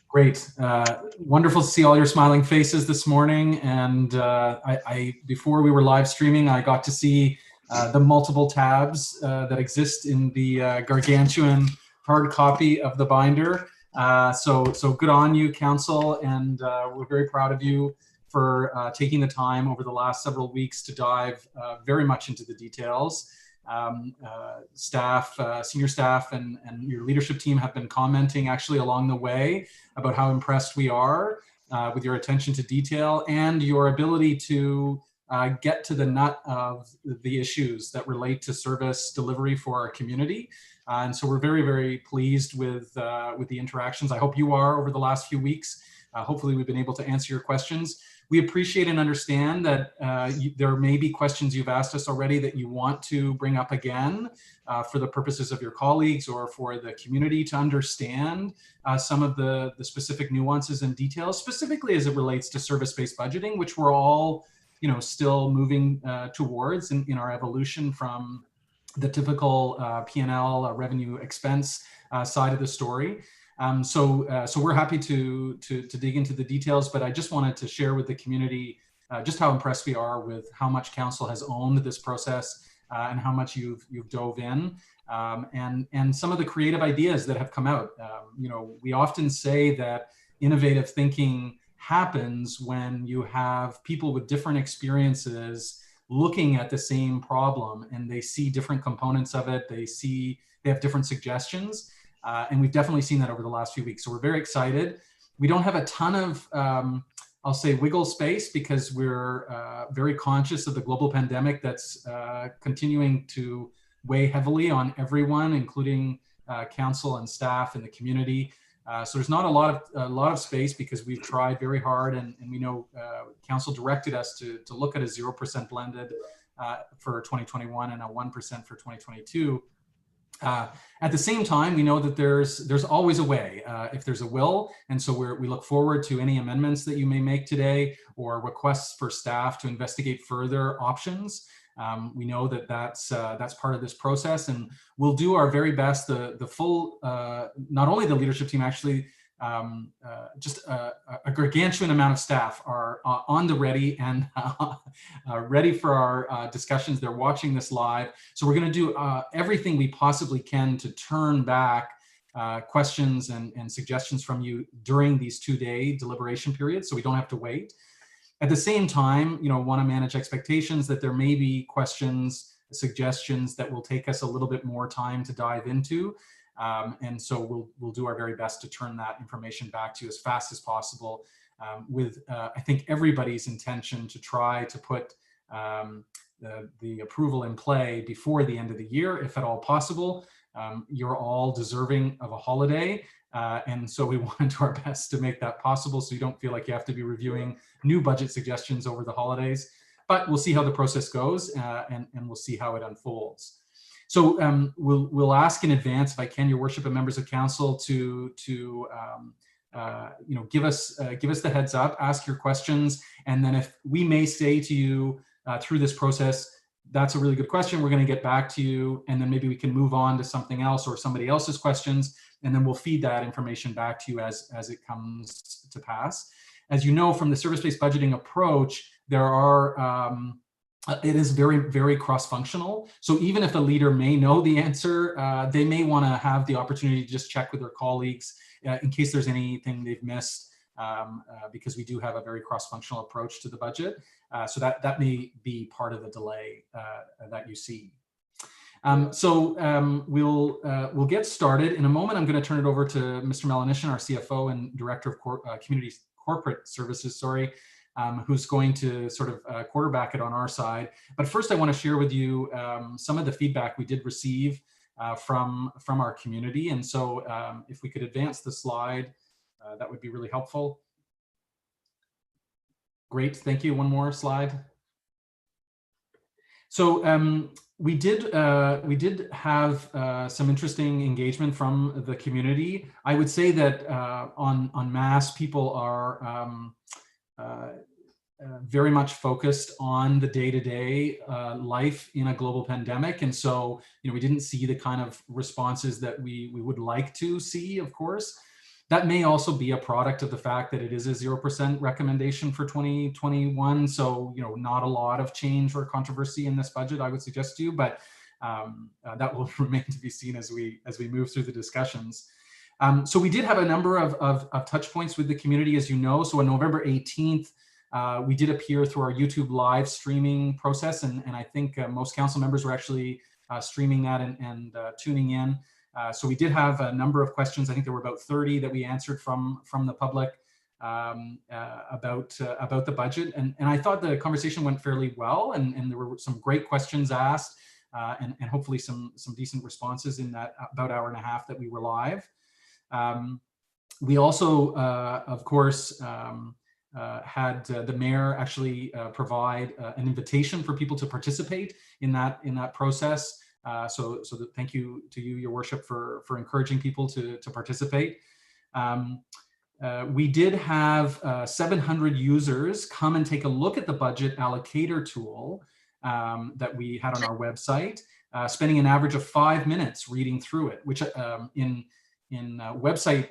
Great. Wonderful to see all your smiling faces this morning. And before we were live streaming, I got to see the multiple tabs that exist in the gargantuan hard copy of the binder. So good on you, Council, and we're very proud of you for taking the time over the last several weeks to dive very much into the details. Staff, senior staff, and your leadership team have been commenting actually along the way about how impressed we are with your attention to detail and your ability to get to the nut of the issues that relate to service delivery for our community. And so we're very, very pleased with the interactions. I hope you are over the last few weeks. Hopefully we've been able to answer your questions. We appreciate and understand that there may be questions you've asked us already that you want to bring up again for the purposes of your colleagues or for the community to understand some of the specific nuances and details, specifically as it relates to service-based budgeting, which we're all, still moving towards in our evolution from the typical P&L revenue expense side of the story. So we're happy to dig into the details, but I just wanted to share with the community just how impressed we are with how much Council has owned this process and how much you've dove in, and some of the creative ideas that have come out. We often say that innovative thinking happens when you have people with different experiences looking at the same problem and they see different components of it. They have different suggestions. And we've definitely seen that over the last few weeks. So we're very excited. We don't have a ton of, I'll say, wiggle space because we're very conscious of the global pandemic that's continuing to weigh heavily on everyone, including Council and staff and the community. So there's not a lot of space because we've tried very hard, and we know Council directed us to look at a 0% blended for 2021 and a 1% for 2022. At the same time, we know that there's always a way if there's a will, and so we look forward to any amendments that you may make today or requests for staff to investigate further options. We know that that's part of this process, and we'll do our very best. The full, not only the leadership team, actually, just a gargantuan amount of staff are on the ready and ready for our discussions. They're watching this live. So we're going to do everything we possibly can to turn back questions and suggestions from you during these 2-day deliberation periods, so we don't have to wait. At the same time, want to manage expectations that there may be questions, suggestions that will take us a little bit more time to dive into. And so we'll do our very best to turn that information back to you as fast as possible, with I think everybody's intention to try to put the approval in play before the end of the year, if at all possible. You're all deserving of a holiday, and so we want to do our best to make that possible so you don't feel like you have to be reviewing new budget suggestions over the holidays. But we'll see how the process goes, and we'll see how it unfolds. So we'll ask in advance, if I can, your worship and members of council, to give us the heads up, ask your questions, and then if we may say to you through this process, that's a really good question, we're going to get back to you, and then maybe we can move on to something else or somebody else's questions, and then we'll feed that information back to you as it comes to pass. As you know, from the service-based budgeting approach, there are it is very, very cross-functional. So even if a leader may know the answer, they may want to have the opportunity to just check with their colleagues in case there's anything they've missed, because we do have a very cross-functional approach to the budget. So that may be part of the delay that you see. We'll get started. In a moment, I'm going to turn it over to Mr. Melanishin, our CFO and Director of Community Corporate Services, who's going to sort of quarterback it on our side. But first, I want to share with you some of the feedback we did receive from our community. And so if we could advance the slide, that would be really helpful. Great, thank you. One more slide. So we did have some interesting engagement from the community. I would say that en masse, people are very much focused on the day-to-day life in a global pandemic. And so, we didn't see the kind of responses that we would like to see, of course. That may also be a product of the fact that it is a 0% recommendation for 2021. So, not a lot of change or controversy in this budget, I would suggest to you, but that will remain to be seen as we move through the discussions. So we did have a number of touch points with the community, as you know. So on November 18th, we did appear through our YouTube live streaming process, and I think most council members were actually streaming that and tuning in. So we did have a number of questions. I think there were about 30 that we answered from the public about the budget, and I thought the conversation went fairly well, and there were some great questions asked, and hopefully some decent responses in that about hour and a half that we were live. We also, of course, had the mayor actually provide an invitation for people to participate in that process. So thank you to you, Your Worship, for encouraging people to participate. We did have 700 users come and take a look at the budget allocator tool that we had on our website, spending an average of 5 minutes reading through it, which in website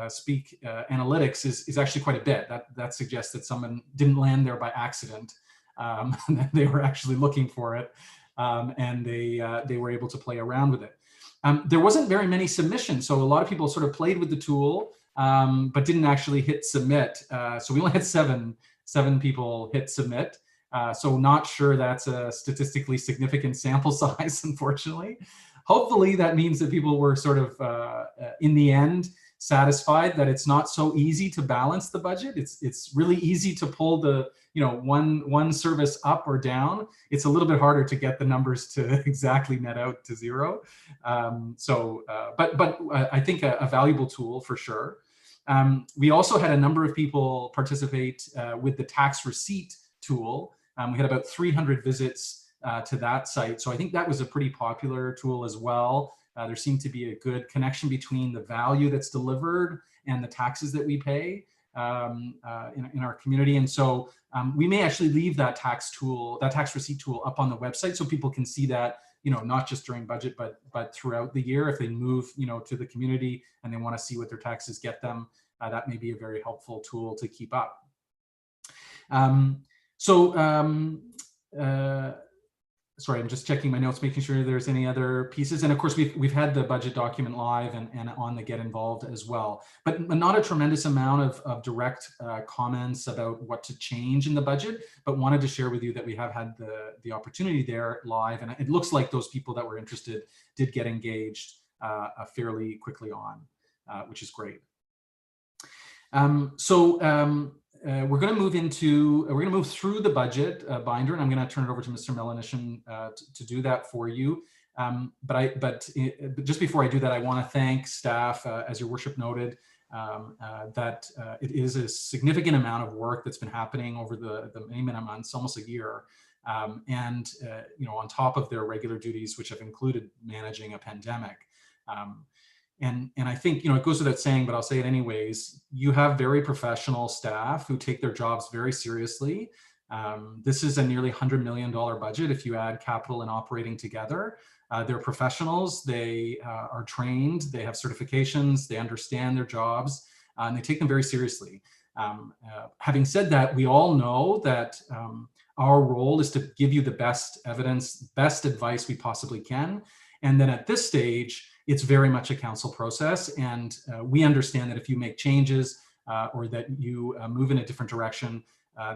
speak analytics is actually quite a bit. That suggests that someone didn't land there by accident. They were actually looking for it, and they were able to play around with it. There wasn't very many submissions, so a lot of people sort of played with the tool, but didn't actually hit submit. So we only had seven people hit submit. So not sure that's a statistically significant sample size, unfortunately. Hopefully that means that people were sort of, in the end, satisfied that it's not so easy to balance the budget. It's really easy to pull the one service up or down. It's a little bit harder to get the numbers to exactly net out to zero. But I think a valuable tool for sure. We also had a number of people participate with the tax receipt tool. We had about 300 visits to that site. So I think that was a pretty popular tool as well. There seemed to be a good connection between the value that's delivered and the taxes that we pay in our community. And so we may actually leave that tax receipt tool up on the website so people can see that, not just during budget, but throughout the year. If they move, to the community and they want to see what their taxes get them, that may be a very helpful tool to keep up. Sorry, I'm just checking my notes, making sure there's any other pieces. And of course, we've had the budget document live and on the Get Involved as well, but not a tremendous amount of direct comments about what to change in the budget, but wanted to share with you that we have had the opportunity there live. And it looks like those people that were interested did get engaged fairly quickly on, which is great. We're going to move through the budget binder, and I'm going to turn it over to Mr. Melanishin to do that for you. But just before I do that, I want to thank staff, as Your Worship noted, that it is a significant amount of work that's been happening over the many months, almost a year, and on top of their regular duties, which have included managing a pandemic. And I think, it goes without saying, but I'll say it anyways, you have very professional staff who take their jobs very seriously. This is a nearly $100 million budget if you add capital and operating together. They're professionals, they are trained, they have certifications, they understand their jobs, and they take them very seriously. Having said that, we all know that our role is to give you the best evidence, best advice we possibly can. And then at this stage, it's very much a council process, and we understand that if you make changes or that you move in a different direction,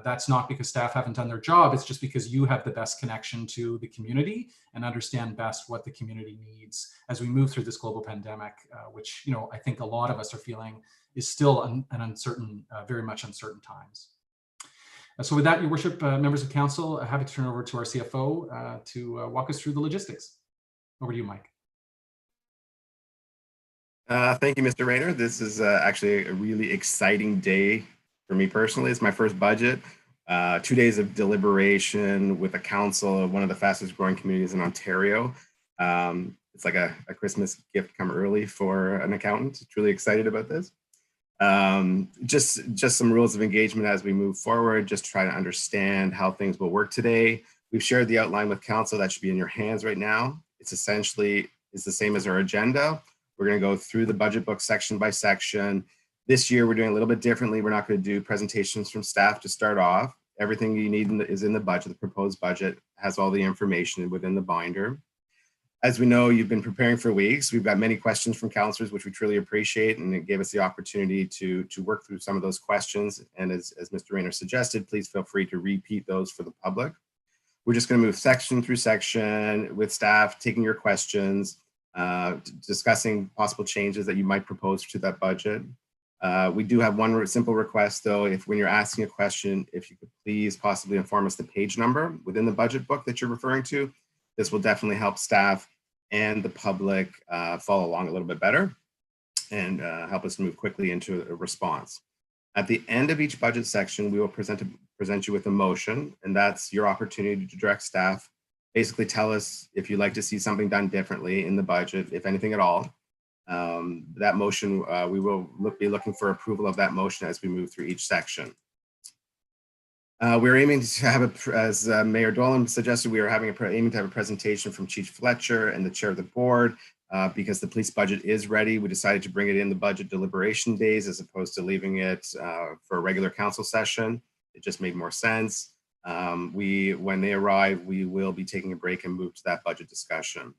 that's not because staff haven't done their job, it's just because you have the best connection to the community and understand best what the community needs as we move through this global pandemic, which I think a lot of us are feeling is still an uncertain, very much uncertain times. So with that, Your Worship, members of council, happy to turn over to our CFO to walk us through the logistics. Over to you, Mike. Thank you, Mr. Rayner. This is actually a really exciting day for me personally. It's my first budget. 2 days of deliberation with a council of one of the fastest growing communities in Ontario. It's like a Christmas gift come early for an accountant. Truly excited about this. Just some rules of engagement as we move forward, just try to understand how things will work today. We've shared the outline with council that should be in your hands right now. It's essentially the same as our agenda. We're going to go through the budget book section by section. This year, we're doing a little bit differently. We're not going to do presentations from staff to start off. Everything you need is in the budget. The proposed budget has all the information within the binder. As we know, you've been preparing for weeks. We've got many questions from counselors, which we truly appreciate, and it gave us the opportunity to work through some of those questions. And as Mr. Rayner suggested, please feel free to repeat those for the public. We're just going to move section through section with staff, taking your questions, discussing possible changes that you might propose to that budget. We do have one simple request, though. If when you're asking a question, if you could please possibly inform us the page number within the budget book that you're referring to. This will definitely help staff and the public follow along a little bit better and help us move quickly into a response. At the end of each budget section, we will present you with a motion, and that's your opportunity to direct staff. Basically tell us if you'd like to see something done differently in the budget, if anything at all. That motion, we will be looking for approval of that motion as we move through each section. We're aiming to have, as Mayor Dolan suggested, we are aiming to have a presentation from Chief Fletcher and the chair of the board. Because the police budget is ready, we decided to bring it in the budget deliberation days as opposed to leaving it for a regular council session. It just made more sense. When they arrive, we will be taking a break and move to that budget discussion.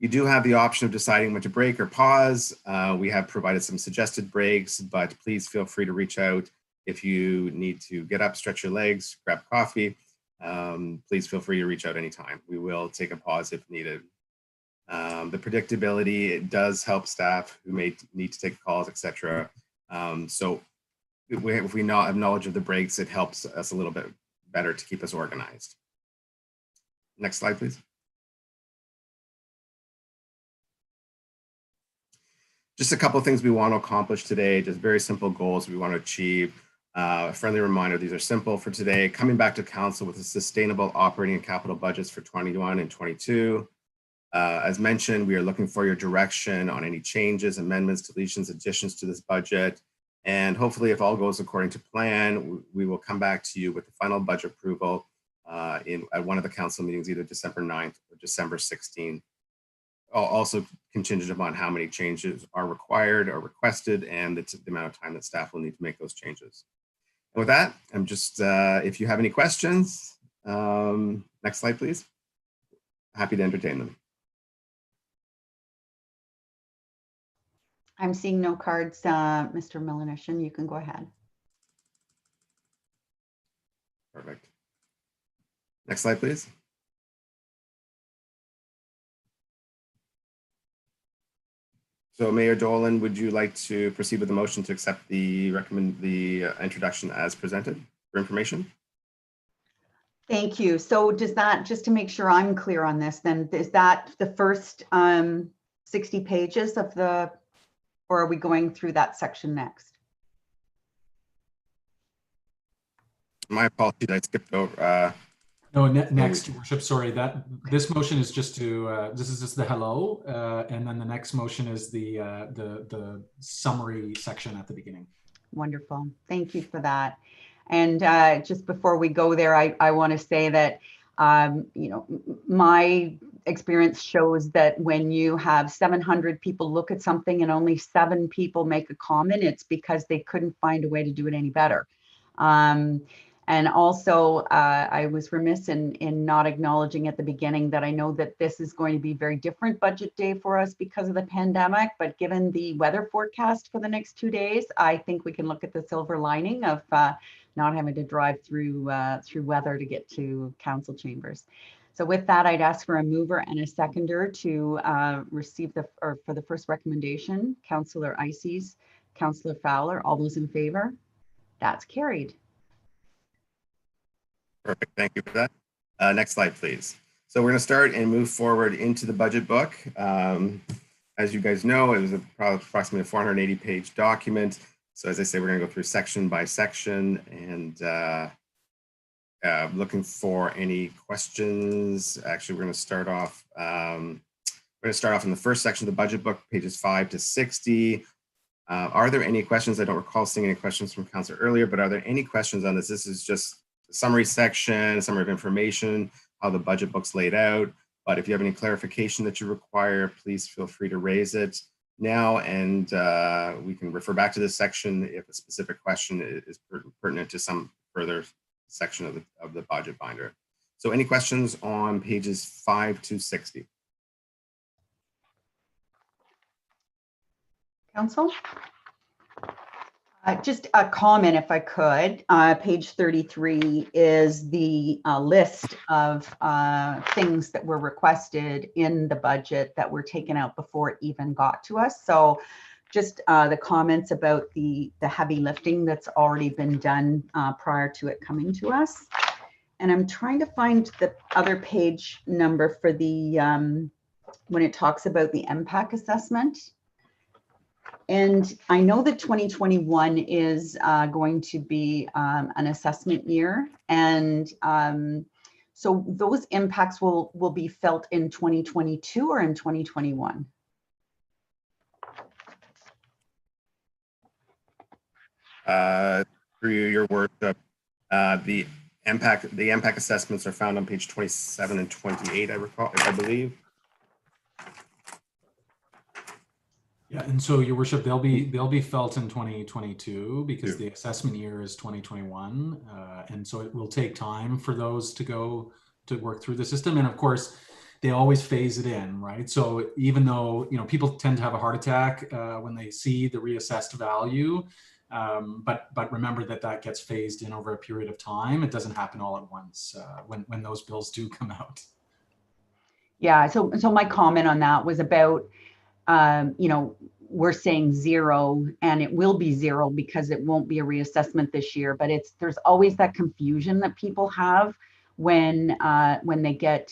You do have the option of deciding when to break or pause. We have provided some suggested breaks, but please feel free to reach out if you need to get up, stretch your legs, grab coffee. Please feel free to reach out anytime. We will take a pause if needed. The predictability, it does help staff who may need to take calls, etc. So if we not have knowledge of the breaks, it helps us a little bit better to keep us organized. Next slide, please. Just a couple of things we want to accomplish today, just very simple goals we want to achieve. A friendly reminder, these are simple for today. Coming back to council with a sustainable operating and capital budgets for 21 and 22. As mentioned, we are looking for your direction on any changes, amendments, deletions, additions to this budget. And hopefully, if all goes according to plan, we will come back to you with the final budget approval at one of the council meetings, either December 9th or December 16th. Also contingent upon how many changes are required or requested and the amount of time that staff will need to make those changes. And with that, I'm just, if you have any questions, next slide, please. Happy to entertain them. I'm seeing no cards, Mr. Melanishan. You can go ahead. Perfect. Next slide, please. So Mayor Dolan, would you like to proceed with the motion to accept the introduction as presented for information? Thank you. So does that, just to make sure I'm clear on this, then is that the first 60 pages of the, or are we going through that section next? My apologies, I skipped over. No, next, Your Worship, sorry, this motion is just to, this is just the hello, and then the next motion is the summary section at the beginning. Wonderful, thank you for that. And just before we go there, I want to say that, you know, my experience shows that when you have 700 people look at something and only 7 people make a comment, it's because they couldn't find a way to do it any better. And also, I was remiss in not acknowledging at the beginning that I know that this is going to be a very different budget day for us because of the pandemic, but given the weather forecast for the next 2 days, I think we can look at the silver lining of not having to drive through weather to get to council chambers. So with that, I'd ask for a mover and a seconder to receive for the first recommendation, Councillor Ices, Councillor Fowler, all those in favor? That's carried. Perfect, thank you for that. Next slide, please. So we're going to start and move forward into the budget book. As you guys know, it was approximately a 480-page document. So as I say, we're going to go through section by section and looking for any questions. Actually, we're going to start off. In the first section of the budget book, pages 5 to 60. Are there any questions? I don't recall seeing any questions from Council earlier, but are there any questions on this? This is just a summary section, a summary of information, how the budget book's laid out. But if you have any clarification that you require, please feel free to raise it now, and we can refer back to this section if a specific question is pertinent to some further section of the budget binder. So any questions on pages 5 to 60? Council? Just a comment, if I could. Page 33 is the list of things that were requested in the budget that were taken out before it even got to us. So just the comments about the heavy lifting that's already been done prior to it coming to us. And I'm trying to find the other page number for the, when it talks about the MPAC assessment. And I know that 2021 is going to be an assessment year. And so those impacts will be felt in 2022 or in 2021? Through your worship, the MPAC assessments are found on page 27 and 28, I believe. Yeah, and so your worship, they'll be felt in 2022 because the assessment year is 2021, and so it will take time for those to work through the system. And of course, they always phase it in, right? So even though people tend to have a heart attack when they see the reassessed value, but remember that gets phased in over a period of time. It doesn't happen all at once when those bills do come out. Yeah. So my comment on that was about. We're saying zero, and it will be zero because it won't be a reassessment this year. But there's always that confusion that people have when they get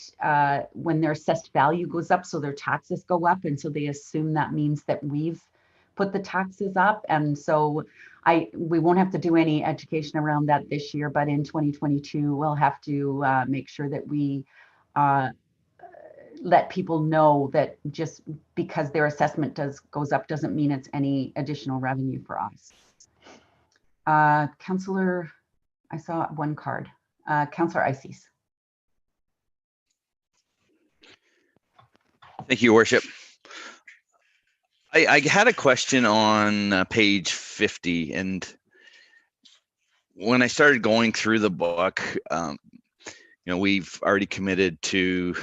when their assessed value goes up, so their taxes go up, and so they assume that means that we've put the taxes up. And so we won't have to do any education around that this year, but in 2022 we'll have to make sure that we let people know that just because their assessment goes up doesn't mean it's any additional revenue for us. Councillor, I saw one card. Councillor Ices. Thank you, Worship. I had a question on page 50, and when I started going through the book, we've already committed to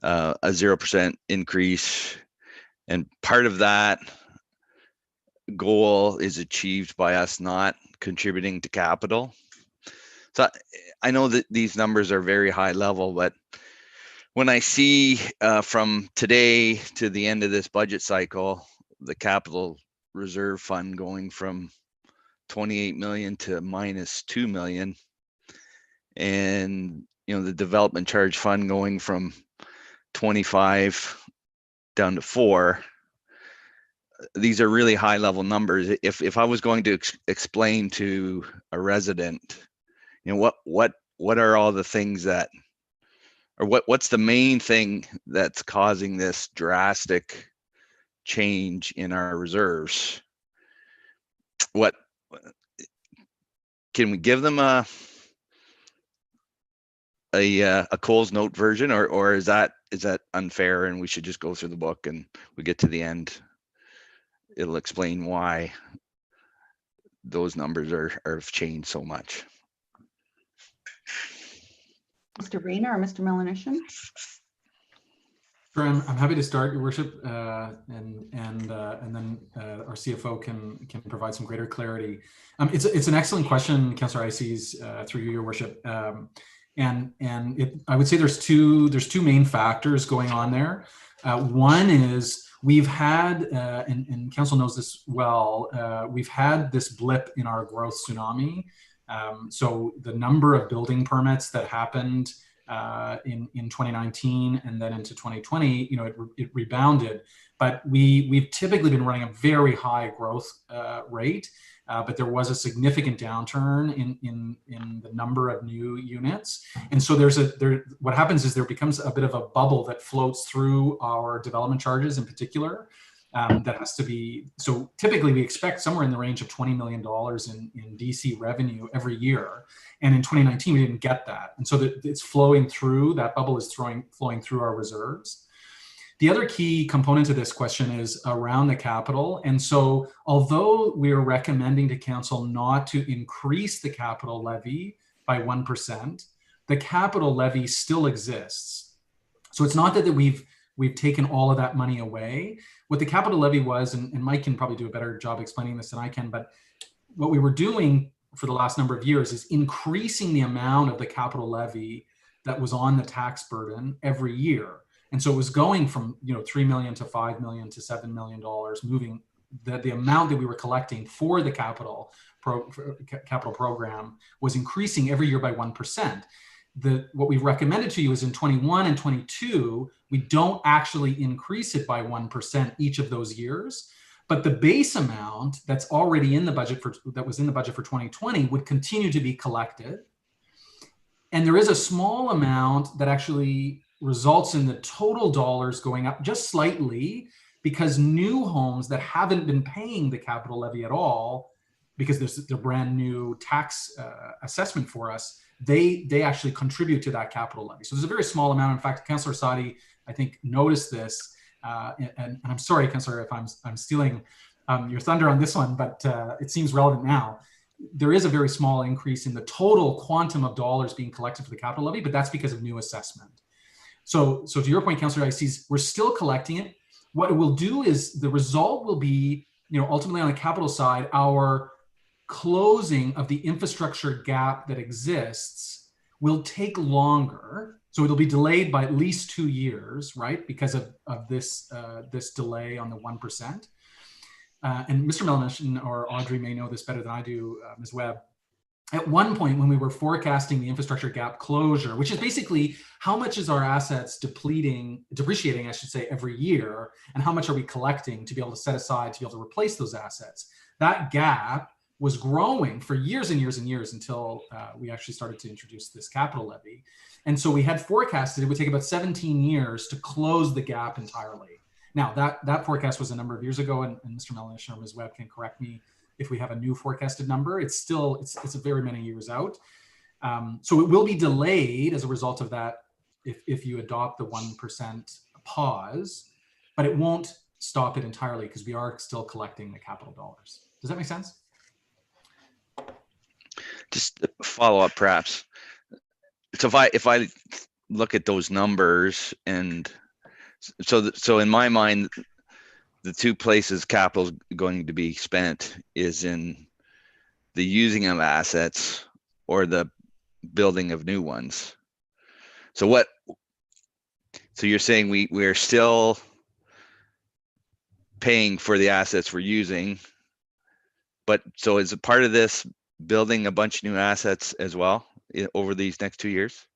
a 0% increase, and part of that goal is achieved by us not contributing to capital. So I know that these numbers are very high level, but when I see from today to the end of this budget cycle, the capital reserve fund going from 28 million to minus 2 million, and the development charge fund going from 25 down to 4, these are really high level numbers. If I was going to explain to a resident, what are all the things that, or what's the main thing that's causing this drastic change in our reserves? What can we give them a Coles Note version, or is that unfair and we should just go through the book and we get to the end, it'll explain why those numbers are changed so much? Mr. Rayner or Mr. Melanishan? Sure, I'm happy to start, Your Worship, and then our CFO can provide some greater clarity. It's an excellent question, Councillor Ices, through you, Your Worship. I would say there's two main factors going on there. One is we've had, and Council knows this well, we've had this blip in our growth tsunami. So the number of building permits that happened in 2019 and then into 2020, it rebounded. But we've typically been running a very high growth rate. But there was a significant downturn in the number of new units. And so what happens is there becomes a bit of a bubble that floats through our development charges in particular. that has to be, so typically we expect somewhere in the range of $20 million in DC revenue every year. And in 2019, we didn't get that. And so that it's flowing through, that bubble is flowing through our reserves. The other key component to this question is around the capital. And so although we are recommending to council not to increase the capital levy by 1%, the capital levy still exists. So it's not that we've taken all of that money away. What the capital levy was, and Mike can probably do a better job explaining this than I can, but what we were doing for the last number of years is increasing the amount of the capital levy that was on the tax burden every year. And so it was going from, $3 million to $5 million to $7 million, moving the amount that we were collecting for the capital program was increasing every year by 1%. What we recommended to you is in 21 and 22, we don't actually increase it by 1% each of those years, but the base amount that's already in the budget that was in the budget for 2020 would continue to be collected. And there is a small amount that actually results in the total dollars going up just slightly because new homes that haven't been paying the capital levy at all, because there's the brand new tax assessment for us, they actually contribute to that capital levy. So there's a very small amount. In fact, Councillor Sadi, I think, noticed this. And I'm sorry, Councillor, if I'm stealing your thunder on this one, but it seems relevant now. There is a very small increase in the total quantum of dollars being collected for the capital levy, but that's because of new assessment. So to your point, Councillor Ices, we're still collecting it. What it will do is the result will be, ultimately on the capital side, our closing of the infrastructure gap that exists will take longer. So it'll be delayed by at least 2 years, right? Because of this delay on the 1%. And Mr. Melanesian or Audrey may know this better than I do, Ms. Webb. At one point when we were forecasting the infrastructure gap closure, which is basically how much is our assets depreciating, I should say, every year, and how much are we collecting to be able to set aside to be able to replace those assets, that gap was growing for years and years and years until we actually started to introduce this capital levy. And so we had forecasted it would take about 17 years to close the gap entirely. Now that forecast was a number of years ago, and Mr. Melanesian or Ms. Webb can correct me if we have a new forecasted number. It's a very many years out. So it will be delayed as a result of that if you adopt the 1% pause, but it won't stop it entirely because we are still collecting the capital dollars. Does that make sense? Just follow up, perhaps. So if I look at those numbers, and so in my mind, the two places capital is going to be spent is in the using of assets or the building of new ones. So you're saying we're still paying for the assets we're using, but so is a part of this building a bunch of new assets as well over these next 2 years?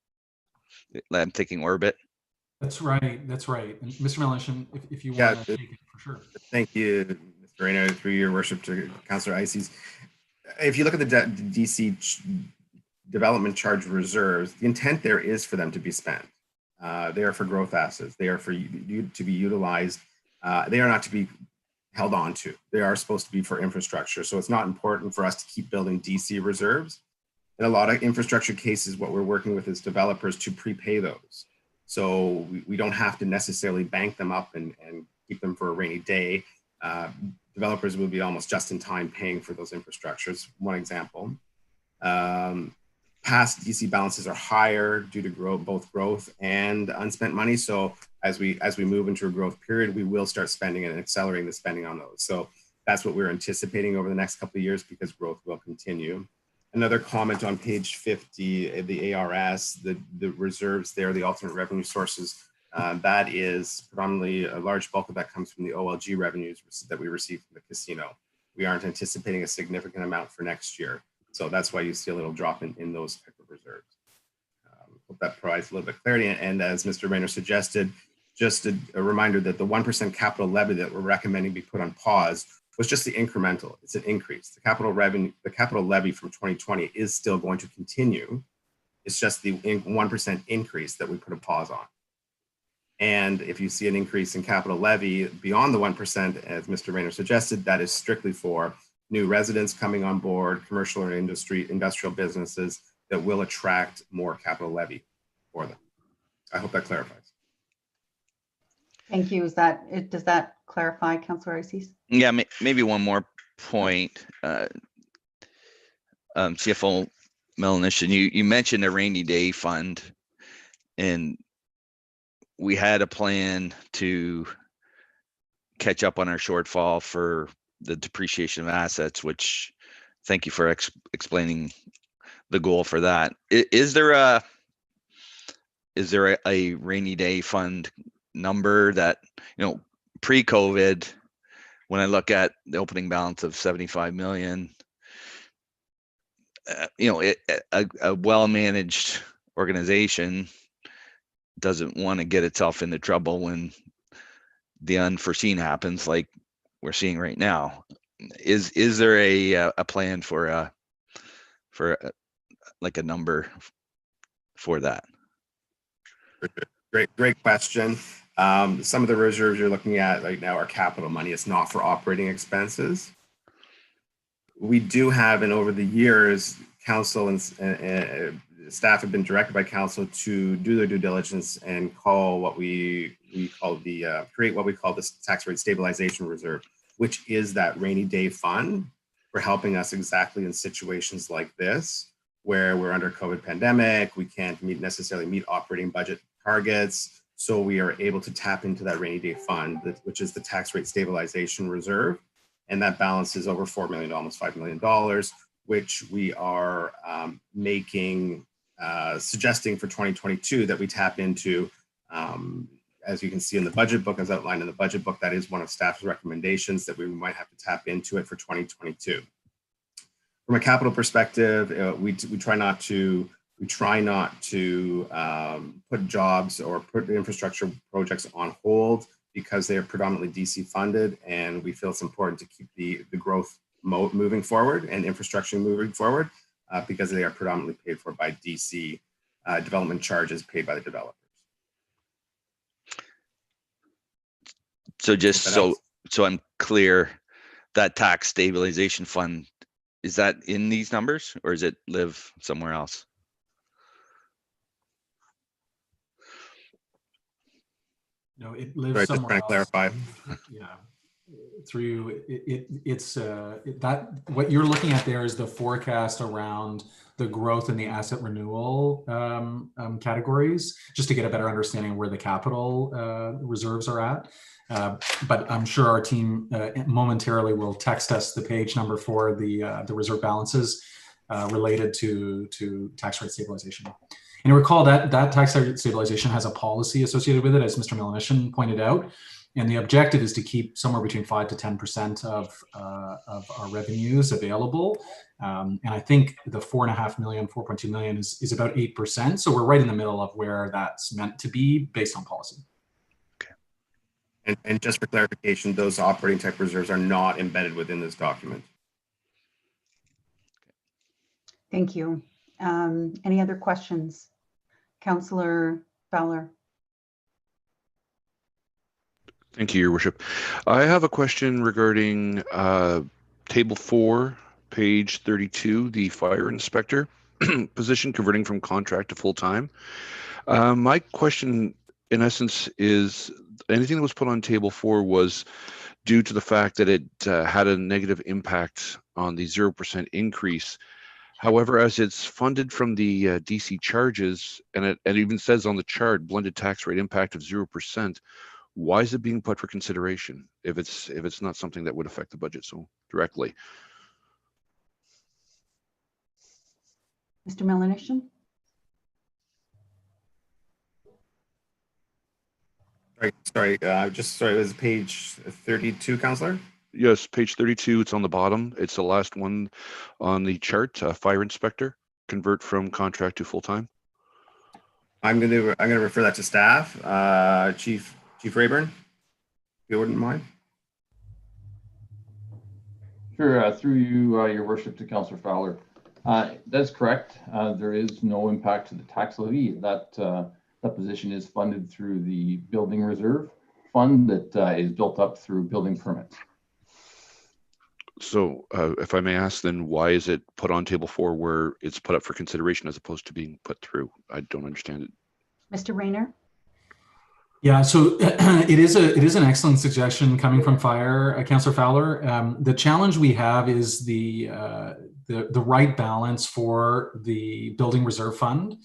I'm thinking orbit. That's right. And Mr. Melanesian, if you want to take it, for sure. Thank you, Mr. Reyna, through your worship to Councillor Ices. If you look at the DC development charge reserves, the intent there is for them to be spent. They are for growth assets. They are for you to be utilized. They are not to be held on to. They are supposed to be for infrastructure. So it's not important for us to keep building DC reserves. In a lot of infrastructure cases, what we're working with is developers to prepay those. So we don't have to necessarily bank them up and keep them for a rainy day. Developers will be almost just in time paying for those infrastructures. One example. Past DC balances are higher due to both growth and unspent money. So as we move into a growth period, we will start spending and accelerating the spending on those. So that's what we're anticipating over the next couple of years because growth will continue. Another comment on page 50, the ARS, the reserves there, the alternate revenue sources, that is predominantly a large bulk of that comes from the OLG revenues that we receive from the casino. We aren't anticipating a significant amount for next year. So that's why you see a little drop in those type of reserves. Hope that provides a little bit of clarity. And as Mr. Rayner suggested, just a reminder that the 1% capital levy that we're recommending be put on pause was just the incremental. It's an increase. The capital levy from 2020 is still going to continue. It's just the 1% increase that we put a pause on. And if you see an increase in capital levy beyond the 1%, as Mr. Rayner suggested, that is strictly for new residents coming on board, commercial or industrial businesses that will attract more capital levy for them. I hope that clarifies. Thank you. Is that it? Does that clarify, Councillor Ices? Yeah, maybe one more point. CFO Melanishin, you mentioned a rainy day fund, and we had a plan to catch up on our shortfall for the depreciation of assets, which thank you for explaining the goal for that. Is there a rainy day fund number that, pre-COVID, when I look at the opening balance of 75 million, a well-managed organization doesn't want to get itself into trouble when the unforeseen happens, like we're seeing right now. Is there a plan for like a number for that? Great question. Some of the reserves you're looking at right now are capital money. It's not for operating expenses. We do have, and over the years, council and staff have been directed by council to do their due diligence and call what we call create what we call the tax rate stabilization reserve, which is that rainy day fund for helping us exactly in situations like this, where we're under COVID pandemic, we can't necessarily meet operating budget targets. So we are able to tap into that rainy day fund, which is the tax rate stabilization reserve. And that balance is over $4 million, almost $5 million, which we are suggesting for 2022 that we tap into. As you can see in the budget book, as outlined in the budget book, that is one of staff's recommendations that we might have to tap into it for 2022. From a capital perspective, we try not to put jobs or put infrastructure projects on hold because they are predominantly DC funded, and we feel it's important to keep the growth moving forward and infrastructure moving forward because they are predominantly paid for by DC development charges paid by the developers. So just so I'm clear, that tax stabilization fund, is that in these numbers or does it live somewhere else? No, it lives somewhere else. Just trying to clarify. Yeah, it's that what you're looking at there is the forecast around the growth in the asset renewal categories, just to get a better understanding of where the capital reserves are at. But I'm sure our team momentarily will text us the page number for the reserve balances related to tax rate stabilization. And recall that tax rate stabilization has a policy associated with it, as Mr. Melanishin pointed out. And the objective is to keep somewhere between 5 to 10% of our revenues available. And I think the 4.5 million, 4.2 million is about 8%. So we're right in the middle of where that's meant to be based on policy. Okay. And just for clarification, those operating type reserves are not embedded within this document. Thank you. Any other questions? Councillor Fowler. Thank you, Your Worship. I have a question regarding Table 4, page 32, the fire inspector position converting from contract to full-time. My question, in essence, is anything that was put on Table 4 was due to the fact that it had a negative impact on the 0% increase. However, as it's funded from the DC charges, and it even says on the chart, blended tax rate impact of 0%, why is it being put for consideration if it's not something that would affect the budget so directly? Mr. Melanishin? Sorry, it was page 32, Councillor? Yes, page 32, it's on the bottom. It's the last one on the chart, fire inspector, convert from contract to full-time. I'm gonna refer that to staff. Chief Rayburn, if you wouldn't mind. Sure, through you, Your Worship, to Councillor Fowler. That's correct. There is no impact to the tax levy. That That position is funded through the building reserve fund that is built up through building permits. So if I may ask, then why is it put on table 4 where it's put up for consideration as opposed to being put through? I don't understand it. Mr. Rayner? Yeah, so it is an excellent suggestion coming from Fire, Councillor Fowler. The challenge we have is the right balance for the building reserve fund.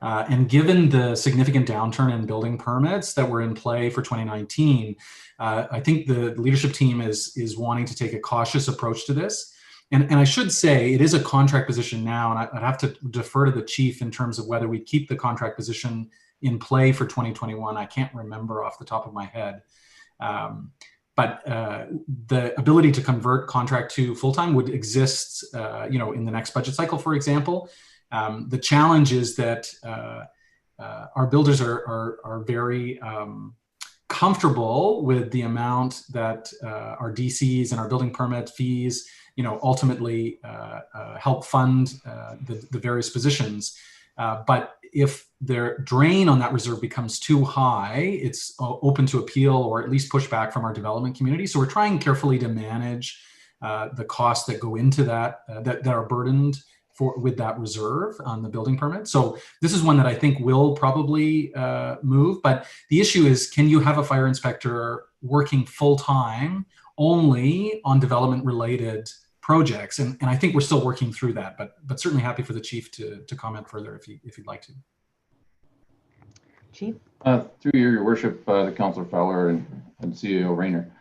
And given the significant downturn in building permits that were in play for 2019, I think the leadership team is wanting to take a cautious approach to this. And I should say it is a contract position now, and I'd have to defer to the chief in terms of whether we keep the contract position in play for 2021. I can't remember off the top of my head. But the ability to convert contract to full-time would exist, in the next budget cycle, for example. The challenge is that our builders are very comfortable with the amount that our DCs and our building permit fees, ultimately help fund the various positions. But if their drain on that reserve becomes too high, it's open to appeal or at least pushback from our development community. So we're trying carefully to manage the costs that go into that are burdened with that reserve on the building permit. So this is one that I think will probably move. But the issue is, can you have a fire inspector working full time only on development related projects? And I think we're still working through that, but certainly happy for the chief to comment further if you'd like to. Chief? Through your worship, the Councillor Fowler and CEO Rayner.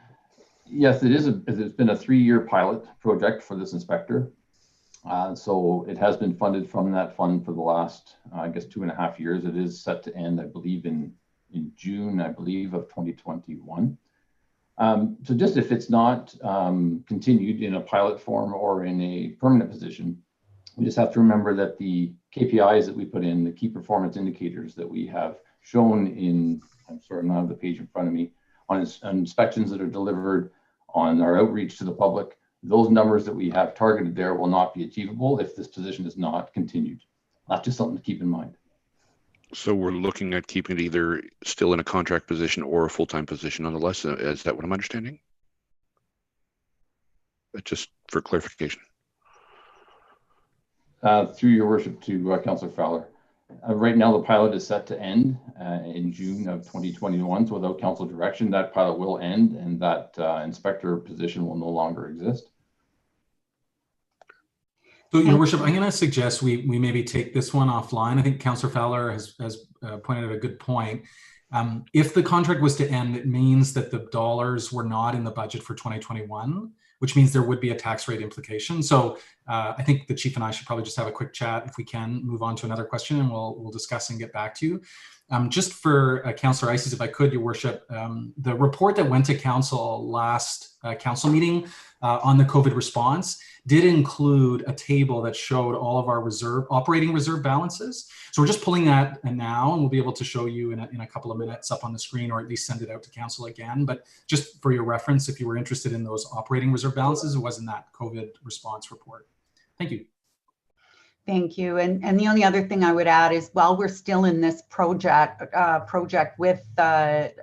Yes, it's been a 3-year pilot project for this inspector. So it has been funded from that fund for the last, 2.5 years. It is set to end, I believe, in June, of 2021. So just if it's not continued in a pilot form or in a permanent position, we just have to remember that the KPIs that we put in, the key performance indicators that we have shown in, I'm sorry, not on the page in front of me, on inspections that are delivered, on our outreach to the public, those numbers that we have targeted there will not be achievable if this position is not continued. That's just something to keep in mind. So we're looking at keeping it either still in a contract position or a full-time position nonetheless. Is that what I'm understanding? Just for clarification. Through your worship to Councillor Fowler. Right now, the pilot is set to end in June of 2021. So without council direction, that pilot will end and that inspector position will no longer exist. So, Your Worship, I'm going to suggest we maybe take this one offline. I think Councillor Fowler has pointed out a good point. If the contract was to end, it means that the dollars were not in the budget for 2021, which means there would be a tax rate implication. So I think the chief and I should probably just have a quick chat if we can move on to another question, and we'll discuss and get back to you. Just for Councillor Ices, if I could, Your Worship, the report that went to council last council meeting on the COVID response did include a table that showed all of our operating reserve balances. So we're just pulling that now, and we'll be able to show you in a couple of minutes up on the screen, or at least send it out to council again. But just for your reference, if you were interested in those operating reserve balances, it was in that COVID response report. Thank you. Thank you. And the only other thing I would add is, while we're still in this project with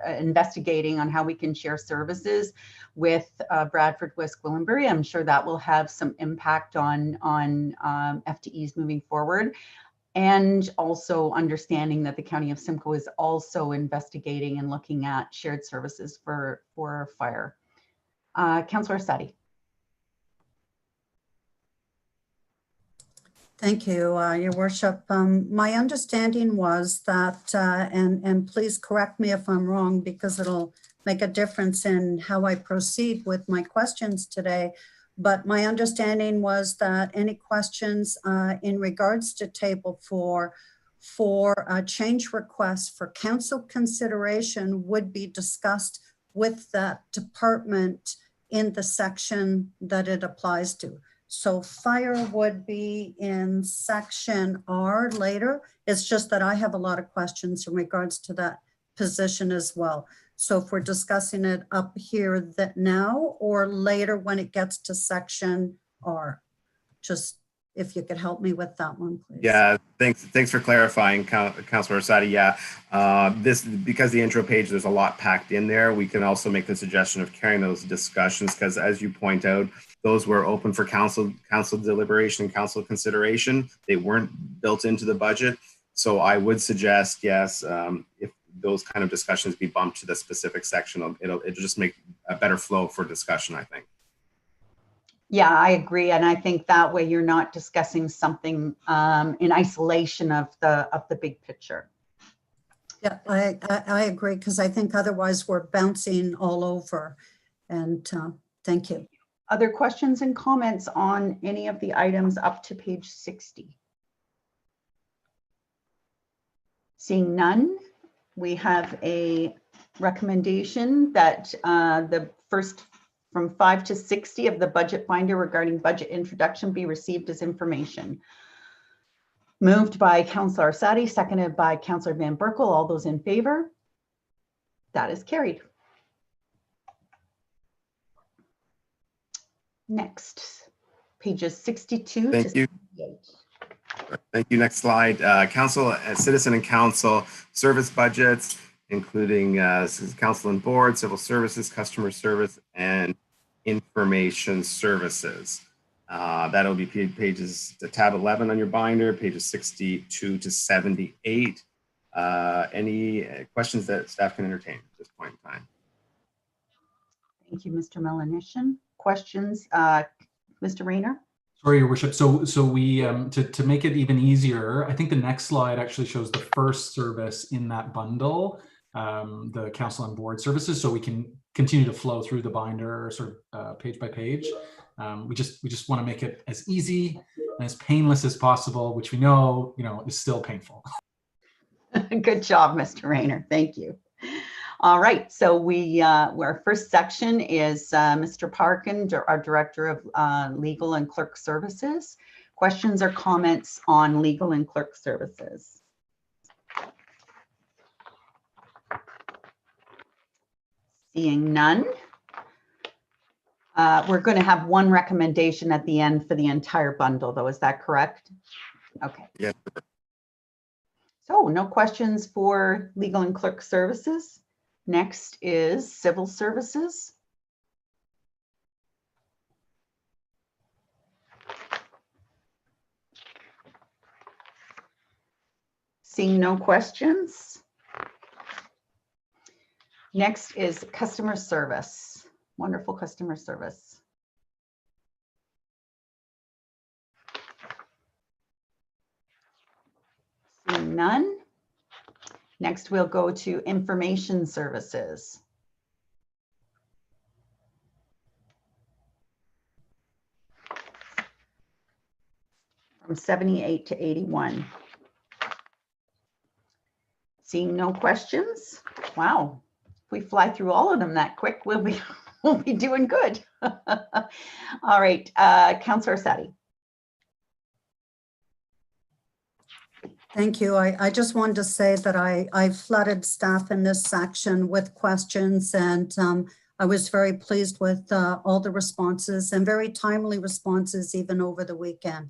investigating on how we can share services with Bradford, West Gwillimbury, I'm sure that will have some impact on FTEs moving forward. And also understanding that the County of Simcoe is also investigating and looking at shared services for fire. Councillor Sadi. Thank you, Your Worship. My understanding was that, and please correct me if I'm wrong, because it'll make a difference in how I proceed with my questions today. But my understanding was that any questions in regards to Table 4 for a change request for council consideration would be discussed with that department in the section that it applies to. So fire would be in section R later. It's just that I have a lot of questions in regards to that position as well. So if we're discussing it up here now or later when it gets to section R, just if you could help me with that one, please. Yeah, thanks for clarifying, Councilor Orsatti. Yeah, because the intro page, there's a lot packed in there. We can also make the suggestion of carrying those discussions, because as you point out, those were open for council deliberation and council consideration. They weren't built into the budget. So I would suggest, yes, if those kind of discussions be bumped to the specific section, it'll just make a better flow for discussion, I think. Yeah, I agree, and I think that way you're not discussing something in isolation of the big picture. Yeah, I agree, because I think otherwise we're bouncing all over. And thank you. Other questions and comments on any of the items up to page 60? Seeing none, we have a recommendation that the first from 5 to 60 of the budget binder regarding budget introduction be received as information. Moved by Councillor Orsatti, seconded by Councillor Van Berkel. All those in favor? That is carried. Next, pages 62 Thank to you. 68. Thank you. Next slide. Council, citizen and council service budgets, including council and board, civil services, customer service, and information services. That'll be pages to tab 11 on your binder, pages 62 to 78. Any questions that staff can entertain at this point in time? Thank you, Mr. Melanishin. Questions, Mr. Rayner? Sorry, Your Worship. So we to make it even easier, I think the next slide actually shows the first service in that bundle, the council and board services, so we can continue to flow through the binder sort of page by page. We just want to make it as easy and as painless as possible, which we know is still painful. Good job, Mr. Rayner. Thank you. All right, so our first section is Mr. Parkin, our Director of Legal and Clerk Services. Questions or comments on Legal and Clerk Services? Seeing none. We're going to have one recommendation at the end for the entire bundle, though. Is that correct? Okay. Yeah. So no questions for Legal and Clerk Services. Next is Civil Services. Seeing no questions. Next is Customer Service. Wonderful customer service. Seeing none. Next, we'll go to Information Services. From 78 to 81. Seeing no questions. Wow, if we fly through all of them that quick, we'll be doing good. All right, Councillor Orsatti. Thank you. I just wanted to say that I flooded staff in this section with questions, and I was very pleased with all the responses and very timely responses even over the weekend.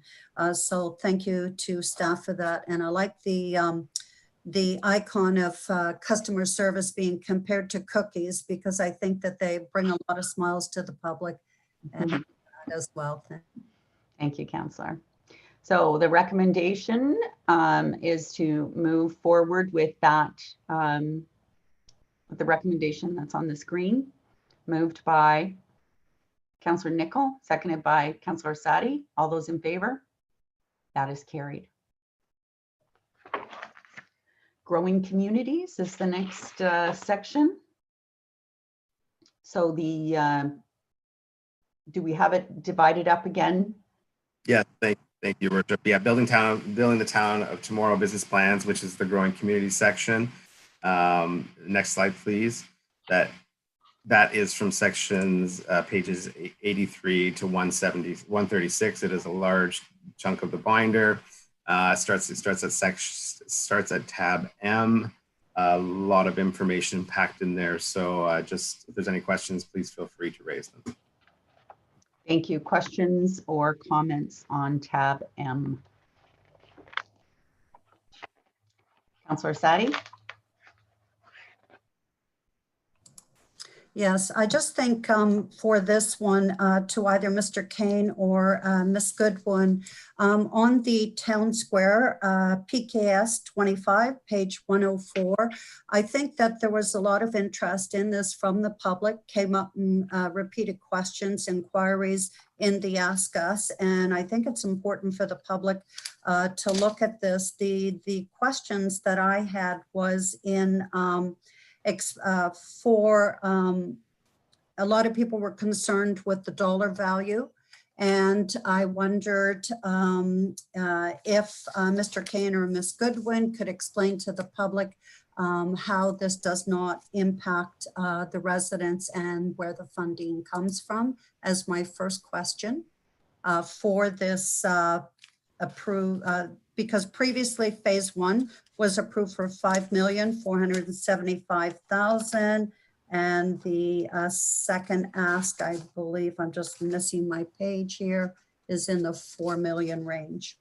So thank you to staff for that. And I like the icon of customer service being compared to cookies, because I think that they bring a lot of smiles to the public and as well. Thank you, Councillor. So the recommendation is to move forward with that, with the recommendation that's on the screen, moved by Councillor Nicol, seconded by Councillor Orsatti. All those in favor? That is carried. Growing communities is the next section. So do we have it divided up again? Yeah, thank you, Worship. Yeah, building the town of tomorrow business plans, which is the growing community section. Next slide, please. That is from sections pages 83 to 136. It is a large chunk of the binder. It starts at tab M. A lot of information packed in there. So just if there's any questions, please feel free to raise them. Thank you. Questions or comments on tab M? Councillor Sadi? Yes, I just think for this one to either Mr. Kane or Ms. Goodwin, on the town square, PKS 25, page 104, I think that there was a lot of interest in this from the public, came up in repeated questions, inquiries in the Ask Us, and I think it's important for the public to look at this. The questions that I had was in a lot of people were concerned with the dollar value, and I wondered if Mr. Kane or Ms. Goodwin could explain to the public how this does not impact the residents and where the funding comes from, as my first question for this because previously phase 1 was approved for $5,475,000, and the second ask, I believe, I'm just missing my page here, is in the 4 million range.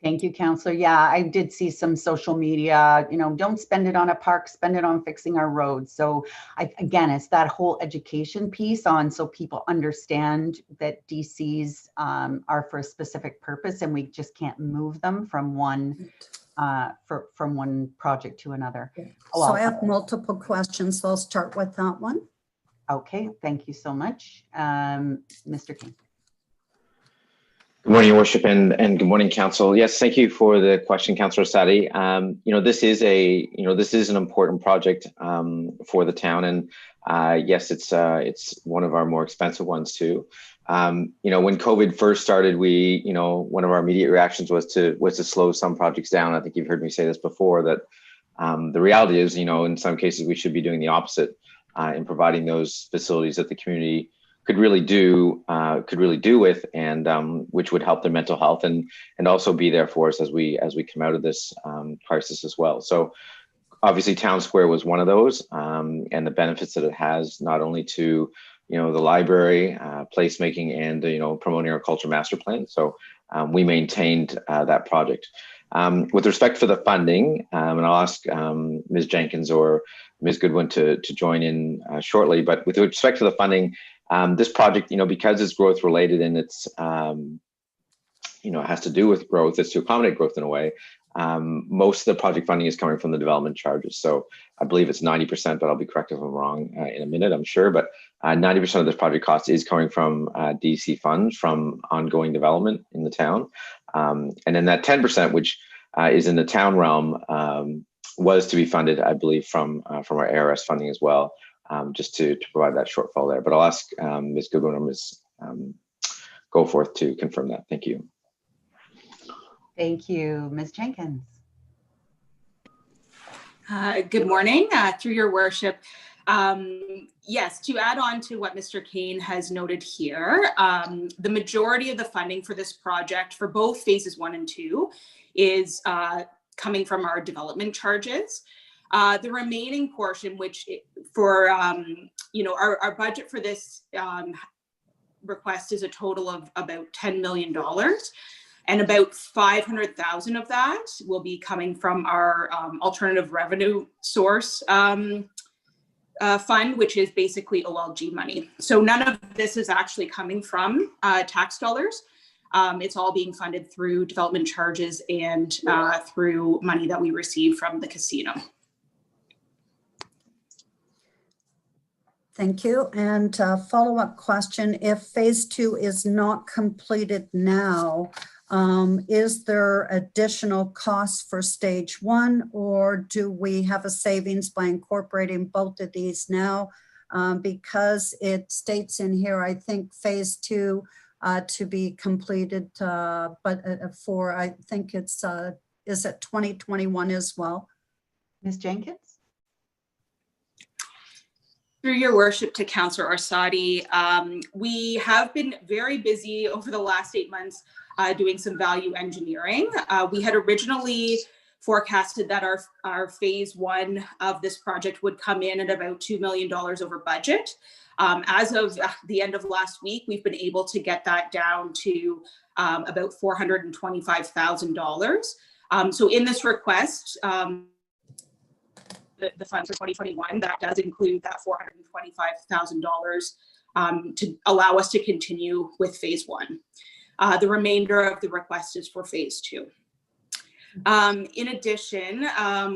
Thank you, Councillor. Yeah, I did see some social media, don't spend it on a park, spend it on fixing our roads. So again, it's that whole education piece on so people understand that DCs are for a specific purpose and we just can't move them from one from one project to another. So I have multiple questions, so I'll start with that one. Okay, thank you so much. Mr. King. Good morning, Your Worship, and good morning, Council. Yes, thank you for the question, Councillor Sadi. This is an important project for the town, and yes, it's one of our more expensive ones too. When COVID first started, one of our immediate reactions was to slow some projects down. I think you've heard me say this before, that the reality is, in some cases we should be doing the opposite in providing those facilities that the community could really do with, and which would help their mental health and also be there for us as we come out of this crisis as well. So obviously Town Square was one of those, and the benefits that it has not only to the library, placemaking, and promoting our culture master plan. So we maintained that project. With respect for the funding, and I'll ask Ms. Jenkins or Ms. Goodwin to join in shortly, but with respect to the funding, this project, because it's growth related and it's, it has to do with growth, it's to accommodate growth in a way. Most of the project funding is coming from the development charges. So I believe it's 90%, but I'll be correct if I'm wrong in a minute, I'm sure. But 90% of this project cost is coming from DC funds from ongoing development in the town. And then that 10%, which is in the town realm, was to be funded, I believe, from our ARS funding as well. Just to provide that shortfall there. But I'll ask Ms. Goodwin or Ms. Goforth to confirm that. Thank you. Thank you. Ms. Jenkins. Good morning, through your worship. Yes, to add on to what Mr. Kane has noted here, the majority of the funding for this project for both phases 1 and 2 is coming from our development charges. The remaining portion, which for, our budget for this request is a total of about $10 million, and about 500,000 of that will be coming from our alternative revenue source fund, which is basically OLG money. So none of this is actually coming from tax dollars. It's all being funded through development charges and through money that we receive from the casino. Thank you. And follow-up question, if phase 2 is not completed now, is there additional costs for stage 1, or do we have a savings by incorporating both of these now? Because it states in here, I think phase 2 to be completed, but for, I think it's, is it 2021 as well? Ms. Jenkins? Through your worship to Councillor Orsatti, we have been very busy over the last 8 months doing some value engineering. We had originally forecasted that our phase one of this project would come in at about $2 million over budget. As of the end of last week, we've been able to get that down to about $425,000. So in this request, the funds for 2021, that does include that $425,000 to allow us to continue with phase one. The remainder of the request is for phase two. In addition,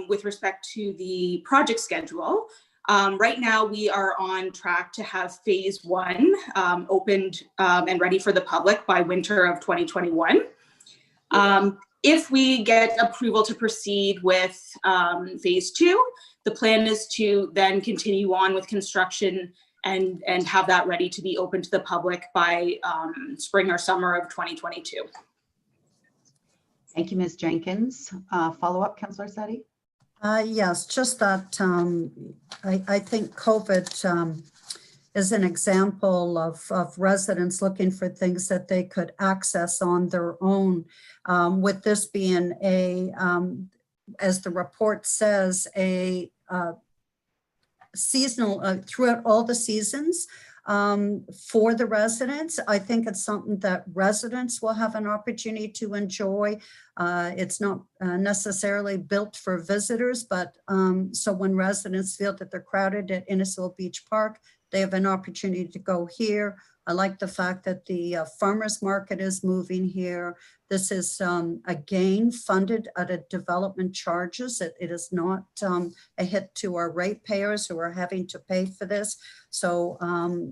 with respect to the project schedule, right now we are on track to have phase one opened and ready for the public by winter of 2021. If we get approval to proceed with phase two, the plan is to then continue on with construction and have that ready to be open to the public by spring or summer of 2022. Thank you, Ms. Jenkins. Follow-up, Councillor Sadi? Yes, just that I think COVID is an example of residents looking for things that they could access on their own. With this being as the report says, a seasonal, throughout all the seasons for the residents. I think it's something that residents will have an opportunity to enjoy. It's not necessarily built for visitors, but so when residents feel that they're crowded at Innisfil Beach Park, they have an opportunity to go here. I like the fact that the farmers market is moving here. This is again funded at a development charges. It is not a hit to our ratepayers who are having to pay for this. So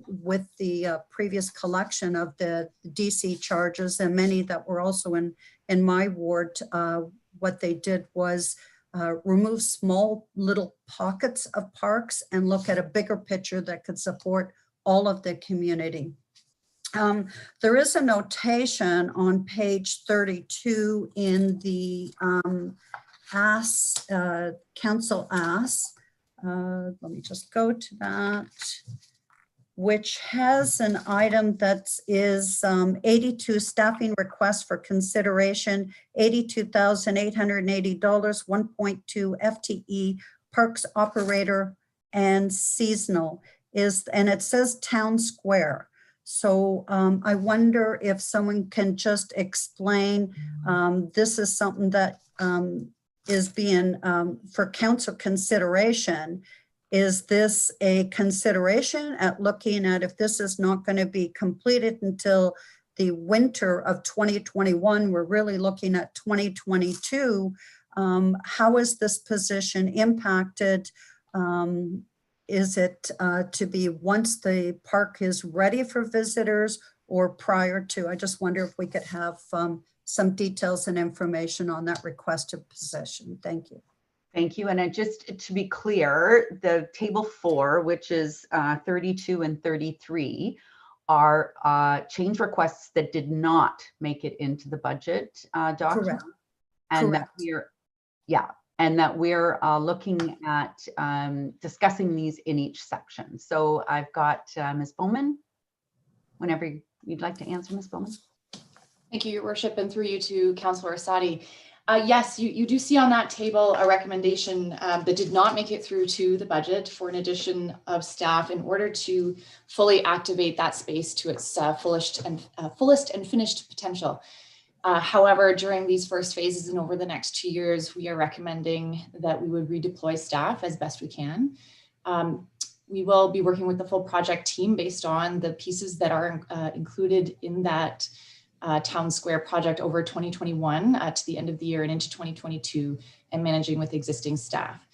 with the previous collection of the DC charges and many that were also in my ward, what they did was remove small little pockets of parks and look at a bigger picture that could support all of the community. There is a notation on page 32 in the council asks, let me just go to that, which has an item that is 82 staffing requests for consideration, $82,880, 1.2 FTE, parks operator and seasonal and it says town square. So I wonder if someone can just explain, this is something that is being for council consideration. Is this a consideration at looking at if this is not going to be completed until the winter of 2021, we're really looking at 2022. How is this position impacted? Is it to be once the park is ready for visitors or prior to? I just wonder if we could have some details and information on that requested position. Thank you. Thank you. And just to be clear, the table 4, which is 32 and 33, are change requests that did not make it into the budget document. Correct. And Correct. that we're looking at discussing these in each section. So I've got Ms. Bowman, whenever you'd like to answer, Ms. Bowman. Thank you, Your Worship, and through you to Councillor Sadi. Yes, you do see on that table a recommendation that did not make it through to the budget for an addition of staff in order to fully activate that space to its fullest and finished potential. However, during these first phases and over the next 2 years, we are recommending that we would redeploy staff as best we can. We will be working with the full project team based on the pieces that are included in that town square project over 2021 to the end of the year and into 2022, and managing with existing staff.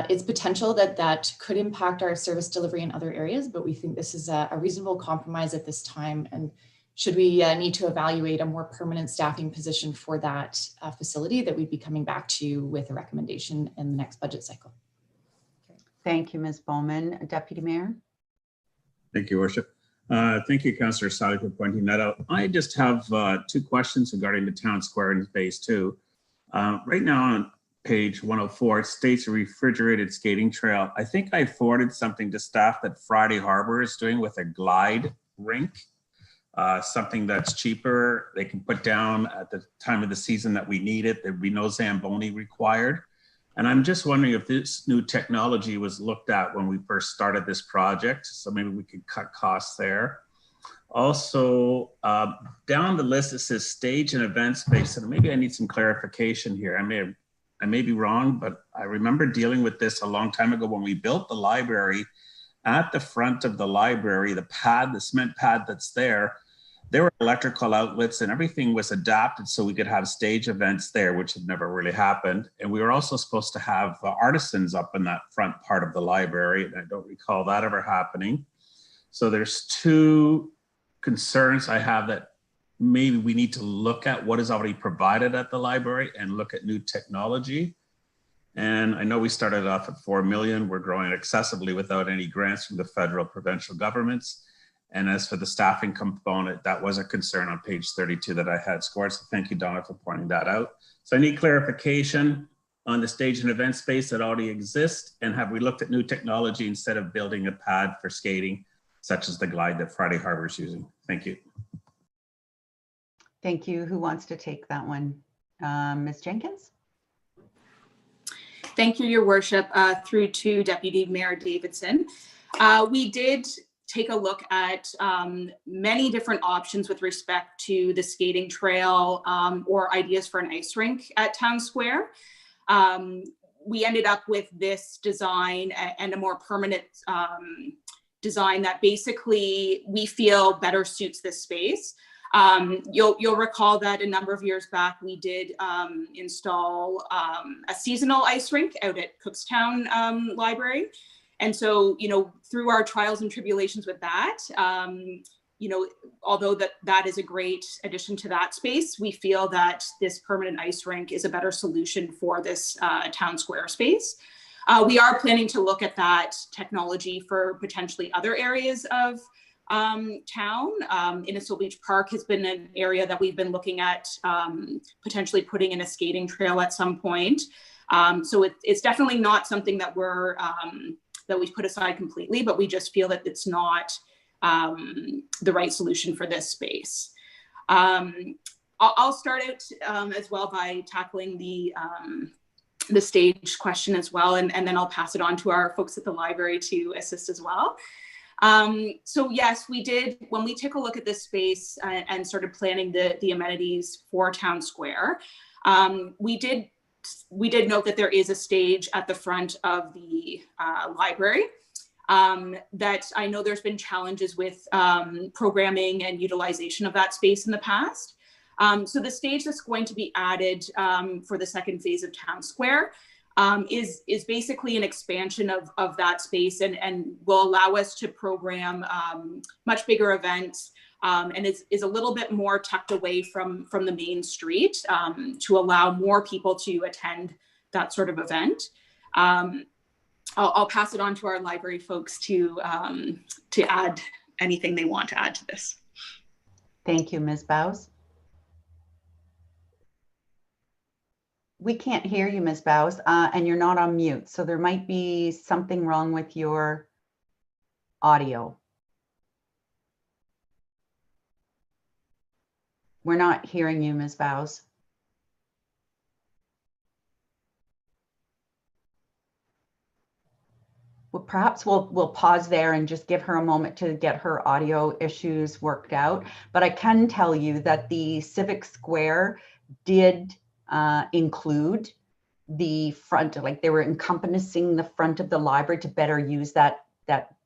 It's potential that could impact our service delivery in other areas, but we think this is a reasonable compromise at this time. And should we need to evaluate a more permanent staffing position for that facility, that we'd be coming back to you with a recommendation in the next budget cycle. Thank you, Ms. Bowman. Deputy Mayor. Thank you, Worship. Thank you, Councillor Sadi, for pointing that out. I just have 2 questions regarding the town square in phase 2. Right now on page 104, it states a refrigerated skating trail. I think I forwarded something to staff that Friday Harbor is doing with a glide rink. something that's cheaper, they can put down at the time of the season that we need it. There'd be no Zamboni required. And I'm just wondering if this new technology was looked at when we first started this project, so maybe we could cut costs there. Also, down the list, it says stage and event space, and maybe I need some clarification here. I may be wrong, but I remember dealing with this a long time ago when we built the library. At the front of the library, the cement pad that's there were electrical outlets and everything was adapted so we could have stage events there, which had never really happened. And we were also supposed to have artisans up in that front part of the library, and I don't recall that ever happening. So there's two concerns I have that maybe we need to look at what is already provided at the library and look at new technology. And I know we started off at 4 million. We're growing excessively without any grants from the federal, provincial governments. And as for the staffing component, that was a concern on page 32 that I had scored. So thank you, Donna, for pointing that out. So I need clarification on the stage and event space that already exists. And have we looked at new technology instead of building a pad for skating, such as the glide that Friday Harbor is using? Thank you. Thank you. Who wants to take that one? Ms. Jenkins? Thank you, Your Worship. Through to Deputy Mayor Davidson. We did take a look at many different options with respect to the skating trail or ideas for an ice rink at Town Square. We ended up with this design and a more permanent design that basically we feel better suits this space. You'll recall that a number of years back, we did install a seasonal ice rink out at Cookstown Library. And so, through our trials and tribulations with that, although that is a great addition to that space, we feel that this permanent ice rink is a better solution for this Town Square space. We are planning to look at that technology for potentially other areas of town. Innisfil Beach Park has been an area that we've been looking at potentially putting in a skating trail at some point. So it's definitely not something that that we've put aside completely, but we just feel that it's not the right solution for this space. I'll start out as well by tackling the stage question as well, and then I'll pass it on to our folks at the library to assist as well. So yes, we did, when we took a look at this space and started planning the amenities for Town Square, we did note that there is a stage at the front of the library that I know there's been challenges with programming and utilization of that space in the past. So the stage that's going to be added for the second phase of Town Square is basically an expansion of that space and will allow us to program much bigger events and is a little bit more tucked away from the main street to allow more people to attend that sort of event. I'll pass it on to our library folks to add anything they want to add to this. Thank you, Ms. Bowes. We can't hear you, Ms. Bowes, and you're not on mute, so there might be something wrong with your audio. We're not hearing you, Ms. Bowes. Well, perhaps we'll pause there and just give her a moment to get her audio issues worked out. But I can tell you that the Civic Square did include the front, like they were encompassing the front of the library to better use that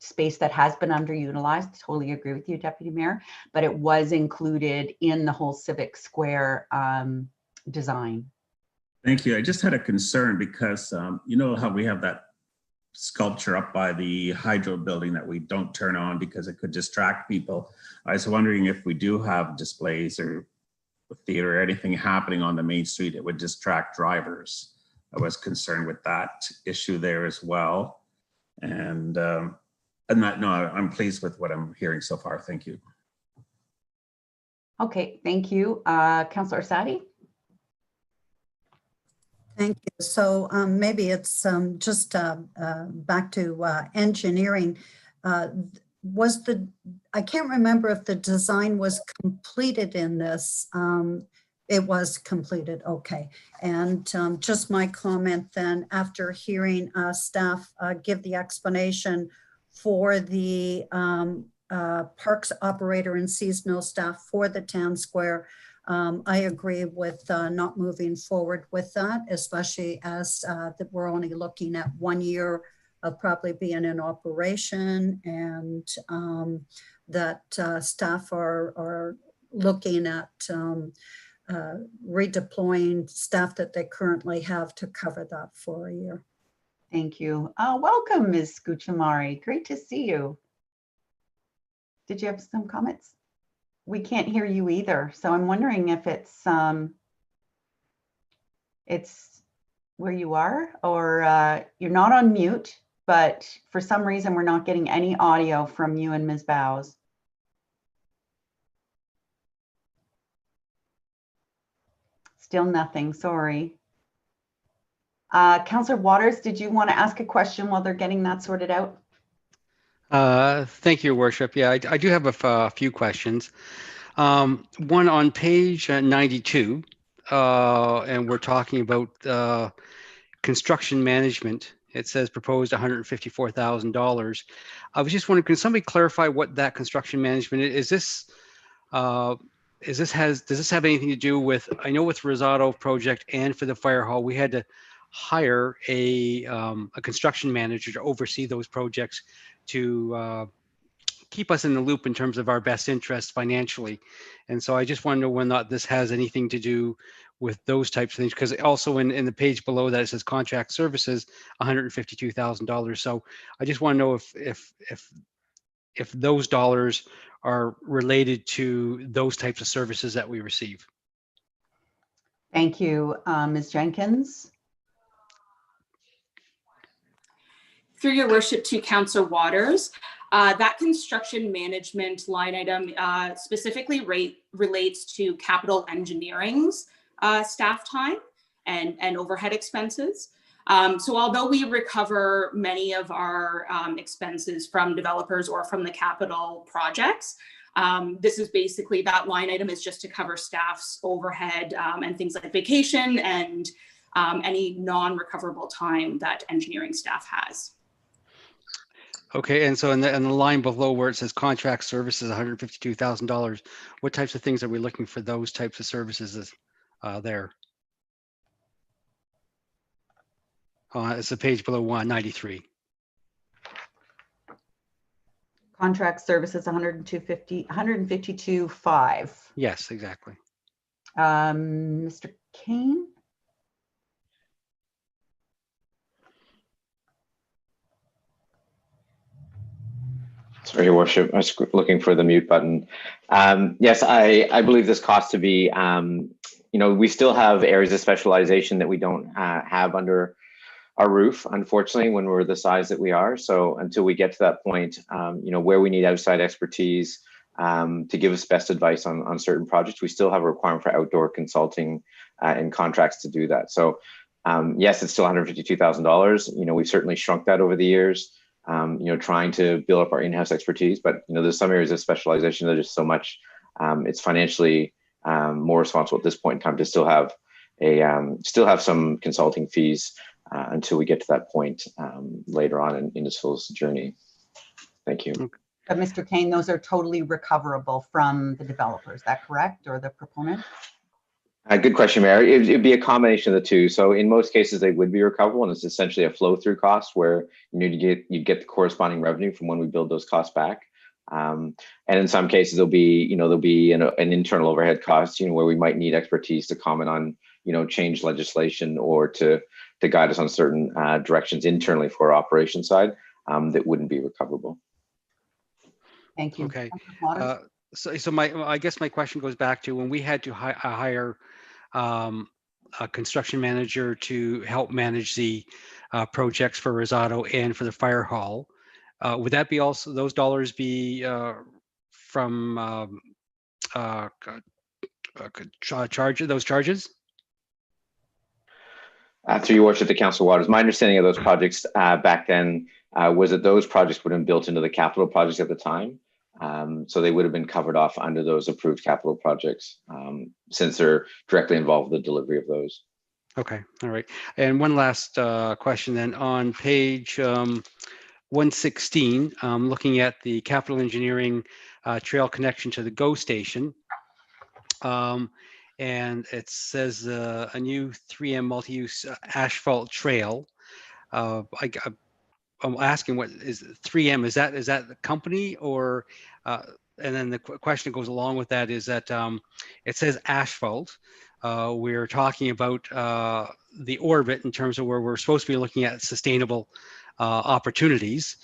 space that has been underutilized. Totally agree with you, Deputy Mayor, but it was included in the whole Civic Square design. Thank you. I just had a concern because you know how we have that sculpture up by the hydro building that we don't turn on because it could distract people. I was wondering if we do have displays or theater or anything happening on the main street, it would distract drivers. I was concerned with that issue there as well. And I'm pleased with what I'm hearing so far. Thank you. Okay, thank you. Councillor Sadi. Thank you. So maybe it's just back to engineering. I can't remember if the design was completed in this. It was completed, okay. And just my comment then, after hearing staff give the explanation for the parks operator and seasonal staff for the town square, I agree with not moving forward with that, especially as that we're only looking at 1 year of probably being in operation, and that staff are looking at redeploying staff that they currently have to cover that for a year. Thank you. Welcome, Ms. Scucciamari. Great to see you. Did you have some comments? We can't hear you either, so I'm wondering if it's where you are, or you're not on mute, but for some reason we're not getting any audio from you and Ms. Bowes. Still nothing, sorry. Councillor Waters, did you want to ask a question while they're getting that sorted out? Thank you, Your Worship. Yeah, I do have a few questions. One on page 92, and we're talking about construction management. It says proposed $154,000. I was just wondering, can somebody clarify what that construction management is? Does this have anything to do with, I know with Rosado project and for the fire hall, we had to hire a construction manager to oversee those projects to keep us in the loop in terms of our best interest financially. And so I just want to know whether or not this has anything to do with those types of things, because also in the page below that it says contract services, $152,000. So I just want to know if those dollars are related to those types of services that we receive. Thank you, Ms. Jenkins. Through your worship to Councillor Waters, that construction management line item specifically relates to capital engineering's staff time and overhead expenses. So although we recover many of our expenses from developers or from the capital projects, this is basically, that line item is just to cover staff's overhead and things like vacation and any non-recoverable time that engineering staff has. Okay, and so in the line below where it says contract services, $152,000, what types of things are we looking for those types of services there? It's the page below 193. Contract services, 152.5. Yes, exactly. Mr. Kane? Sorry, Your Worship, I was looking for the mute button. Yes, I believe this cost to be, we still have areas of specialization that we don't have under our roof, unfortunately, when we're the size that we are. So until we get to that point, where we need outside expertise to give us best advice on certain projects, we still have a requirement for outdoor consulting and contracts to do that. So yes, it's still $152,000. We've certainly shrunk that over the years. Trying to build up our in-house expertise, but there's some areas of specialization that are just so much. It's financially more responsible at this point in time to still have some consulting fees until we get to that point later on in this full journey. Thank you. But Mr. Kane, those are totally recoverable from the developer. Is that correct, or the proponent? Good question, Mayor. It'd be a combination of the two. So in most cases, they would be recoverable, and it's essentially a flow-through cost where you get the corresponding revenue from when we build those costs back. And in some cases, there'll be an internal overhead cost, where we might need expertise to comment on change legislation or to guide us on certain directions internally for our operation side that wouldn't be recoverable. Thank you. Okay. So I guess my question goes back to when we had to hire a construction manager to help manage the projects for Rosado and for the fire hall. Would that be also, those dollars be from those charges? Through your worship, the Council Waters, my understanding of those projects back then, was that those projects would have been built into the capital projects at the time. So they would have been covered off under those approved capital projects since they're directly involved with the delivery of those. Okay, all right. And one last question then. On page 116, looking at the capital engineering trail connection to the GO station. And it says a new 3M multi-use asphalt trail. I'm asking, what is 3M? Is that the company, or and then the question that goes along with that is that it says asphalt. We're talking about the orbit in terms of where we're supposed to be looking at sustainable opportunities.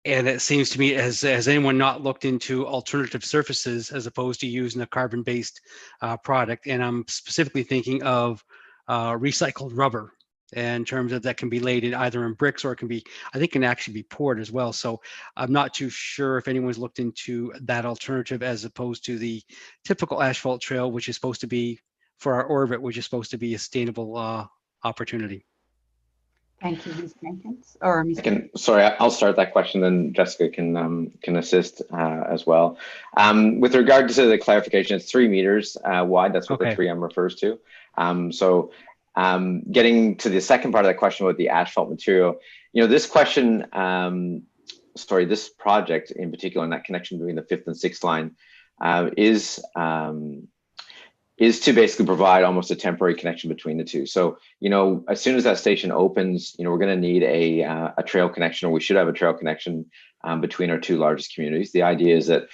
And it seems to me, has anyone not looked into alternative surfaces as opposed to using a carbon-based product? And I'm specifically thinking of recycled rubber, in terms of that can be laid in either in bricks, or it can be, I think, can actually be poured as well. So I'm not too sure if anyone's looked into that alternative as opposed to the typical asphalt trail, which is supposed to be for our orbit, which is supposed to be a sustainable opportunity. Thank you, Ms. Jenkins, or Ms. Sorry, I'll start that question, then Jessica can assist as well. With regard to the clarification, it's 3 meters wide. That's what the 3M refers to. Getting to the second part of that question about the asphalt material, this question, this project in particular, and that connection between the 5th and 6th line is to basically provide almost a temporary connection between the two. So, as soon as that station opens, we're going to need a trail connection, or we should have a trail connection between our 2 largest communities. The idea is that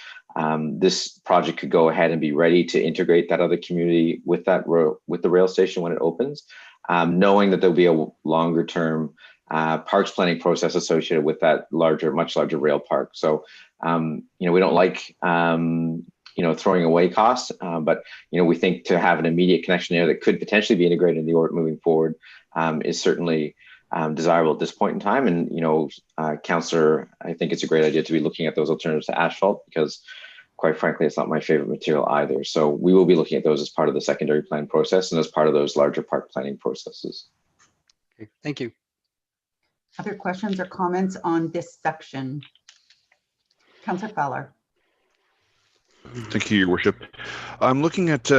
this project could go ahead and be ready to integrate that other community with the rail station when it opens, knowing that there'll be a longer term parks planning process associated with that much larger rail park. So, we don't like throwing away costs, but we think to have an immediate connection there that could potentially be integrated in the orbit moving forward is certainly desirable at this point in time. And Councillor, I think it's a great idea to be looking at those alternatives to asphalt, because quite frankly, it's not my favorite material either. So we will be looking at those as part of the secondary plan process and as part of those larger park planning processes. Okay, thank you. Other questions or comments on this section? Councillor Fowler. Thank you, Your Worship. I'm looking at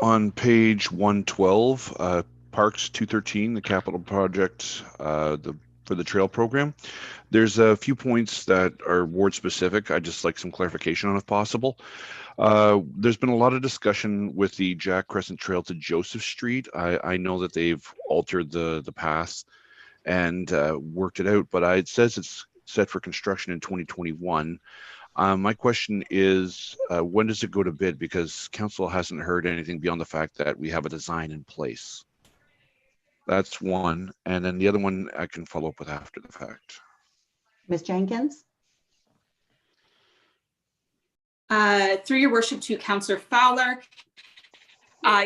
on page 112, Parks 213, the capital project for the trail program. There's a few points that are ward specific. I'd just like some clarification on if possible. There's been a lot of discussion with the Jack Crescent Trail to Joseph Street. I know that they've altered the path and worked it out, but it says it's set for construction in 2021. My question is, when does it go to bid? Because council hasn't heard anything beyond the fact that we have a design in place. That's one. And then the other one I can follow up with after the fact. Ms. Jenkins? Through your worship to Councillor Fowler.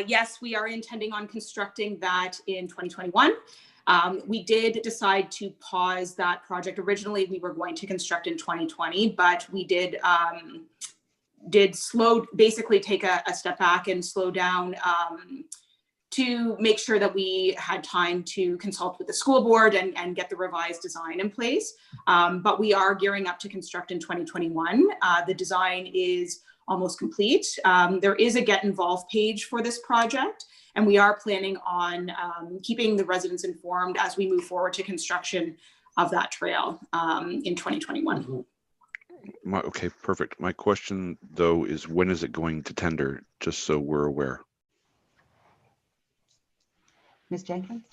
Yes, we are intending on constructing that in 2021. We did decide to pause that project. Originally, we were going to construct in 2020, but we did basically take a step back and slow down to make sure that we had time to consult with the school board and get the revised design in place. But we are gearing up to construct in 2021. The design is almost complete. There is a Get Involved page for this project, and we are planning on keeping the residents informed as we move forward to construction of that trail in 2021. Okay, perfect. My question, though, is when is it going to tender, just so we're aware? Ms. Jenkins?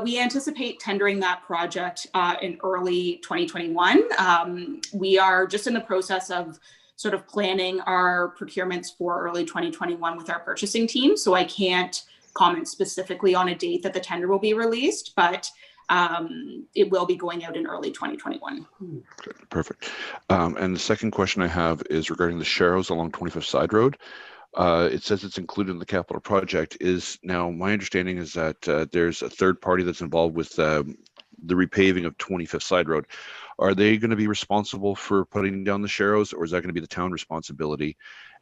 We anticipate tendering that project in early 2021. We are just in the process of sort of planning our procurements for early 2021 with our purchasing team. So I can't comment specifically on a date that the tender will be released, but it will be going out in early 2021. Perfect. And the second question I have is regarding the sharrows along 25th Side Road. It says it's included in the capital project. Now my understanding is that there's a third party that's involved with the repaving of 25th Side Road. Are they going to be responsible for putting down the sharrows, or is that going to be the town responsibility?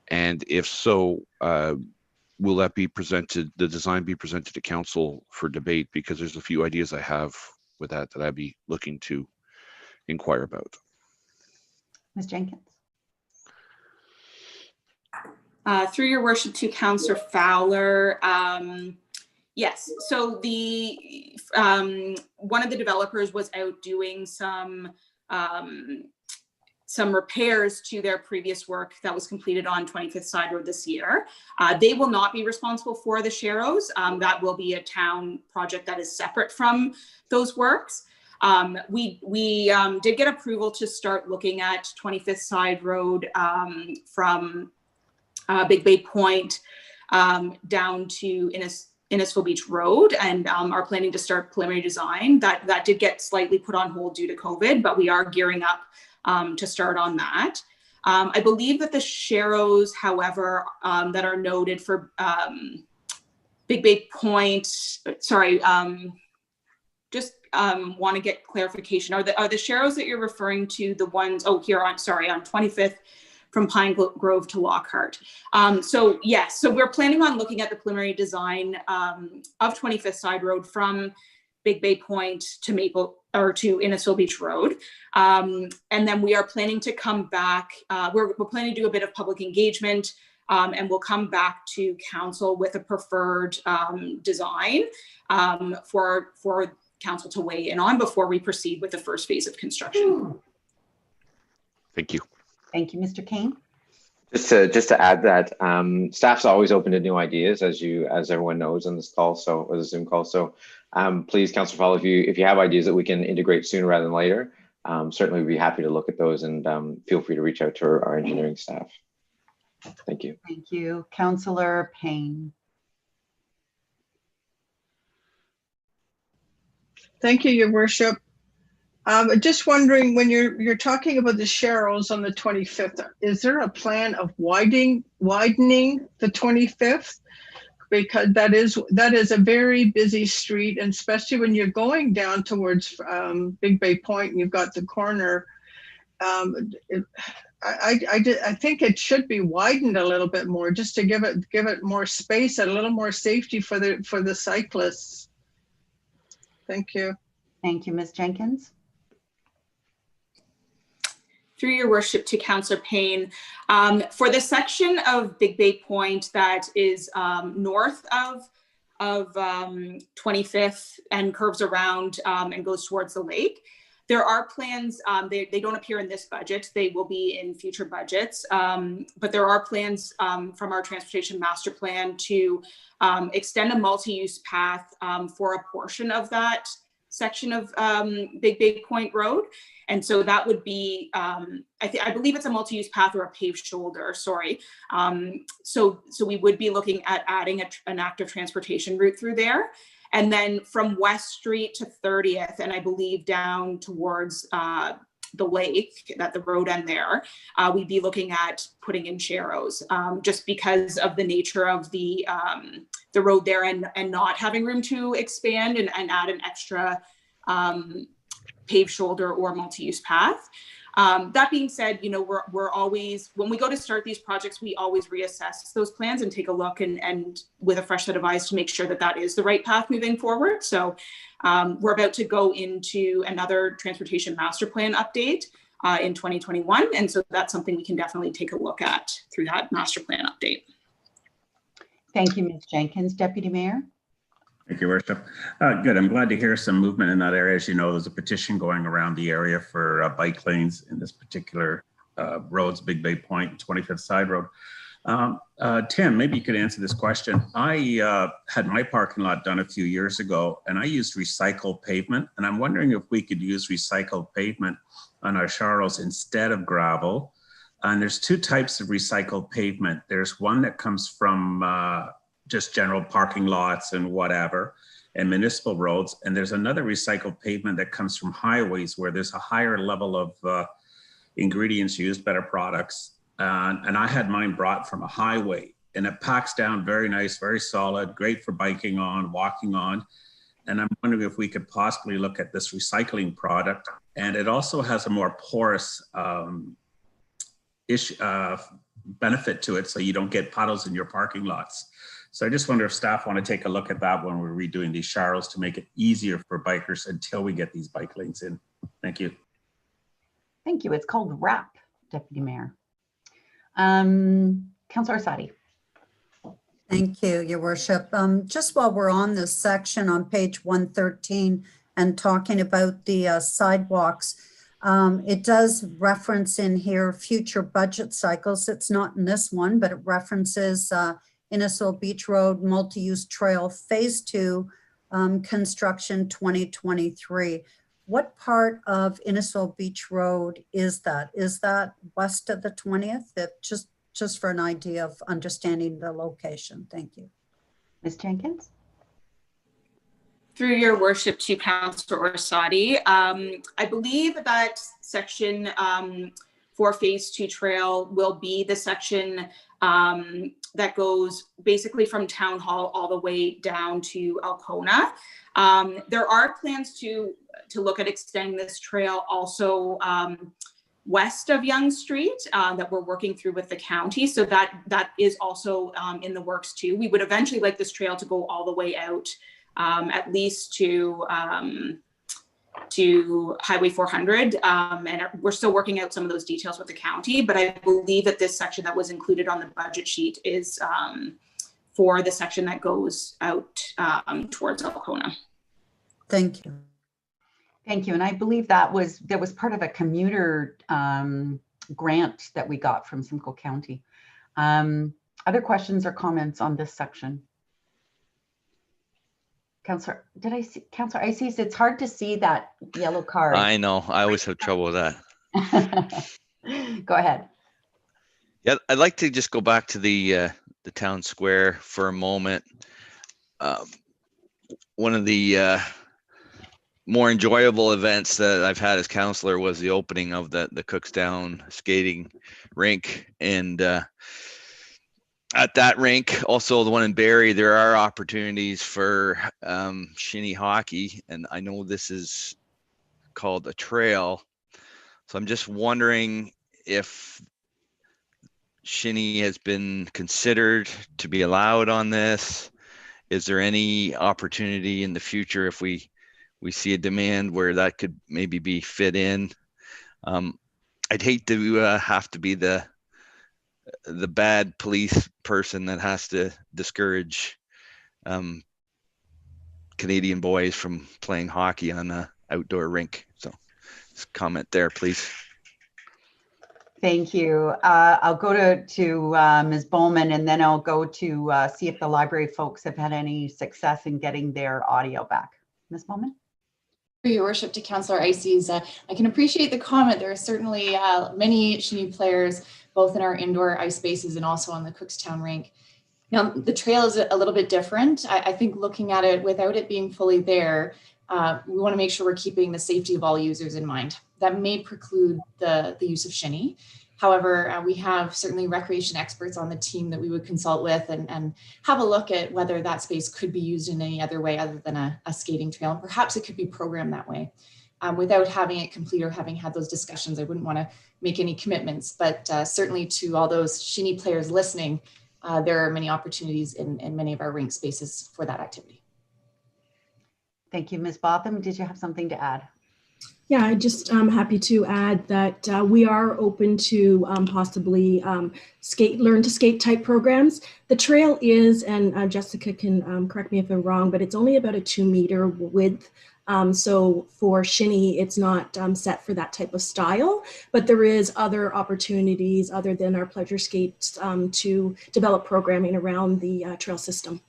And if so, will that be presented, the design be presented to council for debate? Because there's a few ideas I have with that I'd be looking to inquire about. Ms. Jenkins. Through your worship to Councillor Fowler, yes, so the one of the developers was out doing some repairs to their previous work that was completed on 25th Side Road this year. They will not be responsible for the Sharrows. That will be a town project that is separate from those works. We did get approval to start looking at 25th Side Road from Big Bay Point down to Innisfil Beach Road, and are planning to start preliminary design. That did get slightly put on hold due to COVID, but we are gearing up to start on that. I believe that the Sharrows, however, that are noted for Big Bay Point, sorry, just want to get clarification. Are the Sharrows that you're referring to the ones, oh, here on, sorry, on 25th from Pine Grove to Lockhart? So yes, so we're planning on looking at the preliminary design of 25th Side Road from Big Bay Point to Innisfil Beach Road. And then we are planning to come back, we're planning to do a bit of public engagement, and we'll come back to council with a preferred design for council to weigh in on before we proceed with the first phase of construction. Thank you. Thank you, Mr. Kane. Just to add that staff's always open to new ideas, as everyone knows on this call, so or the Zoom call. So please, Councillor Fowler, if you have ideas that we can integrate sooner rather than later, certainly we'd be happy to look at those, and feel free to reach out to our engineering staff. Thank you. Thank you, Councillor Payne. Thank you, Your Worship. Just wondering, when you're talking about the Sharrows on the 25th, is there a plan of widening the 25th? Because that is a very busy street, and especially when you're going down towards Big Bay Point and you've got the corner. I think it should be widened a little bit more, just to give it more space and a little more safety for the cyclists. Thank you. Thank you, Ms. Jenkins. Through your worship to Councillor Payne, for the section of Big Bay Point that is north of 25th and curves around and goes towards the lake, there are plans. They don't appear in this budget. They will be in future budgets. But there are plans from our transportation master plan to extend a multi-use path for a portion of that section of Big Bay Point Road. And so that would be, I believe it's a multi-use path or a paved shoulder, sorry. So we would be looking at adding an active transportation route through there. And then from West Street to 30th, and I believe down towards the lake, at the road end there, we'd be looking at putting in Sharrows, just because of the nature of the road there and not having room to expand and add an extra paved shoulder or multi-use path. That being said, you know, we're always, when we go to start these projects, we always reassess those plans and take a look and with a fresh set of eyes to make sure that that is the right path moving forward. So we're about to go into another transportation master plan update in 2021. And so that's something we can definitely take a look at through that master plan update. Thank you, Ms. Jenkins. Deputy Mayor. Thank you, Worship. Good. I'm glad to hear some movement in that area. As you know, there's a petition going around the area for bike lanes in this particular roads, Big Bay Point, 25th Side Road. Tim, maybe you could answer this question. I had my parking lot done a few years ago, and I used recycled pavement. And I'm wondering if we could use recycled pavement on our Sharrows instead of gravel. And there's two types of recycled pavement. There's one that comes from just general parking lots and whatever, and municipal roads. And there's another recycled pavement that comes from highways where there's a higher level of ingredients used, better products. And I had mine brought from a highway, and it packs down very nice, very solid, great for biking on, walking on. And I'm wondering if we could possibly look at this recycling product. And it also has a more porous benefit to it, so you don't get puddles in your parking lots. So I just wonder if staff want to take a look at that when we're redoing these sharrows to make it easier for bikers until we get these bike lanes in. Thank you. Thank you. It's called WRAP, Deputy Mayor. Councillor Sadi. Thank you, Your Worship. Just while we're on this section on page 113 and talking about the sidewalks, it does reference in here future budget cycles. It's not in this one, but it references Innisfil Beach Road Multi-Use Trail Phase 2 construction 2023. What part of Innisfil Beach Road is that? Is that west of the 20th? That just for an idea of understanding the location. Thank you. Ms. Jenkins? Through your worship to Councillor Orsatti, I believe that section for Phase 2 trail will be the section that goes basically from Town Hall all the way down to Alcona. There are plans to look at extending this trail also west of Yonge Street that we're working through with the county. So that is also in the works too. We would eventually like this trail to go all the way out at least to Highway 400. And we're still working out some of those details with the county, but I believe that this section that was included on the budget sheet is for the section that goes out towards Alcona. Thank you. Thank you. And I believe that was part of a commuter grant that we got from Simcoe County. Other questions or comments on this section? Councillor, did I see Councillor Ices? It's hard to see that yellow card. I know. I always have trouble with that. Go ahead. Yeah, I'd like to just go back to the town square for a moment. One of the more enjoyable events that I've had as councillor was the opening of the Cookstown skating rink, and at that rink, also the one in Barrie, there are opportunities for shinny hockey, and I know this is called a trail, so I'm just wondering if shinny has been considered to be allowed on this. Is there any opportunity in the future if we see a demand where that could maybe be fit in? I'd hate to have to be the bad police person that has to discourage Canadian boys from playing hockey on an outdoor rink. So just comment there, please. Thank you. I'll go to Ms. Bowman, and then I'll go to see if the library folks have had any success in getting their audio back. Ms. Bowman? For your worship to Councillor Ices, I can appreciate the comment. There are certainly many shinny players, both in our indoor ice spaces and also on the Cookstown rink. Now, the trail is a little bit different. I think looking at it without it being fully there, we want to make sure we're keeping the safety of all users in mind. That may preclude the use of shinny. However, we have certainly recreation experts on the team that we would consult with and have a look at whether that space could be used in any other way other than a skating trail. And perhaps it could be programmed that way. Without having it complete or having had those discussions, I wouldn't want to make any commitments, but certainly to all those shinny players listening, there are many opportunities in many of our rink spaces for that activity. Thank you. Ms. Botham, did you have something to add? Yeah, I just happy to add that we are open to possibly learn to skate type programs. The trail is, and Jessica can correct me if I'm wrong, but it's only about a 2-meter width. So for shinny, it's not set for that type of style, but there is other opportunities other than our pleasure skates to develop programming around the trail system.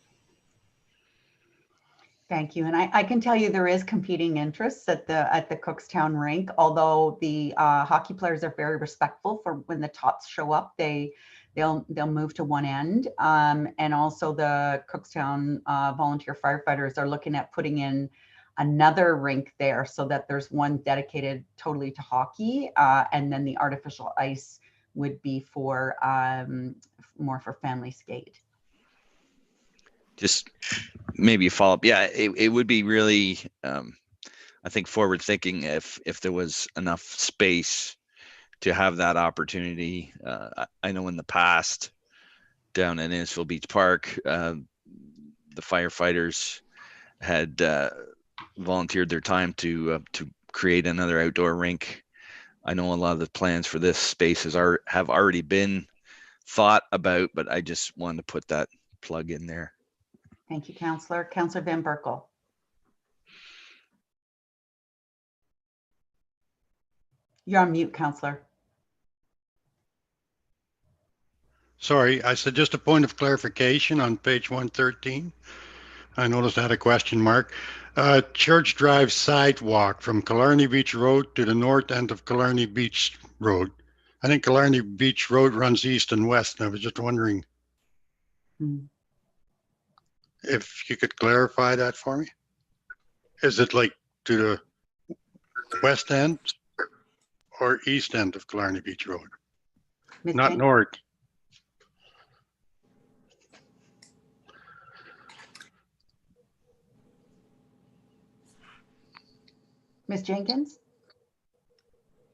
Thank you. And I can tell you there is competing interests at the Cookstown rink, although the hockey players are very respectful for when the tots show up, they'll move to one end. And also the Cookstown volunteer firefighters are looking at putting in another rink there so that there's one dedicated totally to hockey. And then the artificial ice would be for more for family skate. Just maybe a follow-up. Yeah, it would be really, I think, forward thinking if there was enough space to have that opportunity. I know in the past down in Innisfil Beach Park, the firefighters had volunteered their time to create another outdoor rink. I know a lot of the plans for this space have already been thought about, but I just wanted to put that plug in there. Thank you, Councillor. Councillor Van Berkel. You're on mute, Councillor. Sorry, I said just a point of clarification on page 113. I noticed I had a question mark. Church Drive sidewalk from Killarney Beach Road to the north end of Killarney Beach Road. I think Killarney Beach Road runs east and west, and I was just wondering if you could clarify that for me. Is it like to the west end or east end of Killarney Beach Road? Not north. Ms. Jenkins?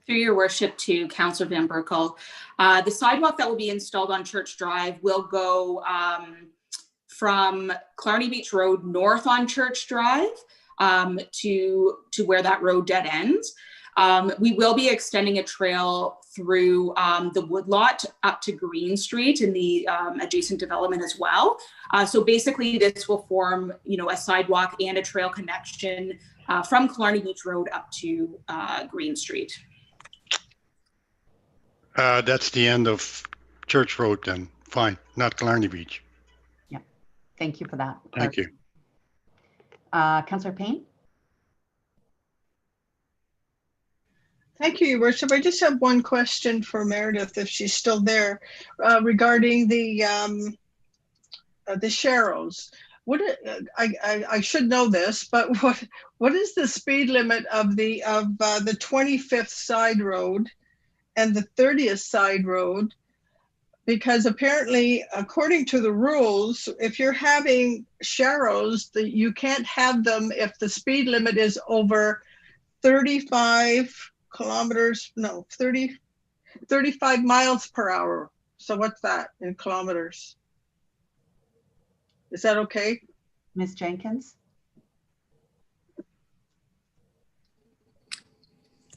Through your worship to Councillor Van Berkel, the sidewalk that will be installed on Church Drive will go from Killarney Beach Road north on Church Drive to where that road dead ends. We will be extending a trail through the woodlot up to Green Street in the adjacent development as well. So basically this will form, a sidewalk and a trail connection from Killarney Beach Road up to Green Street. That's the end of Church Road then. Fine, not Killarney Beach. Yeah, thank you for that. Thank you. Councillor Payne? Thank you, Your Worship. I just have one question for Meredith, if she's still there, regarding the Sharrows. I should know this, but what is the speed limit of the 25th side road and the 30th side road? Because apparently, according to the rules, if you're having Sharrows, you can't have them if the speed limit is over 35 kilometers, no, 35 miles per hour. So what's that in kilometers? Is that okay? Ms. Jenkins?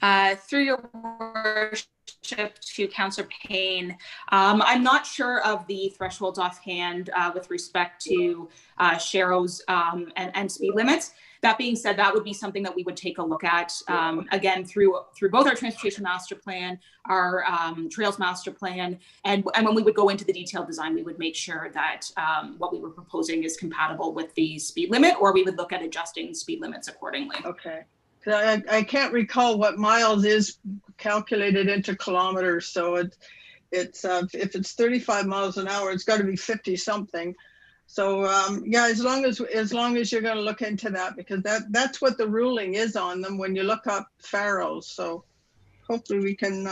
Through your worship to Councillor Payne, I'm not sure of the thresholds offhand with respect to Sharrows and speed limits. That being said, that would be something that we would take a look at again through both our transportation master plan, our trails master plan, and when we would go into the detailed design, we would make sure that what we were proposing is compatible with the speed limit, or we would look at adjusting speed limits accordingly. Okay. I can't recall what miles is calculated into kilometers, so it's if it's 35 miles an hour, it's got to be 50 something. So yeah, as long as you're going to look into that, because that's what the ruling is on them when you look up Farrows. So hopefully we can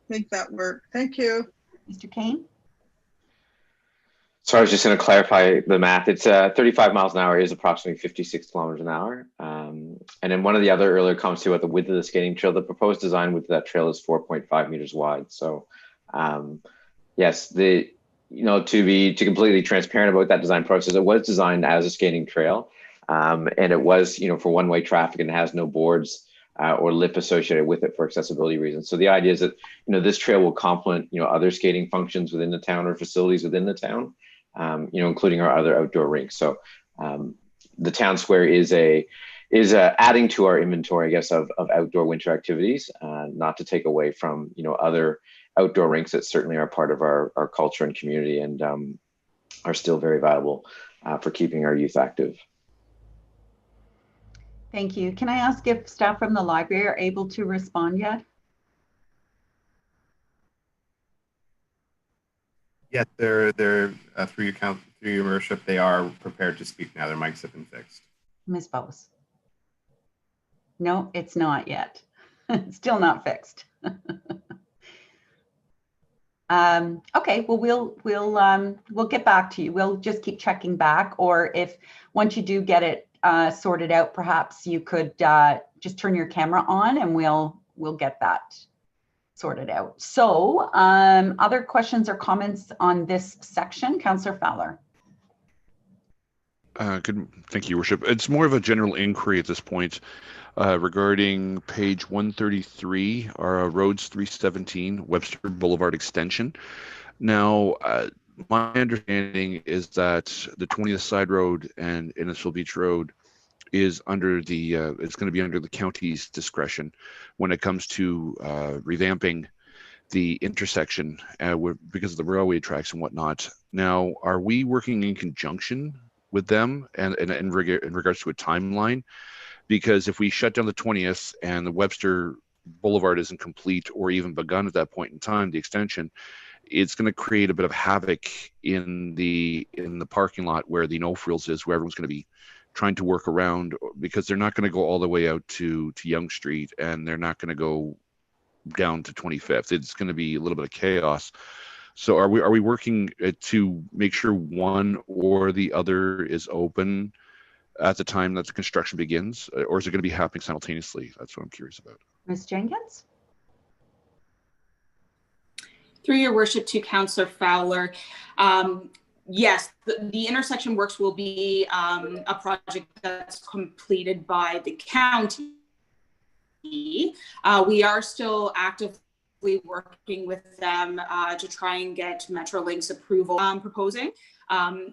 make that work. Thank you. Mr. Kane? So I was just going to clarify the math. It's 35 miles an hour is approximately 56 kilometers an hour. And in one of the other earlier comments too about the width of the skating trail, the proposed design width of that trail is 4.5 meters wide. So yes, to be completely transparent about that design process, it was designed as a skating trail, and it was for one-way traffic and has no boards or lip associated with it for accessibility reasons. So the idea is that this trail will complement other skating functions within the town or facilities within the town, including our other outdoor rinks. So the town square is adding to our inventory, I guess, of outdoor winter activities, not to take away from other outdoor rinks that certainly are part of our culture and community and are still very valuable for keeping our youth active. Thank you. Can I ask if staff from the library are able to respond yet? Yes, they're through your worship, they are prepared to speak now. Their mics have been fixed. Ms. Bose? No, it's not yet. Still not fixed. Okay, well, we'll get back to you. We'll just keep checking back, or if once you do get it sorted out, perhaps you could just turn your camera on and we'll get that sorted out. So other questions or comments on this section? Councillor Fowler. Thank you, Your Worship. It's more of a general inquiry at this point regarding page 133, our Roads 317, Webster Boulevard Extension. Now, my understanding is that the 20th Side Road and Innisfil Beach Road is under the, it's going to be under the county's discretion when it comes to revamping the intersection because of the railway tracks and whatnot. Now, are we working in conjunction with them and in regards to a timeline? Because if we shut down the 20th and the Webster Boulevard isn't complete or even begun at that point in time, the extension, it's going to create a bit of havoc in the parking lot where the no frills is, where everyone's going to be trying to work around, because they're not going to go all the way out to Yonge Street, and they're not going to go down to 25th. It's going to be a little bit of chaos. So are we working to make sure one or the other is open at the time that the construction begins, or is it going to be happening simultaneously? That's what I'm curious about. Ms. Jenkins? Through your worship to Councillor Fowler, yes, the intersection works will be a project that's completed by the county. We are still actively working with them to try and get Metrolink's approval proposing.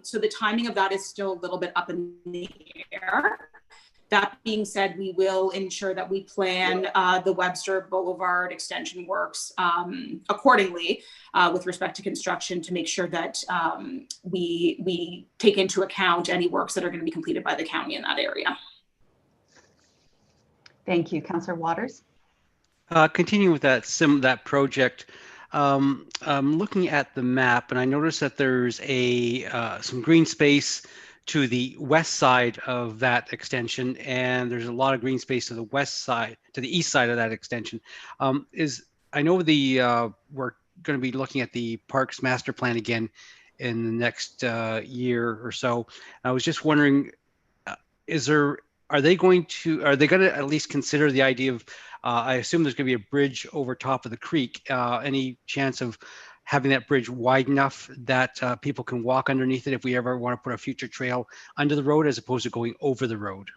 So the timing of that is still a little bit up in the air. That being said, we will ensure that we plan the Webster Boulevard extension works accordingly with respect to construction to make sure that we take into account any works that are going to be completed by the county in that area. Thank you. Councillor Waters? Continuing with that project, I'm looking at the map and I noticed that there's some green space to the west side of that extension, and there's a lot of green space to the east side of that extension. I know we're going to be looking at the Parks Master Plan again in the next year or so. I was just wondering, are they going to at least consider the idea of, I assume there's going to be a bridge over top of the creek. Any chance of having that bridge wide enough that people can walk underneath it if we ever want to put a future trail under the road as opposed to going over the road?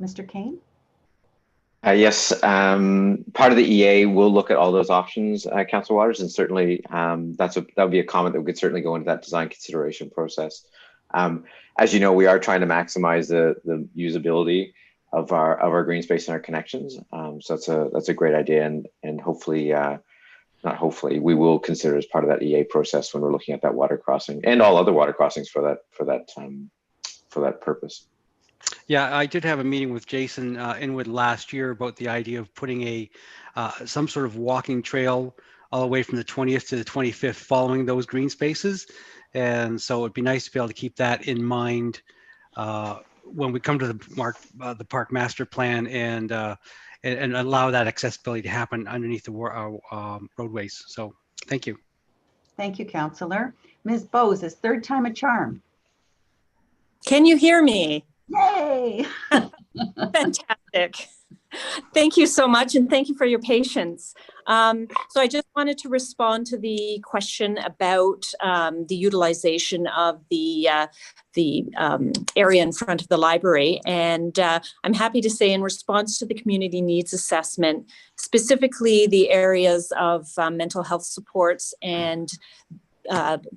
Mr. Kane? Yes, part of the EA will look at all those options, Councillor Waters, and certainly that would be a comment that we could certainly go into that design consideration process. As you know, we are trying to maximize the usability of our green space and our connections. So that's a great idea, and hopefully, not hopefully, we will consider as part of that EA process when we're looking at that water crossing and all other water crossings for that purpose. Yeah, I did have a meeting with Jason Inwood last year about the idea of putting some sort of walking trail all the way from the 20th to the 25th following those green spaces. And so it'd be nice to be able to keep that in mind when we come to the Park Master Plan and allow that accessibility to happen underneath the roadways. So thank you. Thank you, Councillor. Ms. Bose, is third time a charm. Can you hear me? Yay! Fantastic. Thank you so much, and thank you for your patience. So I just wanted to respond to the question about the utilization of the area in front of the library. And I'm happy to say, in response to the community needs assessment, specifically the areas of mental health supports and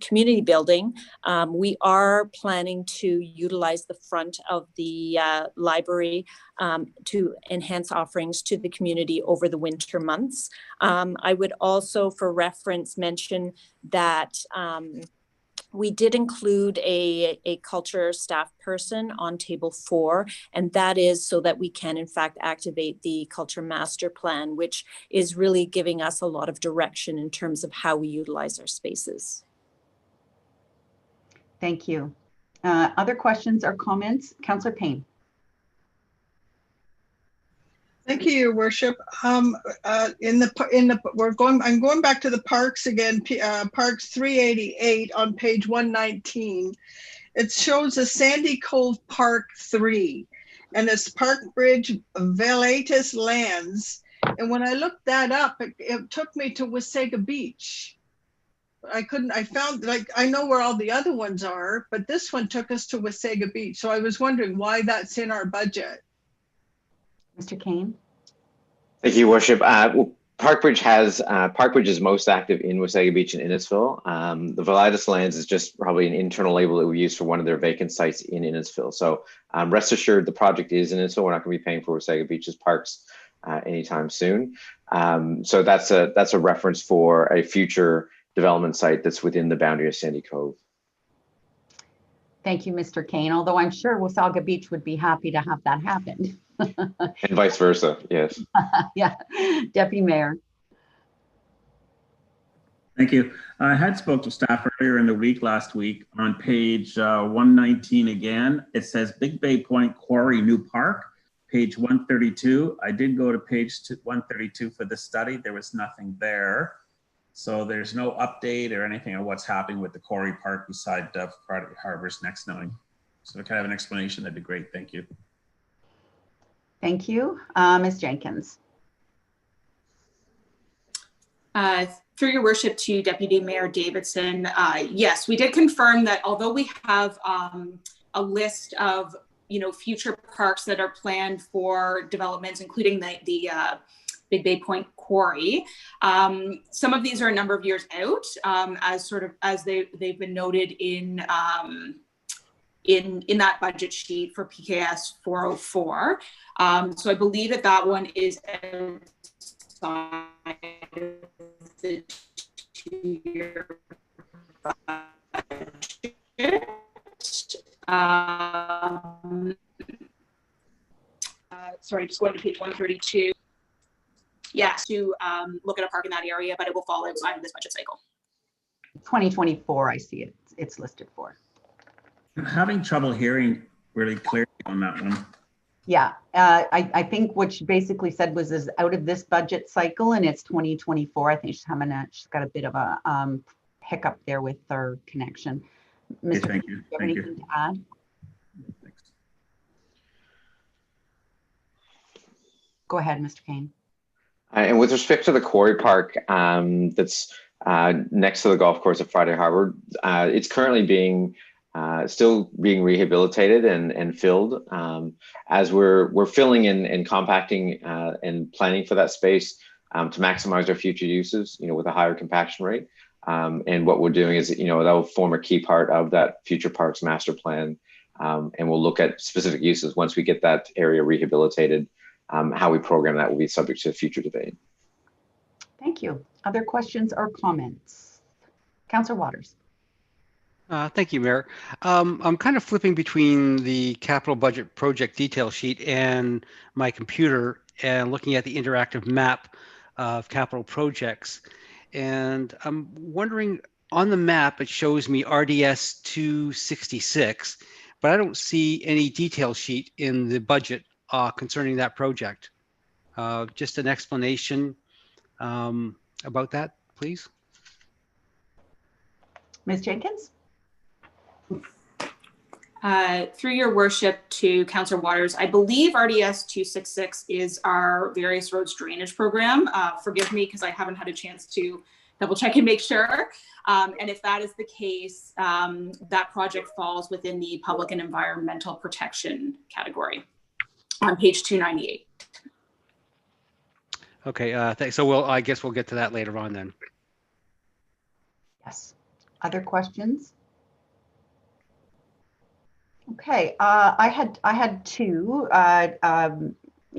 community building, we are planning to utilize the front of the library to enhance offerings to the community over the winter months. I would also, for reference, mention that we did include a culture staff person on table 4, and that is so that we can in fact activate the culture master plan, which is really giving us a lot of direction in terms of how we utilize our spaces. Thank you. Other questions or comments? Councillor Payne. Thank you, Your Worship. I'm going back to the parks again. Parks 388 on page 119. It shows a Sandy Cove Park 3, and it's Park Bridge Velatus Lands. And when I looked that up, it took me to Wasaga Beach. I found, like, I know where all the other ones are, but this one took us to Wasaga Beach. So I was wondering why that's in our budget. Mr. Kane? Thank you, Worship. Well, Parkbridge is most active in Wasaga Beach and Innisfil. The Velitis Lands is just probably an internal label that we use for one of their vacant sites in Innisfil. So rest assured, the project is in Innisfil. We're not going to be paying for Wasaga Beach's parks anytime soon. So that's a reference for a future development site that's within the boundary of Sandy Cove. Thank you, Mr. Kane. Although I'm sure Wasaga Beach would be happy to have that happen. And vice versa, yes. Yeah, Deputy Mayor. Thank you. I had spoke to staff earlier in the week last week on page 119 again. It says Big Bay Point Quarry New Park, page 132. I did go to page 132 for the study. There was nothing there. So there's no update or anything on what's happening with the Quarry Park beside Friday Harbor's next knowing. So if I have an explanation, that'd be great. Thank you. Thank you. Ms. Jenkins. Through your worship to Deputy Mayor Davidson, yes, we did confirm that although we have a list of future parks that are planned for developments, including the Big Bay Point Quarry, some of these are a number of years out, as they've been noted in that budget sheet for PKS 404. So I believe that one is outside of the 2-year budget. Sorry, just going to page 132. Yes, to look at a park in that area, but it will fall outside of this budget cycle. 2024, I see it. It's listed for. I'm having trouble hearing really clearly on that one. Yeah, I think what she basically said was is out of this budget cycle and it's 2024. I think she's got a bit of a hiccup there with her connection. Mr. Okay, thank you. Do you have anything to add? Thanks. Go ahead, Mr. Kane. And with respect to the Quarry Park that's next to the golf course at Friday Harbor, it's currently still being rehabilitated and filled. As we're filling and compacting and planning for that space to maximize our future uses, with a higher compaction rate. And what we're doing is, that will form a key part of that future parks master plan. And we'll look at specific uses once we get that area rehabilitated. How we program that will be subject to future debate. Thank you. Other questions or comments? Councillor Waters. Thank you, Mayor. I'm kind of flipping between the capital budget project detail sheet and my computer and looking at the interactive map of capital projects. And I'm wondering, on the map, it shows me RDS 266, but I don't see any detail sheet in the budget concerning that project. Just an explanation about that, please. Ms. Jenkins? Through your worship to Councillor Waters, I believe RDS 266 is our various roads drainage program. Forgive me because I haven't had a chance to double check and make sure. And if that is the case, that project falls within the public and environmental protection category on page 298. Okay, thanks. So I guess we'll get to that later on then. Yes. Other questions? Okay, I had two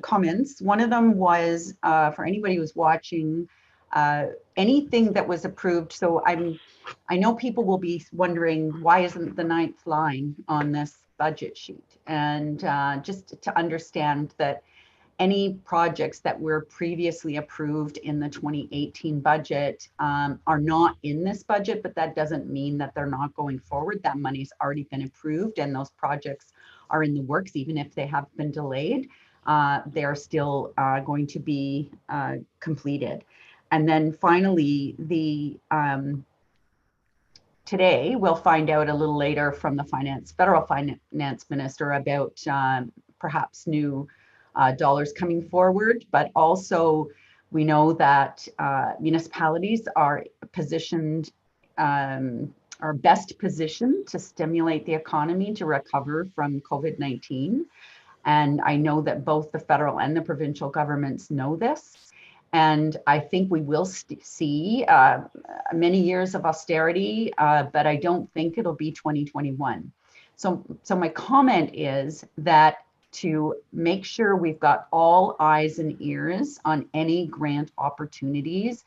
comments. One of them was for anybody who's watching, anything that was approved. So I know people will be wondering why isn't the 9th line on this budget sheet, and just to understand that any projects that were previously approved in the 2018 budget are not in this budget, but that doesn't mean that they're not going forward. That money's already been approved and those projects are in the works, even if they have been delayed. They're still going to be completed. And then finally, today we'll find out a little later from the federal finance minister about perhaps new dollars coming forward, but also we know that municipalities are positioned are best positioned to stimulate the economy to recover from COVID-19. And I know that both the federal and the provincial governments know this. And I think we will see many years of austerity, but I don't think it'll be 2021. So my comment is that to make sure we've got all eyes and ears on any grant opportunities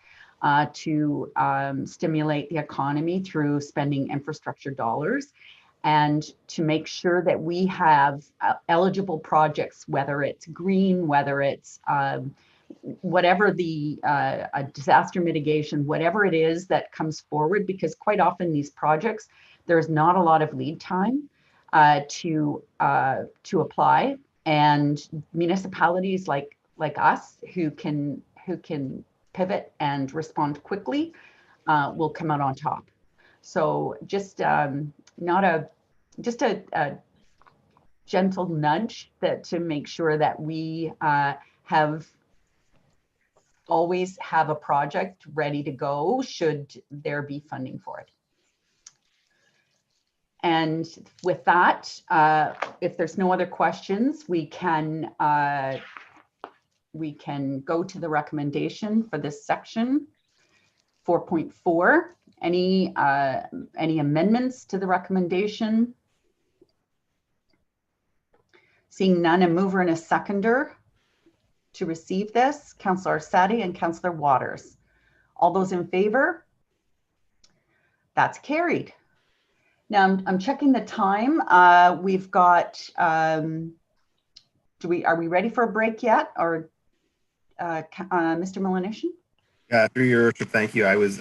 to stimulate the economy through spending infrastructure dollars, and to make sure that we have eligible projects, whether it's green, whether it's whatever the disaster mitigation, whatever it is that comes forward, because quite often these projects, there's not a lot of lead time to apply, and municipalities like us who can pivot and respond quickly will come out on top. So just just a gentle nudge to make sure that we always have a project ready to go should there be funding for it. And with that, if there's no other questions, we can go to the recommendation for this section 4.4. Any amendments to the recommendation? Seeing none, a mover and a seconder to receive this, Councillor Orsatti and Councillor Waters. All those in favor? That's carried. Now I'm checking the time. We've got, are we ready for a break yet, or Mr. Melanesian? Through your worship, thank you. I would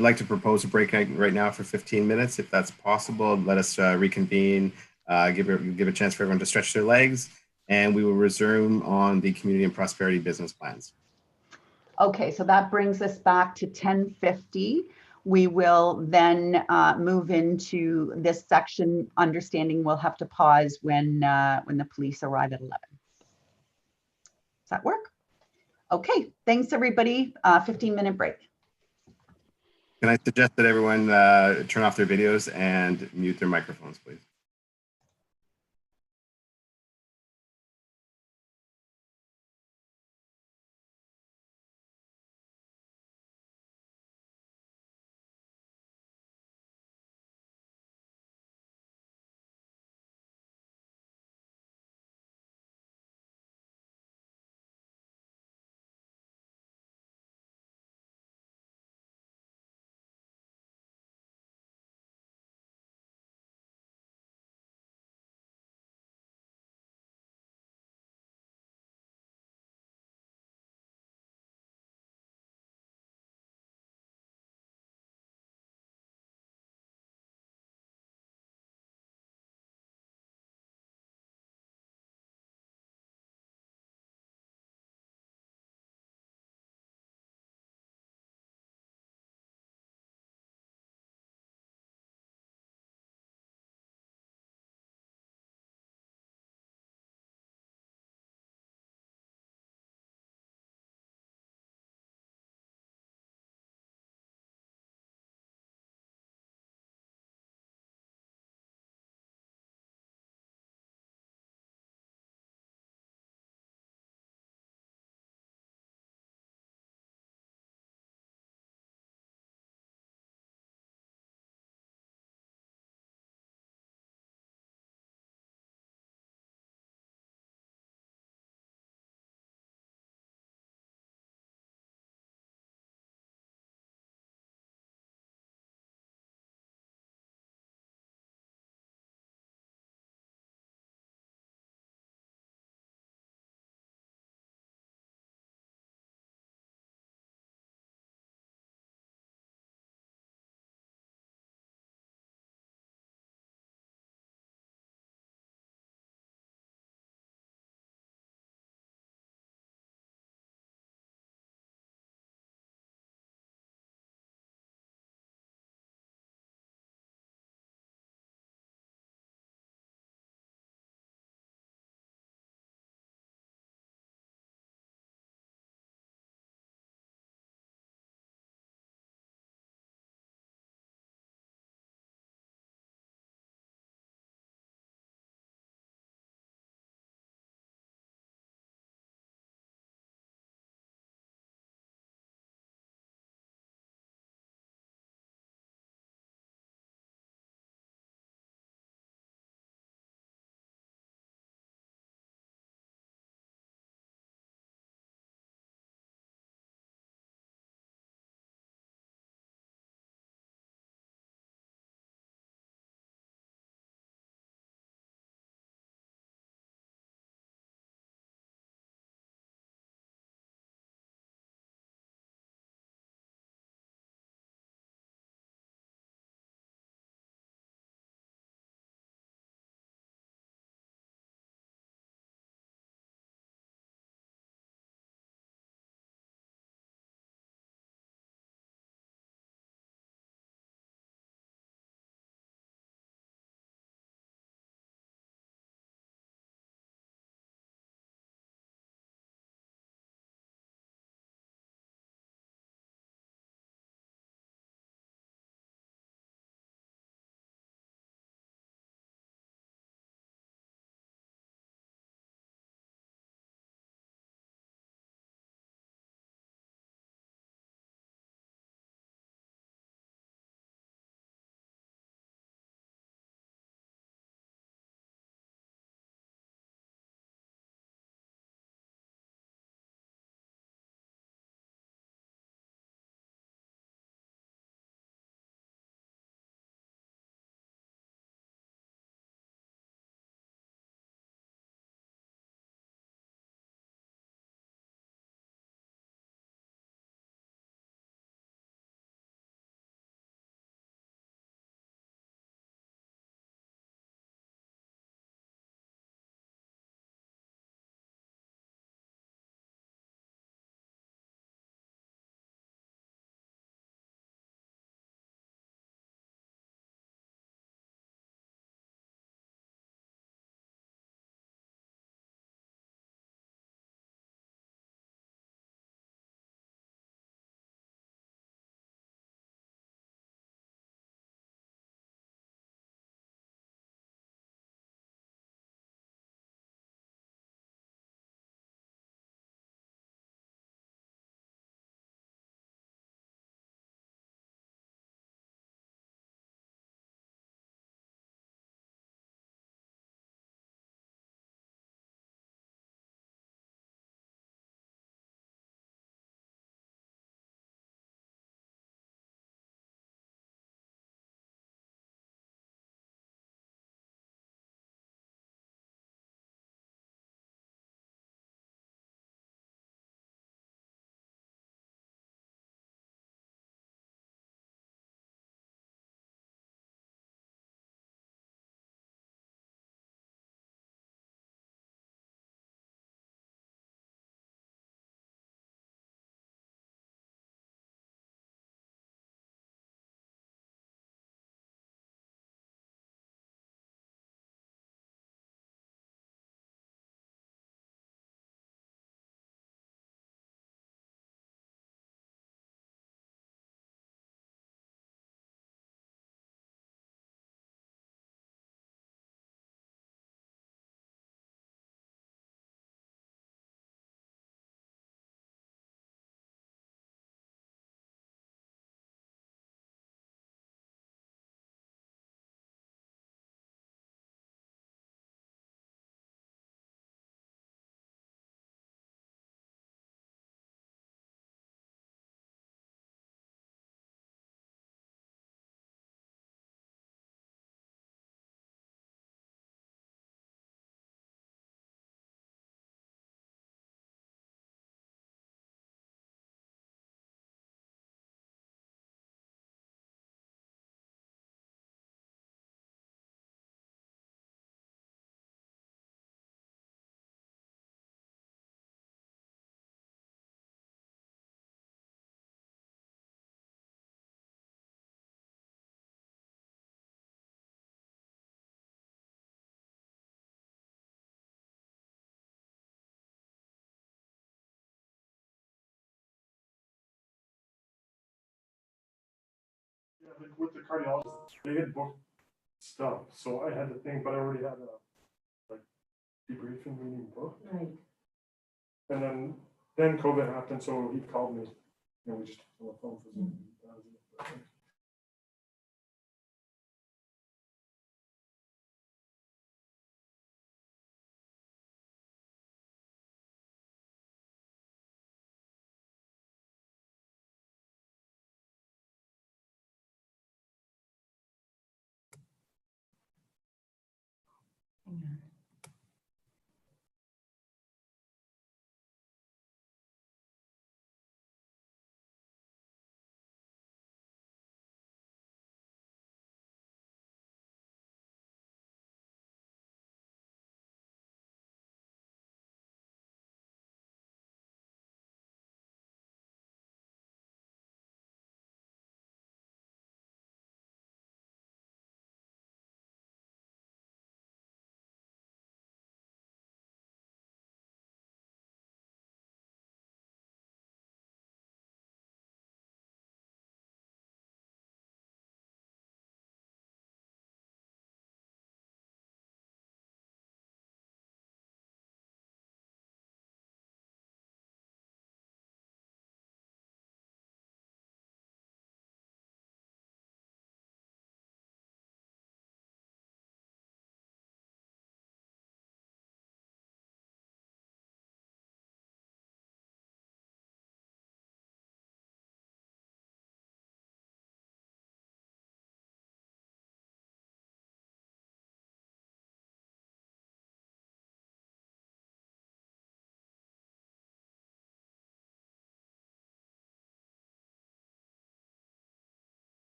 like to propose a break right now for 15 minutes, if that's possible. Let us reconvene, give a chance for everyone to stretch their legs, and we will resume on the community and prosperity business plans. Okay, so that brings us back to 10:50. We will then move into this section, understanding we'll have to pause when the police arrive at 11. Does that work? Okay, thanks everybody. 15-minute break. Can I suggest that everyone turn off their videos and mute their microphones, please? like with the cardiologist, they had booked stuff, so I had to think, but I already had a like debriefing meeting booked. Right. And then COVID happened, so he called me, and we just talked on the phone for some. Hang on.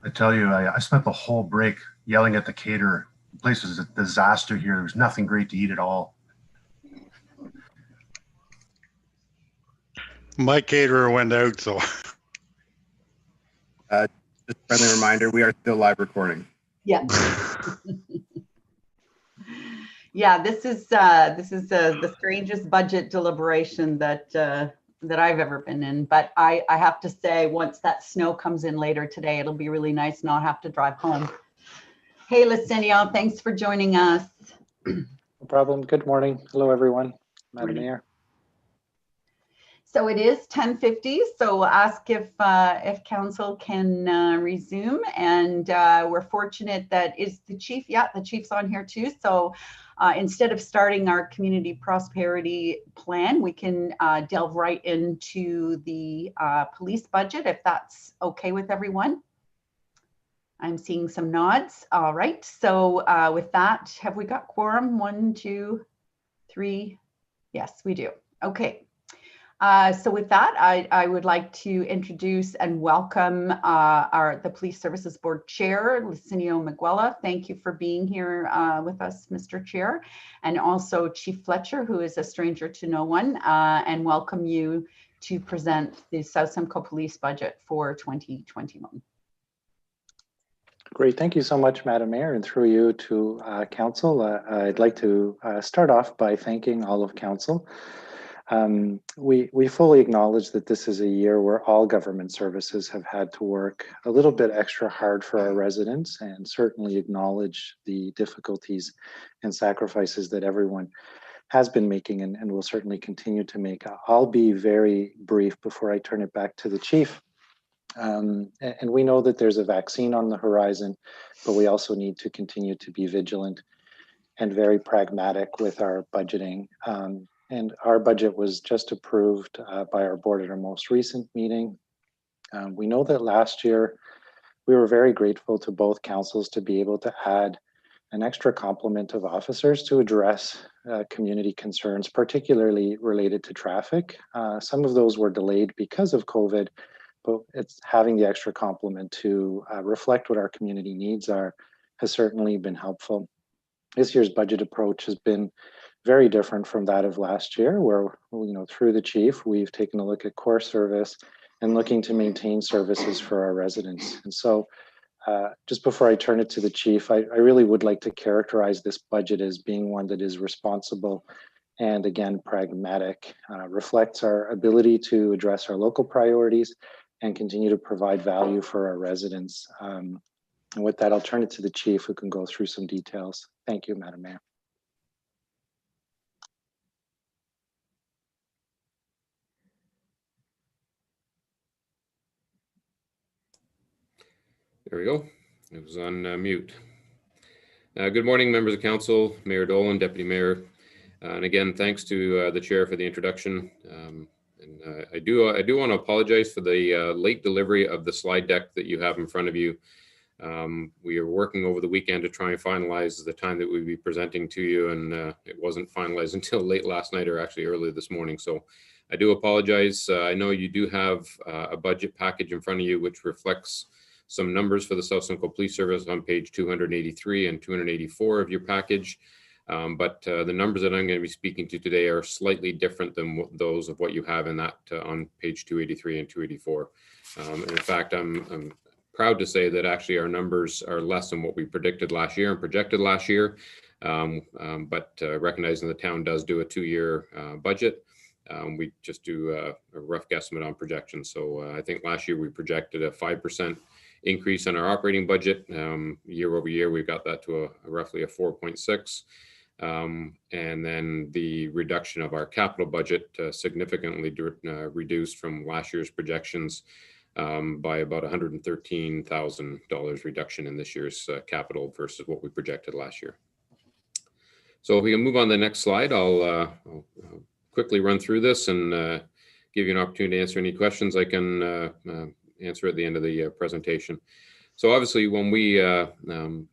I tell you, I spent the whole break yelling at the caterer. The place was a disaster here. There was nothing great to eat at all. My caterer went out, so. Just a friendly reminder, we are still live recording. Yeah. Yeah, this is the strangest budget deliberation that that I've ever been in. But I have to say, once that snow comes in later today, it'll be really nice not have to drive home. Hey, Licinio, thanks for joining us. No problem. Good morning. Hello, everyone. Madam Mayor. So it is 10:50. So we'll ask if council can resume. And we're fortunate that is the chief. Yeah, the chief's on here too. So instead of starting our community prosperity plan, we can delve right into the police budget, if that's okay with everyone. I'm seeing some nods. All right. So with that, have we got quorum? 1, 2, 3. Yes, we do. Okay. So with that, I would like to introduce and welcome the Police Services Board Chair, Licinio Miguela. Thank you for being here with us, Mr. Chair, and also Chief Fletcher, who is a stranger to no one, and welcome you to present the South Simcoe Police budget for 2021. Great. Thank you so much, Madam Mayor, and through you to Council. I'd like to start off by thanking all of Council. We fully acknowledge that this is a year where all government services have had to work a little bit extra hard for our residents, and certainly acknowledge the difficulties and sacrifices that everyone has been making and will certainly continue to make. I'll be very brief before I turn it back to the Chief. And we know that there's a vaccine on the horizon, but we also need to continue to be vigilant and very pragmatic with our budgeting. And our budget was just approved by our board at our most recent meeting. We know that last year we were very grateful to both councils to be able to add an extra complement of officers to address community concerns, particularly related to traffic. Some of those were delayed because of COVID, but it's having the extra complement to reflect what our community needs are has certainly been helpful. This year's budget approach has been very different from that of last year, where, through the chief, we've taken a look at core service and looking to maintain services for our residents. And so just before I turn it to the chief, I really would like to characterize this budget as being one that is responsible and, again, pragmatic, reflects our ability to address our local priorities and continue to provide value for our residents. And with that, I'll turn it to the chief, who can go through some details. Thank you, Madam Mayor. There we go. It was on mute. Good morning, members of council, Mayor Dolan, Deputy Mayor. And again, thanks to the chair for the introduction. I do want to apologize for the late delivery of the slide deck that you have in front of you. We are working over the weekend to try and finalize the time that we'll be presenting to you, and it wasn't finalized until late last night, or actually early this morning. So I do apologize. I know you do have a budget package in front of you, which reflects some numbers for the South Simcoe Police Service on page 283 and 284 of your package. But the numbers that I'm going to be speaking to today are slightly different than those of what you have in that on page 283 and 284. And in fact, I'm proud to say that actually our numbers are less than what we predicted last year and projected last year. But recognizing the town does do a 2-year budget, we just do a rough guesstimate on projections. So I think last year we projected a 5% increase in our operating budget. Year over year, we've got that to roughly a 4.6. And then the reduction of our capital budget significantly reduced from last year's projections by about $113,000 reduction in this year's capital versus what we projected last year. So if we can move on to the next slide, I'll quickly run through this and give you an opportunity to answer any questions I can answer at the end of the presentation. So obviously, when we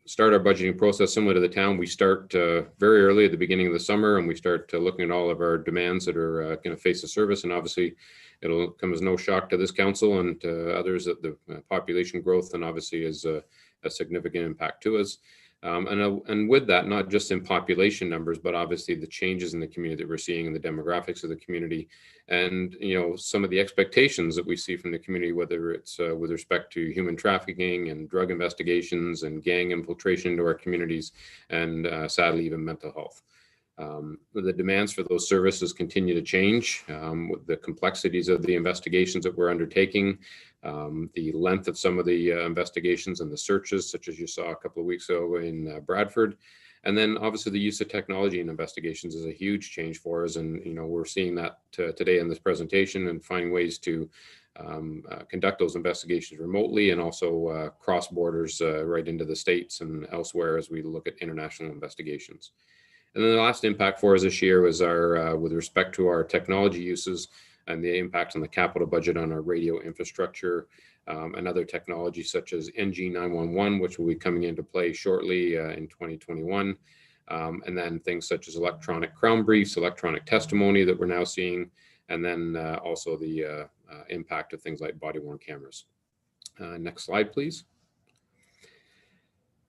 start our budgeting process, similar to the town, we start very early at the beginning of the summer, and we start looking at all of our demands that are going to face the service. And obviously, it'll come as no shock to this council and to others that the population growth, and obviously, is a significant impact to us. And with that, not just in population numbers, but obviously the changes in the community that we're seeing in the demographics of the community, and some of the expectations that we see from the community, whether it's with respect to human trafficking and drug investigations and gang infiltration into our communities, and sadly even mental health. The demands for those services continue to change with the complexities of the investigations that we're undertaking, the length of some of the investigations and the searches, such as you saw a couple of weeks ago in Bradford. And then obviously the use of technology in investigations is a huge change for us. And, we're seeing that today in this presentation, and finding ways to conduct those investigations remotely, and also cross borders right into the States and elsewhere as we look at international investigations. And then the last impact for us this year was our, with respect to our technology uses and the impact on the capital budget on our radio infrastructure, and other technologies such as NG911, which will be coming into play shortly in 2021. And then things such as electronic crown briefs, electronic testimony that we're now seeing, and then also the impact of things like body-worn cameras. Next slide, please.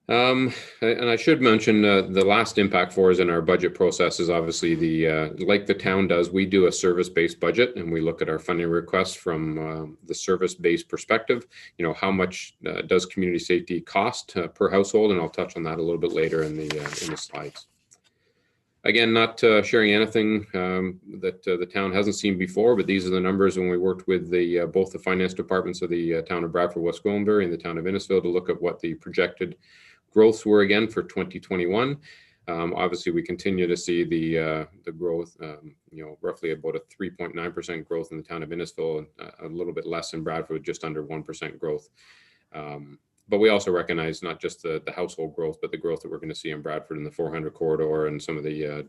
And I should mention the last impact for us in our budget process is obviously like the town does, we do a service-based budget, and we look at our funding requests from the service-based perspective. How much does community safety cost per household? And I'll touch on that a little bit later in the slides. Again, not sharing anything that the town hasn't seen before, but these are the numbers when we worked with both the finance departments of the town of Bradford, West Gwillimbury, and the town of Innisfil to look at what the projected growths were again for 2021. Obviously, we continue to see the growth, roughly about a 3.9% growth in the town of Innisfil, a little bit less in Bradford, just under 1% growth. But we also recognize not just the household growth, but the growth that we're going to see in Bradford in the 400 corridor, and some of the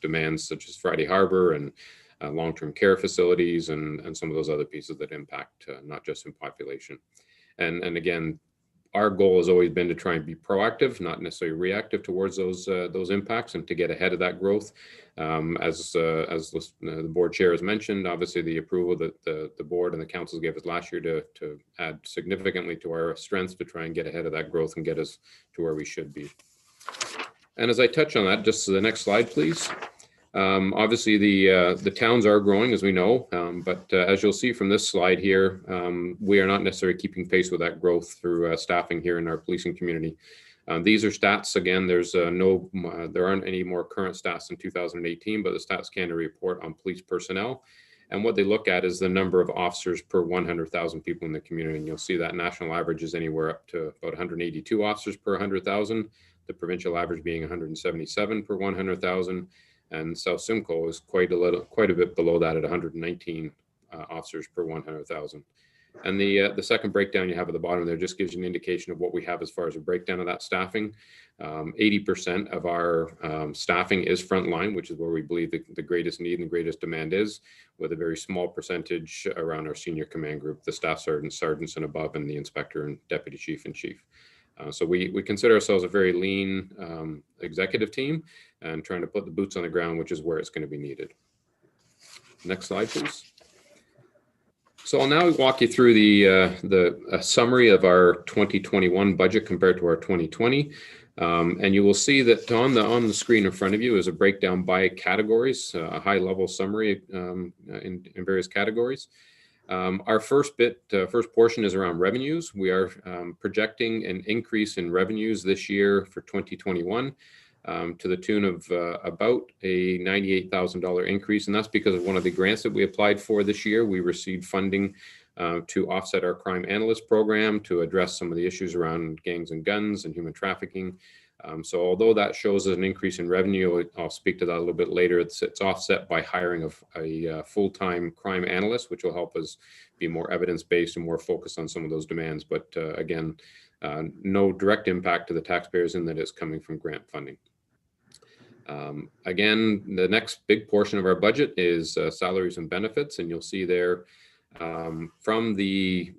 demands such as Friday Harbor and long-term care facilities, and some of those other pieces that impact not just in population. And again, our goal has always been to try and be proactive, not necessarily reactive towards those impacts, and to get ahead of that growth. As the board chair has mentioned, obviously the approval that the board and the council gave us last year to add significantly to our strengths to try and get ahead of that growth and get us to where we should be. And as I touch on that, just to the next slide, please. Obviously, the towns are growing, as we know, but as you'll see from this slide here, we are not necessarily keeping pace with that growth through staffing here in our policing community. These are stats. Again, there aren't any more current stats in 2018, but the Stats Canada report on police personnel. And what they look at is the number of officers per 100,000 people in the community. And you'll see that national average is anywhere up to about 182 officers per 100,000, the provincial average being 177 per 100,000. And South Simcoe is quite a bit below that at 119 officers per 100,000. And the second breakdown you have at the bottom there just gives you an indication of what we have as far as a breakdown of that staffing. 80% of our staffing is frontline, which is where we believe the greatest need and the greatest demand is, with a very small percentage around our senior command group, the staff sergeants, sergeants and above, and the inspector and deputy chief and chief. So we consider ourselves a very lean executive team, and trying to put the boots on the ground, which is where it's going to be needed. Next slide, please. So I'll now walk you through the summary of our 2021 budget compared to our 2020. And you will see that on the screen in front of you is a breakdown by categories, a high level summary in various categories. Our first portion is around revenues. We are projecting an increase in revenues this year for 2021 to the tune of about a $98,000 increase. And that's because of one of the grants that we applied for this year. We received funding to offset our crime analyst program to address some of the issues around gangs and guns and human trafficking. So although that shows an increase in revenue, I'll speak to that a little bit later, it's offset by hiring of a full-time crime analyst, which will help us be more evidence-based and more focused on some of those demands. But again, no direct impact to the taxpayers in that it's coming from grant funding. Again, the next big portion of our budget is salaries and benefits, and you'll see there From the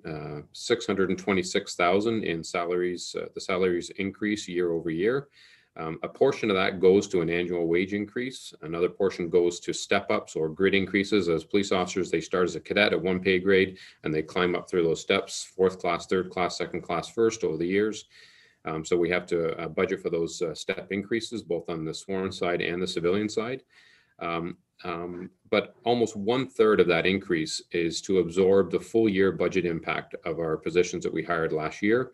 626,000 in salaries, the salaries increase year over year. A portion of that goes to an annual wage increase. Another portion goes to step-ups or grid increases. As police officers, they start as a cadet at one pay grade, and they climb up through those steps, 4th class, 3rd class, 2nd class, 1st over the years. So we have to budget for those step increases, both on the sworn side and the civilian side. But almost 1/3 of that increase is to absorb the full year budget impact of our positions that we hired last year.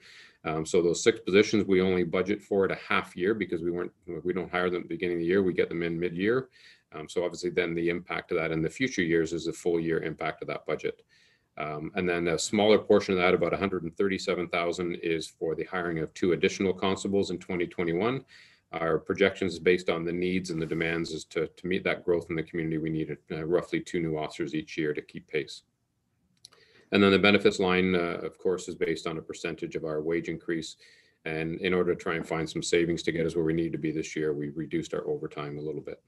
So those 6 positions we only budget for at a half year because we don't hire them at the beginning of the year, we get them in mid-year. So obviously then the impact of that in the future years is the full year impact of that budget. And then a smaller portion of that, about 137,000, is for the hiring of 2 additional constables in 2021. Our projections is based on the needs and the demands is to meet that growth in the community. We need roughly 2 new officers each year to keep pace. And then the benefits line, of course, is based on a percentage of our wage increase. And in order to try and find some savings to get us where we need to be this year, we reduced our overtime a little bit.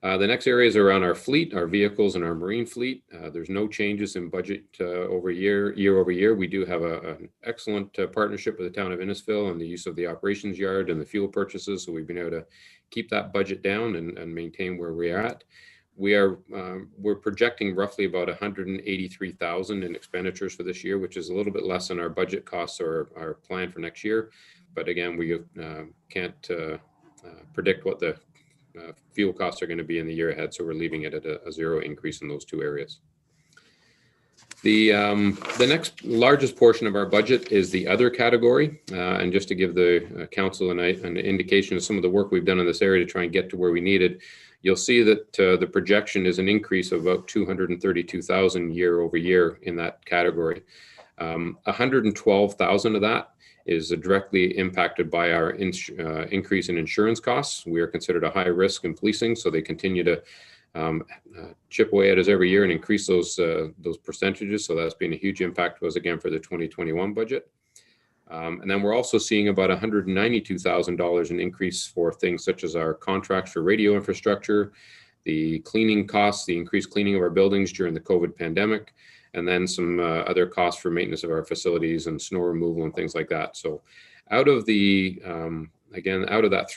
The next area is around our fleet, our vehicles and our marine fleet. There's no changes in budget year over year. We do have an excellent partnership with the town of Innisfil and the use of the operations yard and the fuel purchases. So we've been able to keep that budget down and maintain where we're at. We're projecting roughly about 183,000 in expenditures for this year, which is a little bit less than our budget costs or our plan for next year. But again, we can't predict what the fuel costs are going to be in the year ahead, so we're leaving it at a 0 increase in those 2 areas. The next largest portion of our budget is the other category, and just to give the council an indication of some of the work we've done in this area to try and get to where we needed, you'll see that the projection is an increase of about 232,000 year over year in that category. 112,000 of that is directly impacted by our increase in insurance costs. We are considered a high risk in policing, so they continue to chip away at us every year and increase those percentages. So that's been a huge impact to us again for the 2021 budget. And then we're also seeing about $192,000 in increase for things such as our contracts for radio infrastructure, the cleaning costs, the increased cleaning of our buildings during the COVID pandemic, and then some other costs for maintenance of our facilities and snow removal and things like that. So out of the, again, out of that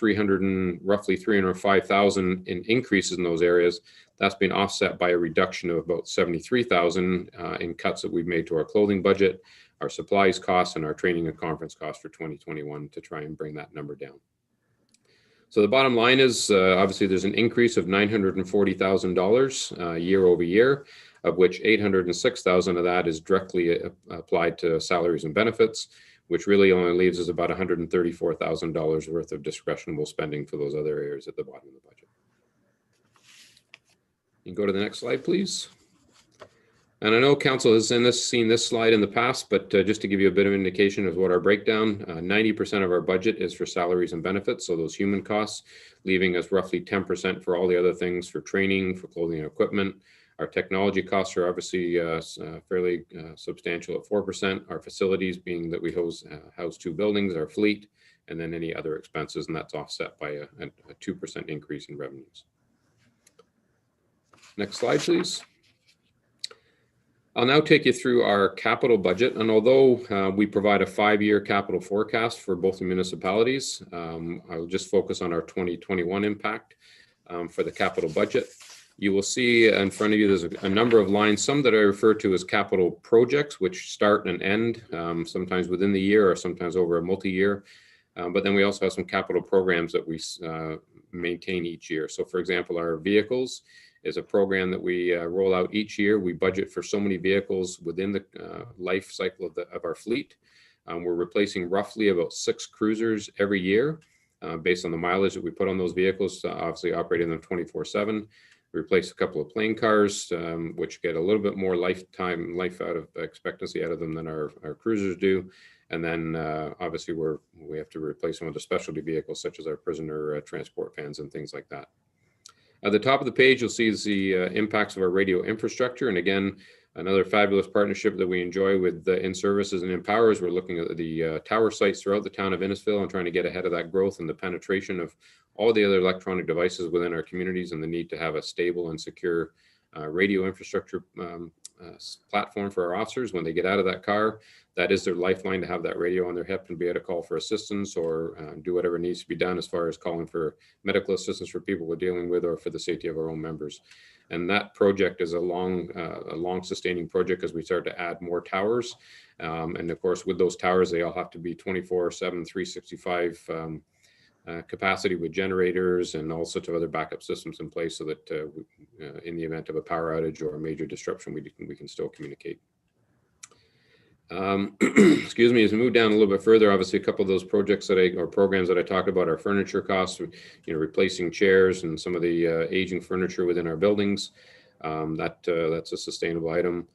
roughly 305,000 in increases in those areas, that's been offset by a reduction of about 73,000 in cuts that we've made to our clothing budget, our supplies costs, and our training and conference costs for 2021 to try and bring that number down. So the bottom line is obviously there's an increase of $940,000 year over year, of which 806,000 of that is directly applied to salaries and benefits, which really only leaves us about $134,000 worth of discretionable spending for those other areas at the bottom of the budget. You can go to the next slide, please. And I know council has seen this slide in the past, but just to give you a bit of indication of what our breakdown, 90% of our budget is for salaries and benefits, so those human costs, leaving us roughly 10% for all the other things, for training, for clothing and equipment. Our technology costs are obviously fairly substantial at 4%. Our facilities being that we house 2 buildings, our fleet, and then any other expenses, and that's offset by a 2% increase in revenues. Next slide, please. I'll now take you through our capital budget, and although we provide a 5-year capital forecast for both the municipalities, I'll just focus on our 2021 impact for the capital budget. You will see in front of you there's a number of lines, some that I refer to as capital projects, which start and end sometimes within the year or sometimes over a multi-year. But then we also have some capital programs that we maintain each year. So for example, our vehicles is a program that we roll out each year. We budget for so many vehicles within the life cycle of our fleet. We're replacing roughly about 6 cruisers every year based on the mileage that we put on those vehicles, obviously operating them 24/7. We replace a couple of plane cars, which get a little bit more life expectancy out of them than our cruisers do. And then obviously we have to replace some of the specialty vehicles such as our prisoner transport vans and things like that. At the top of the page, you'll see the impacts of our radio infrastructure. And again, another fabulous partnership that we enjoy with In-Services and Empowers. We're looking at the tower sites throughout the town of Innisfil and trying to get ahead of that growth and the penetration of all the other electronic devices within our communities and the need to have a stable and secure radio infrastructure platform for our officers when they get out of that car. That is their lifeline, to have that radio on their hip and be able to call for assistance or do whatever needs to be done as far as calling for medical assistance for people we're dealing with or for the safety of our own members. And that project is a long sustaining project as we start to add more towers. And of course, with those towers, they all have to be 24/7, 365 capacity with generators and all sorts of other backup systems in place so that in the event of a power outage or a major disruption, we can still communicate. Excuse me, as we move down a little bit further, obviously a couple of those projects or programs that I talked about are furniture costs, replacing chairs and some of the aging furniture within our buildings. That's a sustainable item.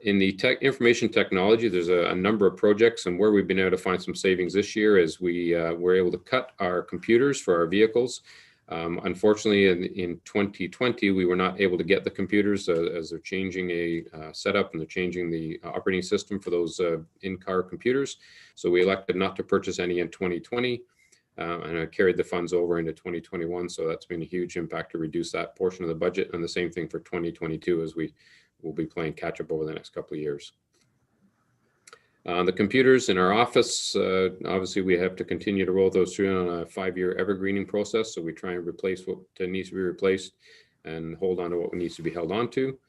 In the information technology, there's a number of projects, and where we've been able to find some savings this year is we were able to cut our computers for our vehicles. Unfortunately, in 2020, we were not able to get the computers as they're changing a setup and they're changing the operating system for those in-car computers. So we elected not to purchase any in 2020 and I carried the funds over into 2021. So that's been a huge impact to reduce that portion of the budget. And the same thing for 2022 as we will be playing catch up over the next couple of years. The computers in our office, obviously we have to continue to roll those through on a 5-year evergreening process. So we try and replace what needs to be replaced and hold on to what needs to be held on to.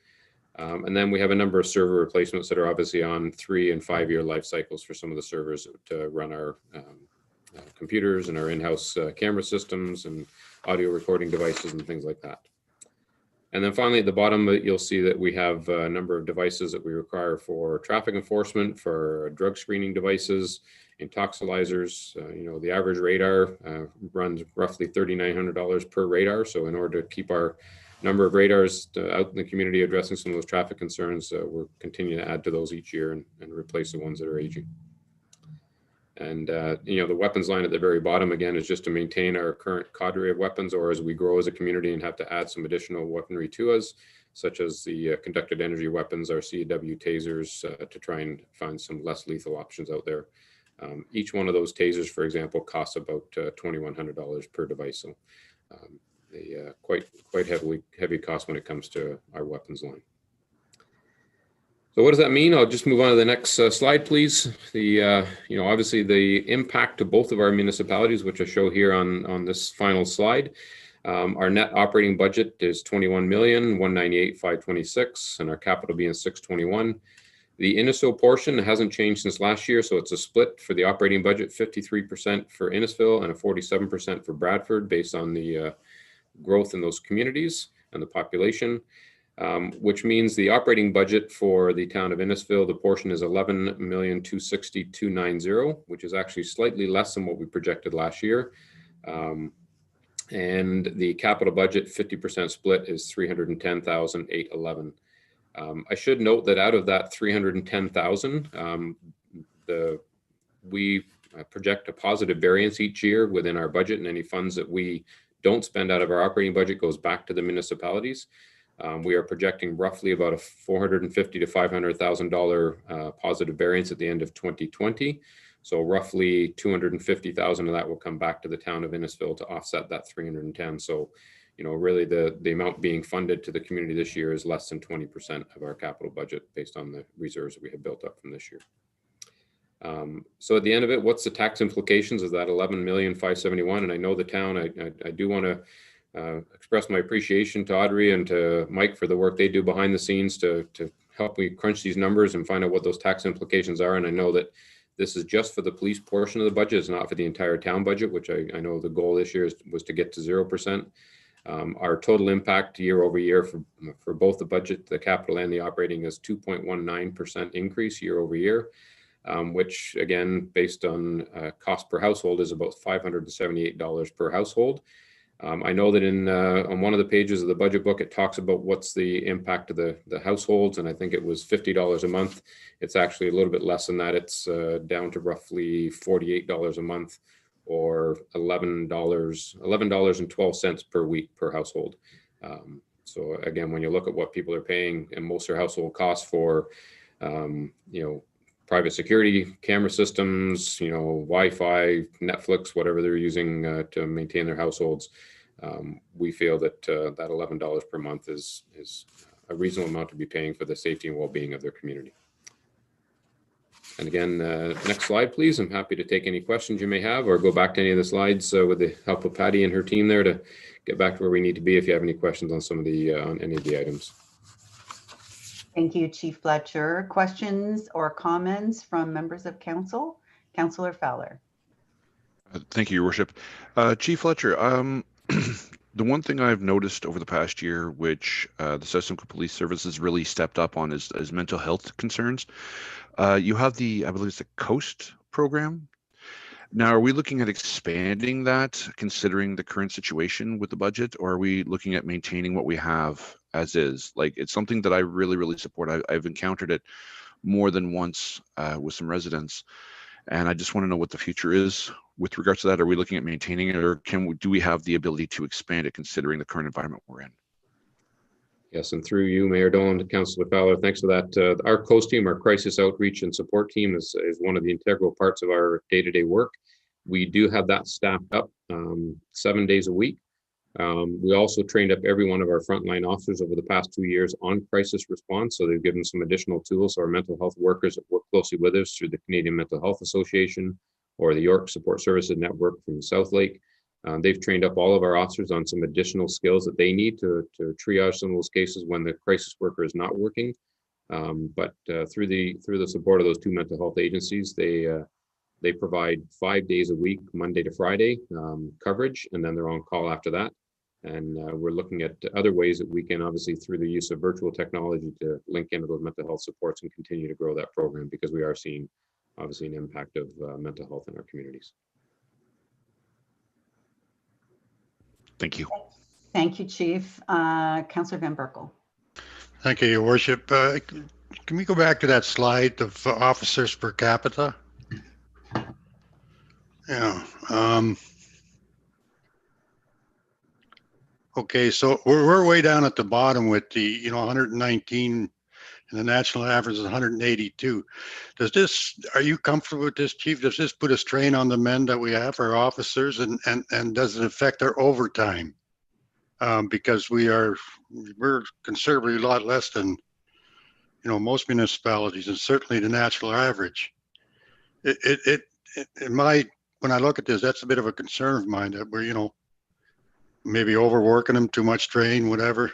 And then we have a number of server replacements that are obviously on 3- and 5-year life cycles for some of the servers to run our computers and our in-house camera systems and audio recording devices and things like that. And then finally, at the bottom, you'll see that we have a number of devices that we require for traffic enforcement, for drug screening devices, intoxilizers. The average radar runs roughly $3,900 per radar. So in order to keep our number of radars out in the community addressing some of those traffic concerns, we're continuing to add to those each year and replace the ones that are aging. And, the weapons line at the very bottom, again, is just to maintain our current cadre of weapons, or as we grow as a community and have to add some additional weaponry to us, such as the conducted energy weapons, our CW tasers, to try and find some less lethal options out there. Each one of those tasers, for example, costs about $2,100 per device. So they quite heavy cost when it comes to our weapons line. So what does that mean? I'll just move on to the next slide, please. Obviously the impact to both of our municipalities, which I show here on this final slide. Our net operating budget is $21,198,526, and our capital being $621. The Innisfil portion hasn't changed since last year, so it's a split for the operating budget, 53% for Innisfil and a 47% for Bradford, based on the growth in those communities and the population. Which means the operating budget for the town of Innisfil, the portion is $11,260,290, which is actually slightly less than what we projected last year. And the capital budget 50% split is $310,811. I should note that out of that $310,000, we project a positive variance each year within our budget, and any funds that we don't spend out of our operating budget goes back to the municipalities. We are projecting roughly about a $450,000 to $500,000 positive variance at the end of 2020. So roughly $250,000 of that will come back to the town of Innisfil to offset that 310. So, really the amount being funded to the community this year is less than 20% of our capital budget based on the reserves that we have built up from this year. So at the end of it, what's the tax implications of that $11,571,000? And I know the town, I do want to express my appreciation to Audrey and to Mike for the work they do behind the scenes to help me crunch these numbers and find out what those tax implications are. And I know that this is just for the police portion of the budget. It's not for the entire town budget, which I know the goal this year was to get to 0%. Our total impact year over year for both the budget, the capital and the operating is 2.19% increase year over year, which again, based on cost per household is about $578 per household. I know that on one of the pages of the budget book, it talks about what's the impact of the households, and I think it was $50 a month. It's actually a little bit less than that. It's down to roughly $48 a month, or $11.12 per week per household. So again, when you look at what people are paying and most of their household costs for, private security camera systems, Wi-Fi, Netflix, whatever they're using to maintain their households, we feel that that $11 per month is a reasonable amount to be paying for the safety and well-being of their community. And again, next slide, please. I'm happy to take any questions you may have, or go back to any of the slides with the help of Patty and her team there to get back to where we need to be if you have any questions on some of the on any of the items. Thank you, Chief Fletcher. Questions or comments from members of council? Councillor Fowler. Thank you, Your Worship. Chief Fletcher, the one thing I've noticed over the past year, which the South Simcoe Police Service has really stepped up on, is mental health concerns. You have I believe it's the COAST program. Now, are we looking at expanding that, considering the current situation with the budget, or are we looking at maintaining what we have as is? Like, it's something that I really, really support. I've encountered it more than once with some residents, and I just want to know what the future is with regards to that. Are we looking at maintaining it, or do we have the ability to expand it, considering the current environment we're in? Yes, and through you, Mayor Dolan, to Councillor Fowler, thanks for that. Our COAST team, our crisis outreach and support team, is one of the integral parts of our day-to-day work. We do have that staffed up 7 days a week. We also trained up every one of our frontline officers over the past 2 years on crisis response, so they've given some additional tools. So our mental health workers that work closely with us through the Canadian Mental Health Association or the York Support Services Network from South Lake. They've trained up all of our officers on some additional skills that they need to triage some of those cases when the crisis worker is not working. But through the support of those two mental health agencies, they provide 5 days a week, Monday to Friday coverage, and then they're on call after that. And we're looking at other ways that we can, obviously through the use of virtual technology, to link into those mental health supports and continue to grow that program, because we are seeing obviously an impact of mental health in our communities. Thank you. Thank you, Chief. Councillor Van Berkel. Thank you, Your Worship. Can we go back to that slide of officers per capita? Yeah. Okay, so we're way down at the bottom with the 119, and the national average is 182. Are you comfortable with this, Chief? Does this put a strain on the men that we have, our officers, and does it affect our overtime? Because we're considerably a lot less than most municipalities, and certainly the national average. When I look at this, that's a bit of a concern of mine, that we're maybe overworking them, too much strain, whatever.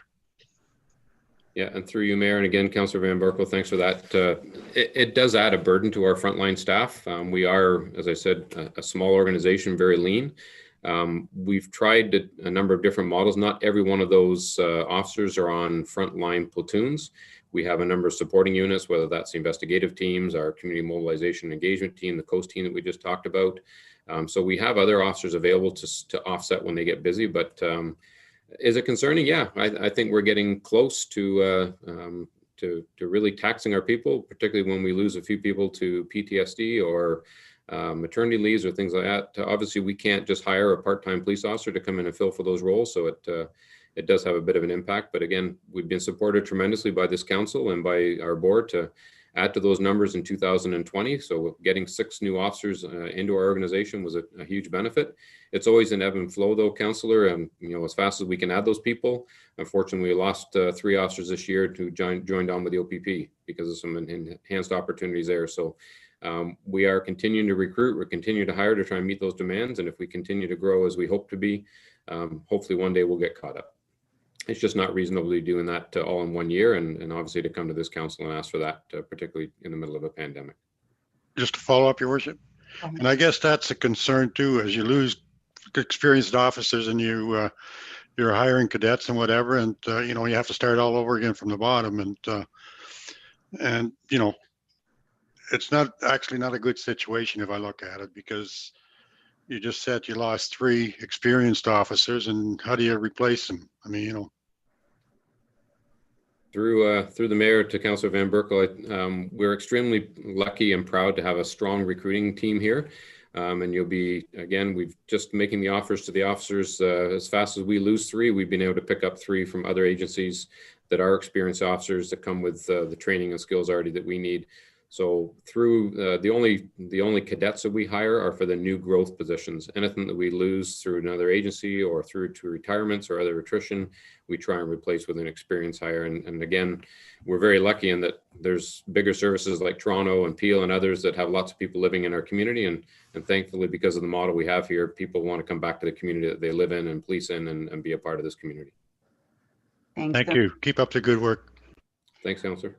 Yeah, and through you, Mayor, and again, Councillor Van Berkel, thanks for that. It does add a burden to our frontline staff. We are, as I said, a small organization, very lean. We've tried a number of different models. Not every one of those officers are on frontline platoons. We have a number of supporting units, whether that's the investigative teams, our community mobilization engagement team, the COAST team that we just talked about. So we have other officers available to offset when they get busy. But is it concerning? Yeah, I think we're getting close to really taxing our people, particularly when we lose a few people to PTSD or maternity leaves or things like that. Obviously, we can't just hire a part-time police officer to come in and fill for those roles. So it does have a bit of an impact. But again, we've been supported tremendously by this council and by our board to add to those numbers in 2020. So getting 6 new officers into our organization was a huge benefit. It's always an ebb and flow though, Councillor, and as fast as we can add those people. Unfortunately, we lost 3 officers this year who joined on with the OPP because of some enhanced opportunities there. So we are continuing to recruit, we're continuing to hire to try and meet those demands. And if we continue to grow as we hope to be, hopefully one day we'll get caught up. It's just not reasonably doing that all in 1 year, and obviously to come to this council and ask for that, particularly in the middle of a pandemic. Just to follow up, Your Worship, and I guess that's a concern too, as you lose experienced officers and you're hiring cadets and whatever, and you have to start all over again from the bottom, and it's not a good situation if I look at it, because you just said you lost 3 experienced officers, and how do you replace them? I mean, Through the mayor to Councillor Van Berkel, we're extremely lucky and proud to have a strong recruiting team here. And you'll be, again, we've just making the offers to the officers as fast as we lose 3, we've been able to pick up 3 from other agencies that are experienced officers that come with the training and skills already that we need. So through the only cadets that we hire are for the new growth positions. Anything that we lose through another agency or through to retirements or other attrition, we try and replace with an experienced hire. And again, we're very lucky in that there's bigger services like Toronto and Peel and others that have lots of people living in our community. And thankfully, because of the model we have here, people want to come back to the community that they live in and police in and be a part of this community. Thank you. Keep up the good work. Thanks, Councillor.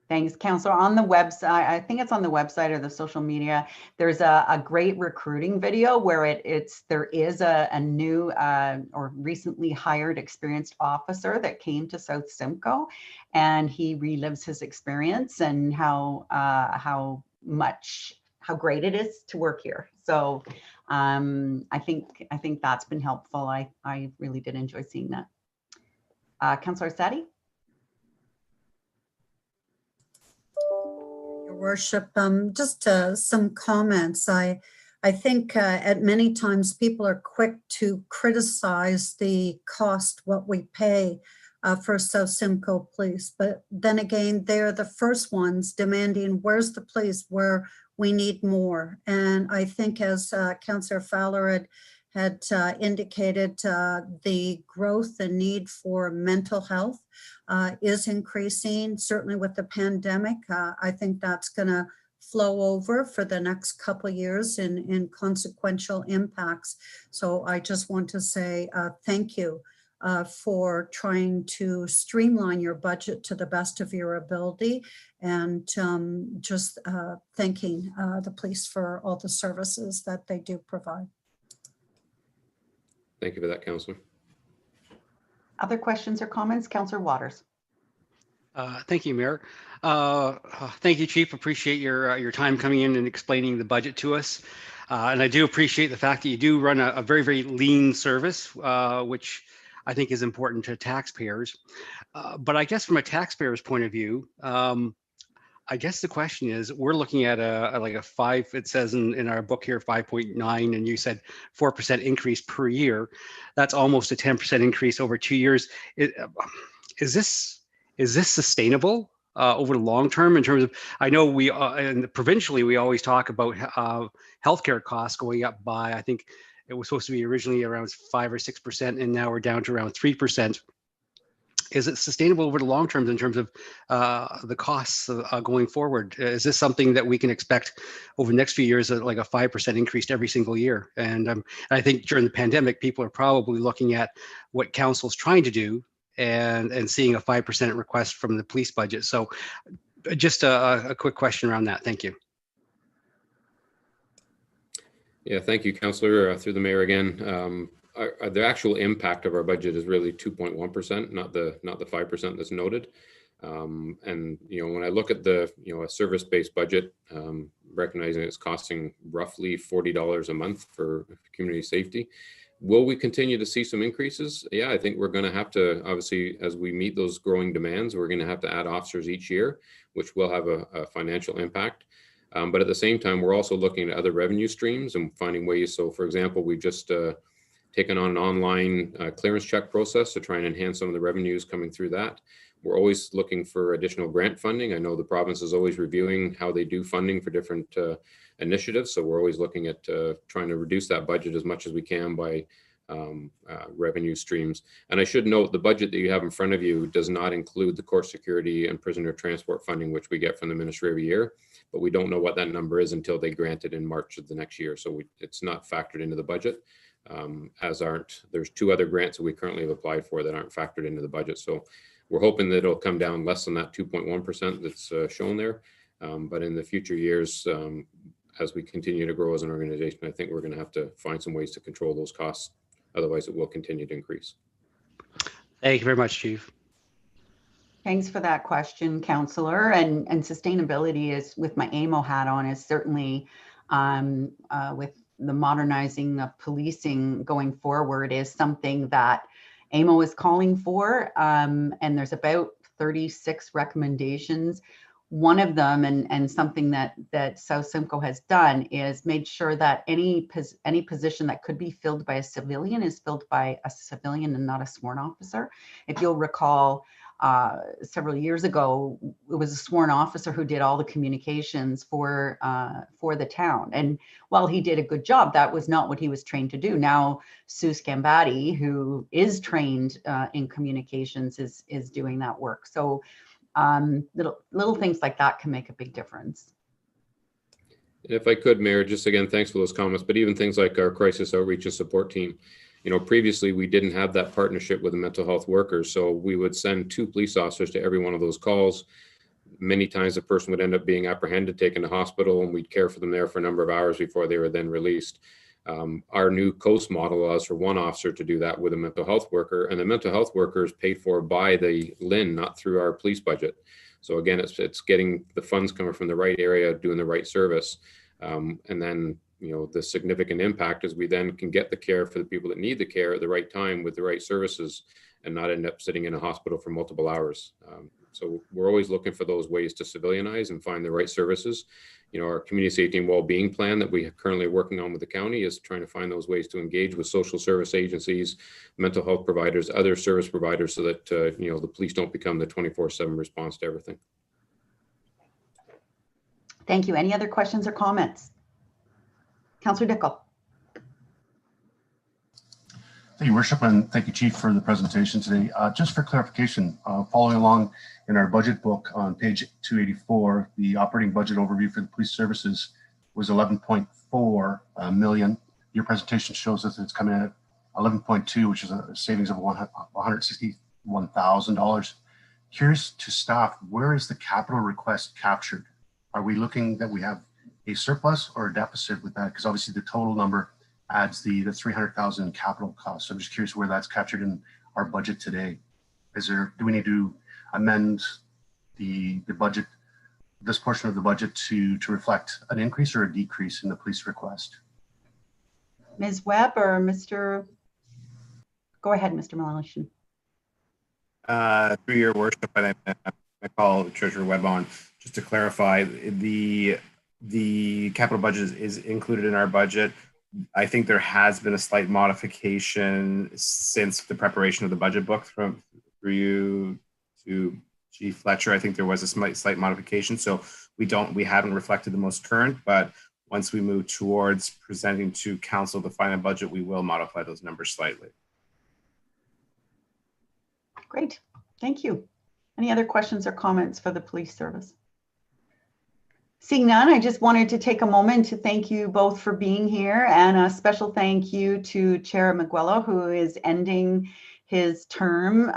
Thanks, Councillor. On the website, I think it's on the website or the social media, there's a great recruiting video where there is a new or recently hired experienced officer that came to South Simcoe, and he relives his experience and how great it is to work here. So I think that's been helpful. I really did enjoy seeing that. Councillor Sadi? Your Worship, just some comments. I think at many times people are quick to criticize the cost, what we pay for South Simcoe Police. But then again, they're the first ones demanding, where's the police where we need more? And I think as Councillor Fowler had indicated, the growth and need for mental health is increasing, certainly with the pandemic. I think that's going to flow over for the next couple of years in consequential impacts. So I just want to say thank you for trying to streamline your budget to the best of your ability, and just thanking the police for all the services that they do provide. Thank you for that, Councillor. Other questions or comments? Councillor Waters. Thank you, Mayor. Thank you, Chief. Appreciate your time coming in and explaining the budget to us. And I do appreciate the fact that you do run a very, very lean service, which I think is important to taxpayers. But I guess from a taxpayer's point of view, I guess the question is, we're looking at like a 5, it says in our book here, 5.9, and you said 4% increase per year. That's almost a 10% increase over 2 years. Is this sustainable over the long term in terms of, I know we, and provincially, we always talk about healthcare costs going up by, I think it was supposed to be originally around 5 or 6%, and now we're down to around 3%. Is it sustainable over the long term in terms of the costs going forward? Is this something that we can expect over the next few years, like a 5% increase every single year? And I think during the pandemic, people are probably looking at what council's trying to do and seeing a 5% request from the police budget. So just a quick question around that. Thank you. Yeah, thank you, Councillor. Through the mayor again. The actual impact of our budget is really 2.1%, not the 5% that's noted. And when I look at the a service-based budget, recognizing it's costing roughly $40 a month for community safety, will we continue to see some increases? Yeah, I think we're going to have to, obviously, as we meet those growing demands, we're going to have to add officers each year, which will have a financial impact. But at the same time, we're also looking at other revenue streams and finding ways. So, for example, we've just taken on an online clearance check process to try and enhance some of the revenues coming through that. We're always looking for additional grant funding. I know the province is always reviewing how they do funding for different initiatives. So we're always looking at trying to reduce that budget as much as we can by revenue streams. And I should note the budget that you have in front of you does not include the court security and prisoner transport funding, which we get from the ministry every year, but we don't know what that number is until they grant it in March of the next year. So it's not factored into the budget. There's 2 other grants that we currently have applied for that aren't factored into the budget. So we're hoping that it'll come down less than that 2.1% that's shown there. But in the future years, as we continue to grow as an organization, I think we're going to have to find some ways to control those costs. Otherwise, it will continue to increase. Thank you very much, Chief. Thanks for that question, Councillor. And sustainability is, with my AMO hat on, is certainly with the modernizing of policing going forward is something that AMO is calling for. And there's about 36 recommendations. One of them, and something that South Simcoe has done, is made sure that any position that could be filled by a civilian is filled by a civilian and not a sworn officer. If you'll recall, several years ago, it was a sworn officer who did all the communications for the town. And while he did a good job, that was not what he was trained to do. Now, Sue Scambatti, who is trained in communications, is doing that work. So little things like that can make a big difference. If I could, Mayor, just again, thanks for those comments, but even things like our crisis outreach and support team, you know, previously we didn't have that partnership with the mental health workers. So we would send 2 police officers to every one of those calls. Many times the person would end up being apprehended, taken to hospital, and we'd care for them there for a number of hours before they were then released. Our new coast model allows for 1 officer to do that with a mental health worker, and the mental health worker is paid for by the LHIN, not through our police budget. So again, it's getting the funds coming from the right area, doing the right service. And then, you know, the significant impact is we then can get the care for the people that need the care at the right time with the right services and not end up sitting in a hospital for multiple hours. So we're always looking for those ways to civilianize and find the right services. You know, our community safety and well-being plan that we are currently working on with the county is trying to find those ways to engage with social service agencies, mental health providers, other service providers, so that, you know, the police don't become the 24/7 response to everything. Thank you. Any other questions or comments? Councillor Dickel. Thank you, Worship, and thank you, Chief, for the presentation today. Just for clarification, following along in our budget book on page 284, the operating budget overview for the police services was 11.4 million. Your presentation shows us that it's coming in at 11.2, which is a savings of $161,000. Curious to staff, where is the capital request captured? Are we looking that we have a surplus or a deficit with that? Because obviously the total number adds the 300,000 capital costs. So I'm just curious where that's captured in our budget today. Do we need to amend the budget, this portion of the budget to reflect an increase or a decrease in the police request? Ms. Webb or Mr. Go ahead, Mr. Melanchon. Through your worship, and I call Treasurer Webb on, just to clarify, the capital budget is included in our budget. I think there has been a slight modification since the preparation of the budget book through you to Chief Fletcher. I think there was a slight modification. So we haven't reflected the most current, but once we move towards presenting to council the final budget, we will modify those numbers slightly. Great, thank you. Any other questions or comments for the police service? Seeing none, I just wanted to take a moment to thank you both for being here, and a special thank you to Chair Miguelo, who is ending his term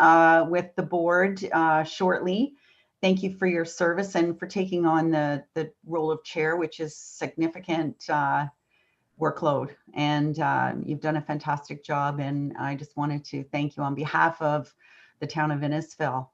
with the board shortly. Thank you for your service and for taking on the role of chair, which is significant workload. And you've done a fantastic job, and I just wanted to thank you on behalf of the town of Innisfil.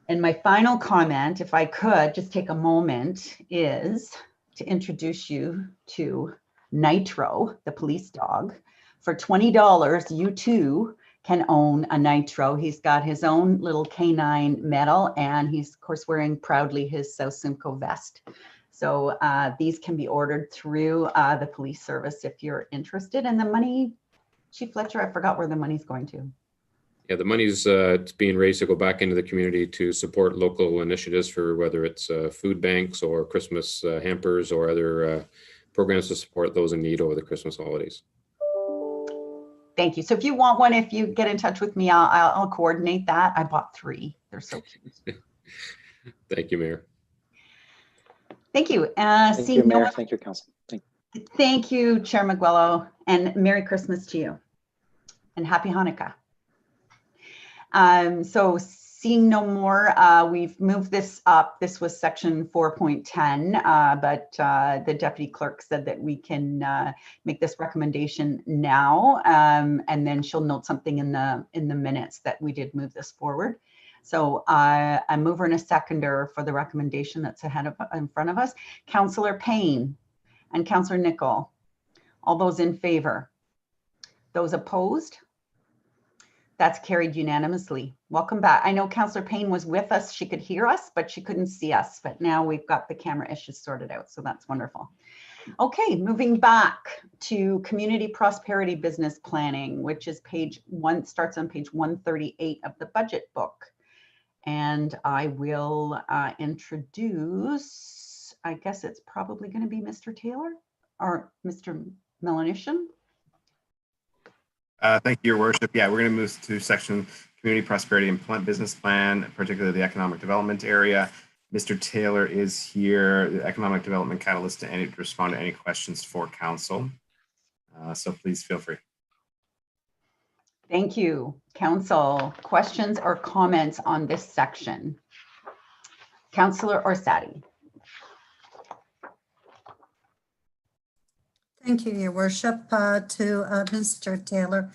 And my final comment, if I could just take a moment, is to introduce you to Nitro, the police dog. For $20, you too can own a Nitro. He's got his own little canine medal, and he's of course wearing proudly his South Simcoe vest. So these can be ordered through the police service if you're interested. And the money, Chief Fletcher, I forgot where the money's going to. Yeah, the money's it's being raised to go back into the community to support local initiatives, for whether it's food banks or Christmas hampers or other programs to support those in need over the Christmas holidays. Thank you. So if you want one, if you get in touch with me, I'll coordinate that. I bought 3. They're so cute. Thank you, Mayor. Thank you. Thank you, Mayor. Thank you, Council. Thank you, Chair Miguelo, and Merry Christmas to you, and Happy Hanukkah. So seeing no more, we've moved this up. This was section 4.10, but the deputy clerk said that we can make this recommendation now, and then she'll note something in the minutes that we did move this forward. So a mover and a seconder for the recommendation that's in front of us. Councillor Payne and Councillor Nicol. All those in favor? Those opposed? That's carried unanimously. Welcome back. I know Councillor Payne was with us. She could hear us, but she couldn't see us. But now we've got the camera issues sorted out, so that's wonderful. Okay, moving back to community prosperity business planning, which is starts on page 138 of the budget book. And I will introduce, I guess it's probably going to be Mr. Taylor or Mr. Melanishan. Thank you, Your Worship. Yeah, we're going to move to section Community Prosperity and Business Plan, particularly the economic development area. Mr. Taylor is here, the Economic Development Catalyst, to respond to any questions for council. So please feel free. Thank you. Council, questions or comments on this section? Councillor Orsatti. Thank you, Your Worship, to Mr. Taylor.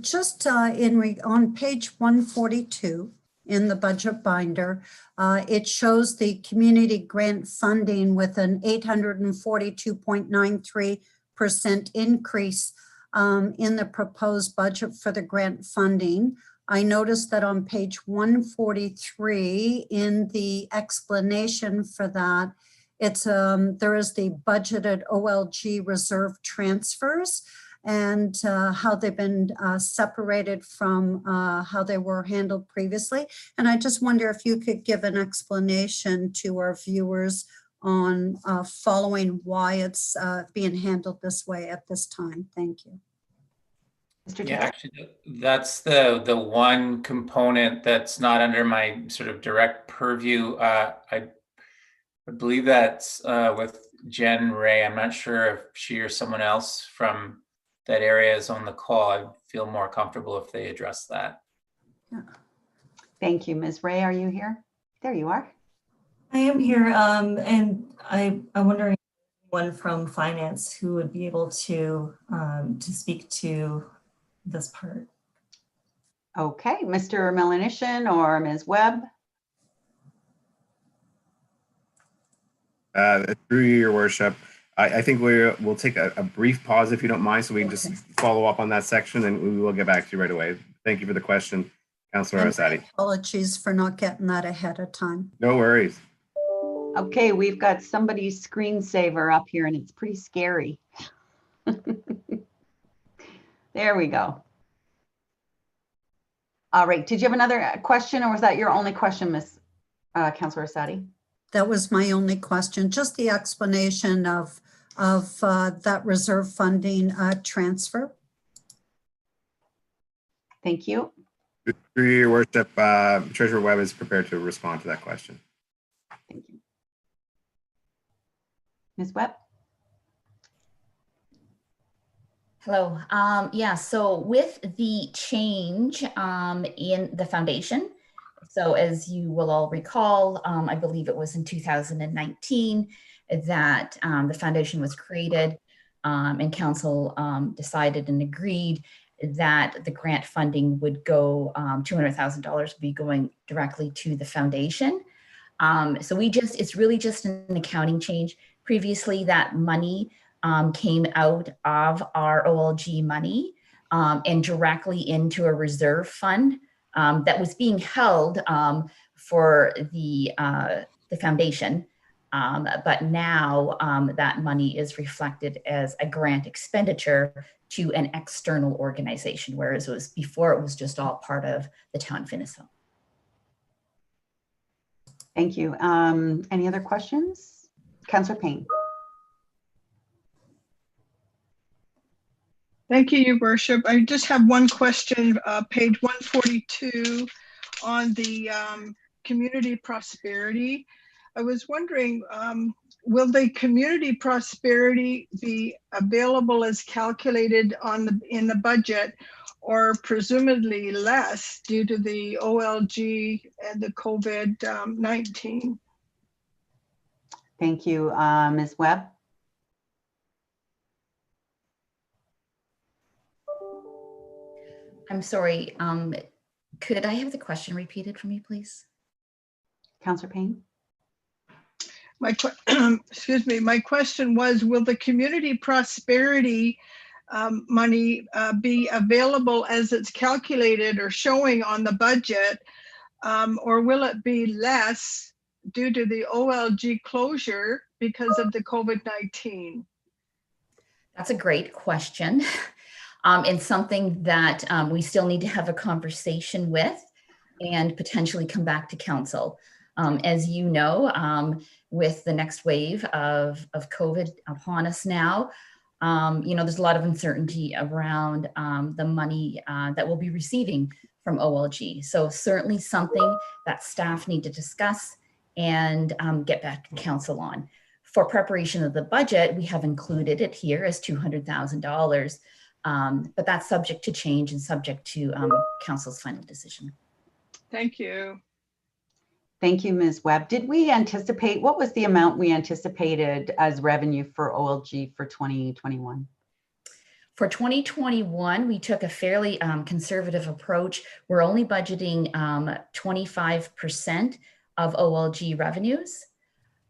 Just on page 142 in the budget binder, it shows the community grant funding with an 842.93% increase in the proposed budget for the grant funding. I noticed that on page 143 in the explanation for that, it's there is the budgeted OLG reserve transfers and how they've been separated from how they were handled previously. And I just wonder if you could give an explanation to our viewers on following why it's being handled this way at this time. Thank you. Yeah, actually, that's the one component that's not under my sort of direct purview. I believe that's with Jen Ray. I'm not sure if she or someone else from that area is on the call. I feel more comfortable if they address that. Yeah. Thank you. Ms. Ray, are you here? There you are. I am here, and I'm wondering one from finance who would be able to speak to this part. Okay, Mr. Melanishan or Ms. Webb. Through you, Your Worship, I think we'll take a brief pause if you don't mind, so we can just follow up on that section, and we will get back to you right away. Thank you for the question, Councillor Orsatti. Apologies for not getting that ahead of time. No worries. Okay, we've got somebody's screensaver up here, and it's pretty scary. There we go. All right, did you have another question, or was that your only question, Ms. Councillor Orsatti? That was my only question, just the explanation of that reserve funding transfer. Thank you. Through Your Worship, Treasurer Webb is prepared to respond to that question. Thank you. Ms. Webb? Hello. Yeah, so with the change in the foundation, so as you will all recall, I believe it was in 2019 that the foundation was created, and council decided and agreed that the grant funding would go, $200,000 would be going directly to the foundation. So it's really just an accounting change. Previously, that money came out of our OLG money and directly into a reserve fund that was being held for the foundation. But now that money is reflected as a grant expenditure to an external organization, whereas before it was just all part of the town Finisville. Thank you. Any other questions? Councillor Payne. Thank you, Your Worship. I just have one question, page 142 on the community prosperity. I was wondering, will the community prosperity be available as calculated in the budget, or presumably less due to the OLG and the COVID-19? Thank you. Ms. Webb? I'm sorry, could I have the question repeated for me, please? Councillor Payne? Excuse me, my question was, will the community prosperity money be available as it's calculated or showing on the budget, or will it be less due to the OLG closure because of the COVID-19? That's a great question. And something that we still need to have a conversation with and potentially come back to council. As you know, with the next wave of COVID upon us now, there's a lot of uncertainty around the money that we'll be receiving from OLG. So certainly something that staff need to discuss and get back to council on. For preparation of the budget, we have included it here as $200,000, but that's subject to change and subject to council's final decision. Thank you. Thank you, Ms. Webb. Did we anticipate, what was the amount we anticipated as revenue for OLG for 2021? For 2021, we took a fairly conservative approach. We're only budgeting 25% of OLG revenues.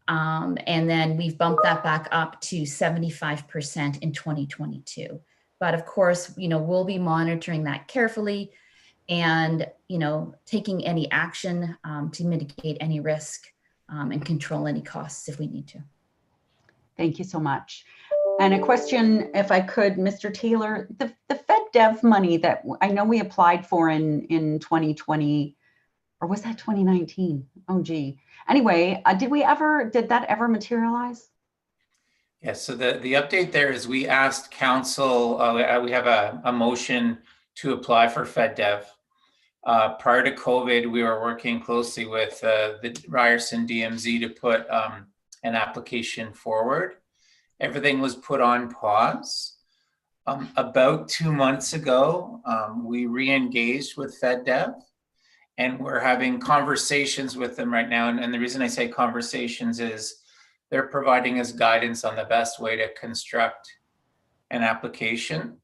And then we've bumped that back up to 75% in 2022. But of course, we'll be monitoring that carefully and, taking any action to mitigate any risk and control any costs if we need to. Thank you so much. And a question, if I could, Mr. Taylor, the FedDev money that I know we applied for in 2020, or was that 2019? Oh, gee. Anyway, did that ever materialize? Yes, so the update there is we asked council, we have a motion to apply for FedDev. Prior to COVID, we were working closely with the Ryerson DMZ to put an application forward. Everything was put on pause. About 2 months ago, we re-engaged with FedDev, and we're having conversations with them right now. And the reason I say conversations is they're providing us guidance on the best way to construct an application.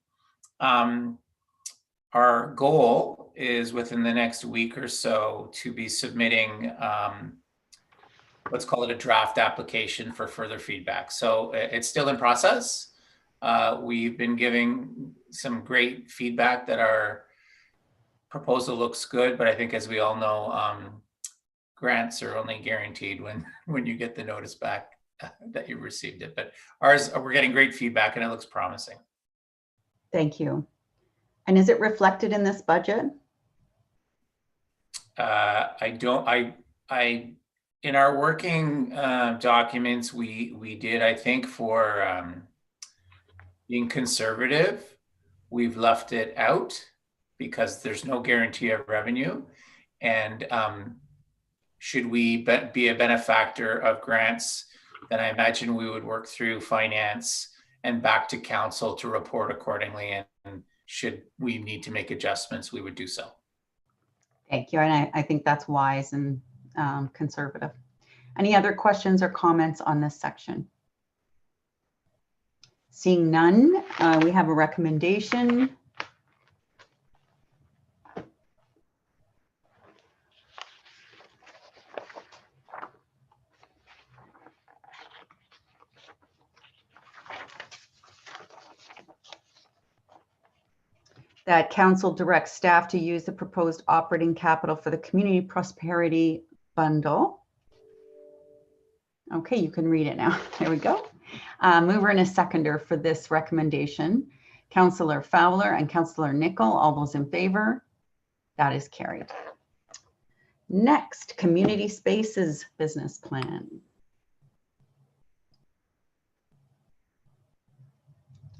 Our goal is within the next week or so to be submitting let's call it a draft application for further feedback. So it's still in process. We've been giving some great feedback that our proposal looks good, but I think as we all know, grants are only guaranteed when you get the notice back that you received it. But ours, we're getting great feedback and it looks promising. Thank you. And is it reflected in this budget? In our working documents, we did, I think for being conservative, we've left it out because there's no guarantee of revenue. And should we be a benefactor of grants, then I imagine we would work through finance and back to council to report accordingly. And should we need to make adjustments, we would do so. Thank you. And I think that's wise and conservative. Any other questions or comments on this section? Seeing none, we have a recommendation. That council directs staff to use the proposed operating capital for the community prosperity bundle. Okay, you can read it now. There we go. Mover and a seconder for this recommendation. Councillor Fowler and Councillor Nicol, all those in favor? That is carried. Next, community spaces business plan.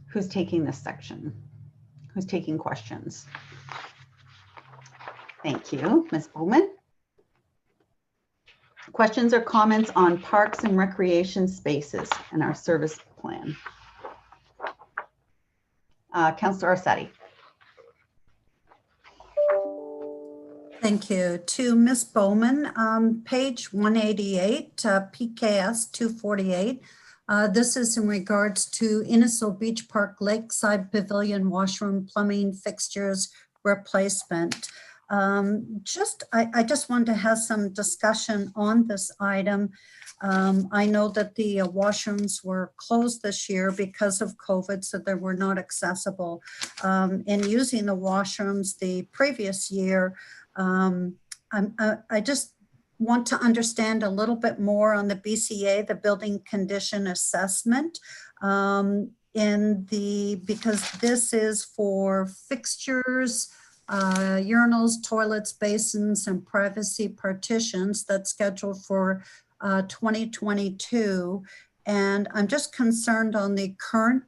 Who's taking this section? Who's taking questions? Thank you, Ms. Bowman. Questions or comments on parks and recreation spaces and our service plan? Councillor Orsatti. Thank you. To Ms. Bowman, page 188, PKS 248. This is in regards to Innisfil Beach Park Lakeside Pavilion washroom plumbing fixtures replacement. I just want to have some discussion on this item. I know that the washrooms were closed this year because of COVID, so they were not accessible. In using the washrooms the previous year, I just want to understand a little bit more on the BCA, the building condition assessment, because this is for fixtures, urinals, toilets, basins, and privacy partitions that's scheduled for 2022. And I'm just concerned on the current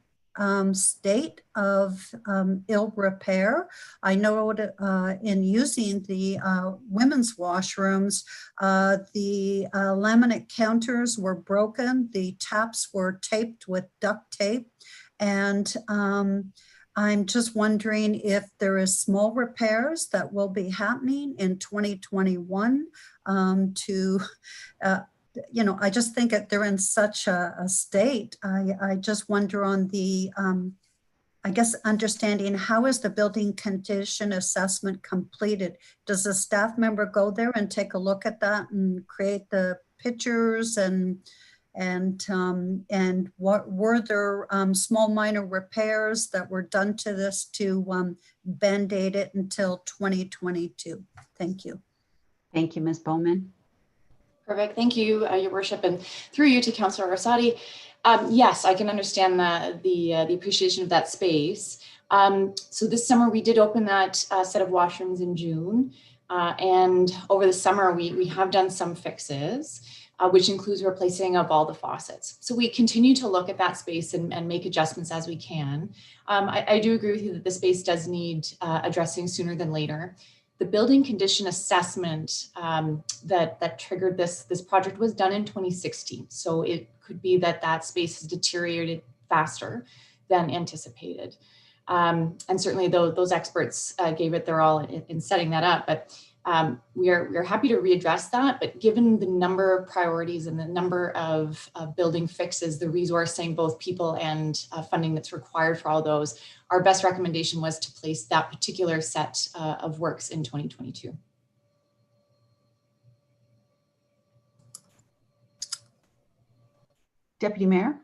state of ill repair. I know in using the women's washrooms, the laminate counters were broken, the taps were taped with duct tape, and I'm just wondering if there is small repairs that will be happening in 2021 to I just think that they're in such a state. I just wonder on the, I guess, understanding how is the building condition assessment completed? Does a staff member go there and take a look at that and create the pictures and what were there small minor repairs that were done to this to band-aid it until 2022? Thank you. Thank you, Ms. Bowman. Perfect. Thank you, Your Worship, and through you to Councillor Rosati. Yes, I can understand the appreciation of that space. So this summer we did open that set of washrooms in June, and over the summer we have done some fixes, which includes replacing of all the faucets. So we continue to look at that space and make adjustments as we can. I do agree with you that the space does need addressing sooner than later. The building condition assessment that triggered this project was done in 2016. So it could be that space has deteriorated faster than anticipated. And certainly those experts gave it their all in setting that up. But we're happy to readdress that. But given the number of priorities and the number of building fixes, the resourcing, both people and funding that's required for all those, our best recommendation was to place that particular set of works in 2022. Deputy Mayor.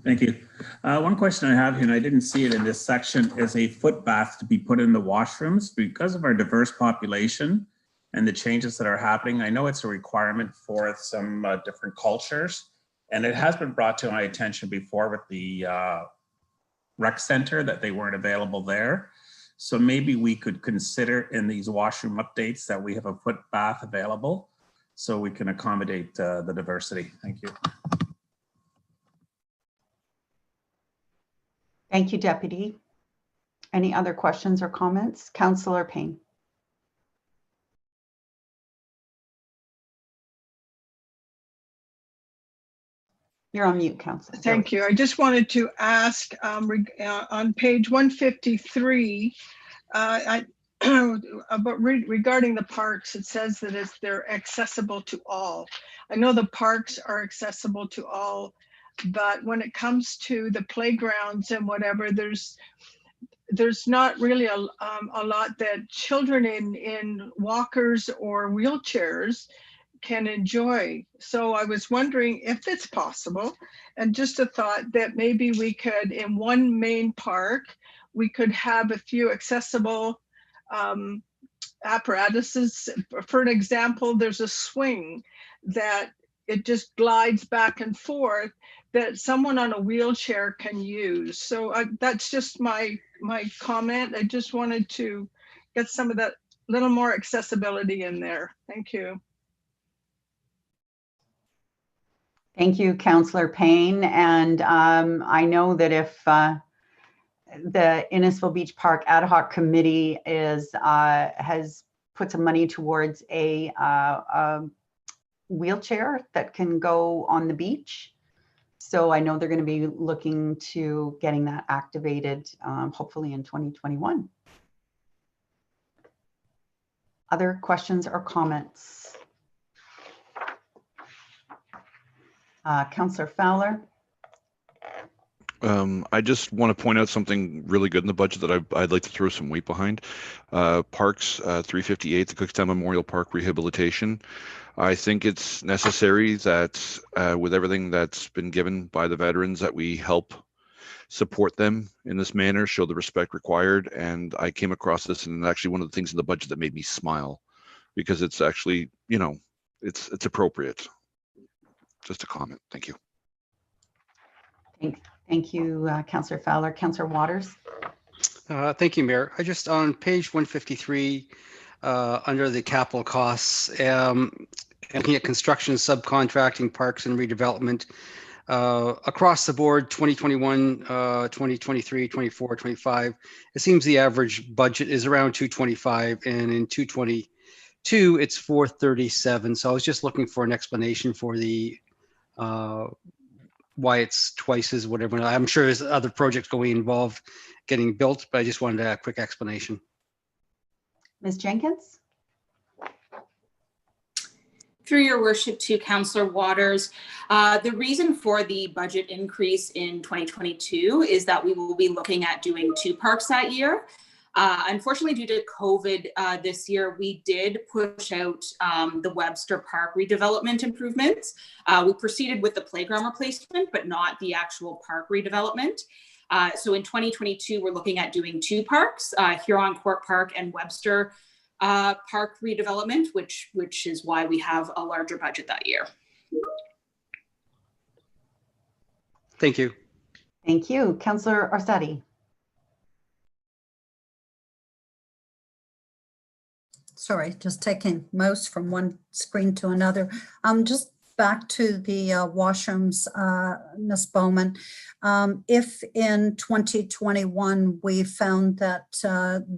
Thank you. One question I have here, and I didn't see it in this section, is a foot bath to be put in the washrooms because of our diverse population and the changes that are happening. I know it's a requirement for some different cultures, and it has been brought to my attention before with the rec center that they weren't available there. So maybe we could consider in these washroom updates that we have a foot bath available so we can accommodate the diversity. Thank you. Thank you, Deputy. Any other questions or comments? Councillor Payne. You're on mute, Councillor. Thank you. I just wanted to ask on page 153, but regarding the parks, it says that they're accessible to all. I know the parks are accessible to all, but when it comes to the playgrounds and whatever, there's not really a lot that children in walkers or wheelchairs can enjoy. So I was wondering if it's possible, and just a thought that maybe we could, in one main park, we could have a few accessible apparatuses. For an example, there's a swing that it just glides back and forth that someone on a wheelchair can use. So that's just my comment. I just wanted to get some of that little more accessibility in there. Thank you. Thank you, Councillor Payne. And I know that if the Innisfil Beach Park Ad Hoc Committee has put some money towards a wheelchair that can go on the beach. So I know they're going to be looking to getting that activated, hopefully in 2021. Other questions or comments? Councillor Fowler. I just want to point out something really good in the budget that I'd like to throw some weight behind. Parks 358, the Cookstown Memorial Park rehabilitation. I think it's necessary that with everything that's been given by the veterans, that we help support them in this manner, show the respect required. And I came across this, and actually one of the things in the budget that made me smile because it's actually, you know, it's appropriate. Just a comment. Thank you. Thank you, Councillor Fowler. Councillor Waters. Thank you, Mayor. I just on page 153, under the capital costs, looking at construction, subcontracting, parks and redevelopment, across the board, 2021, 2023, 24, 25, it seems the average budget is around 225, and in 222, it's 437. So I was just looking for an explanation for the why it's twice as whatever. I'm sure there's other projects going involved getting built, but I just wanted a quick explanation. Ms. Jenkins? Through your worship to Councillor Waters, the reason for the budget increase in 2022 is that we will be looking at doing 2 parks that year. Unfortunately, due to COVID this year, we did push out the Webster Park redevelopment improvements. We proceeded with the playground replacement, but not the actual park redevelopment. So in 2022, we're looking at doing 2 parks, Huron Court Park and Webster Park redevelopment, which is why we have a larger budget that year. Thank you. Thank you. Councillor Orsatti. Sorry, just taking mouse from one screen to another. Just back to the washrooms, Ms. Bowman. If in 2021 we found that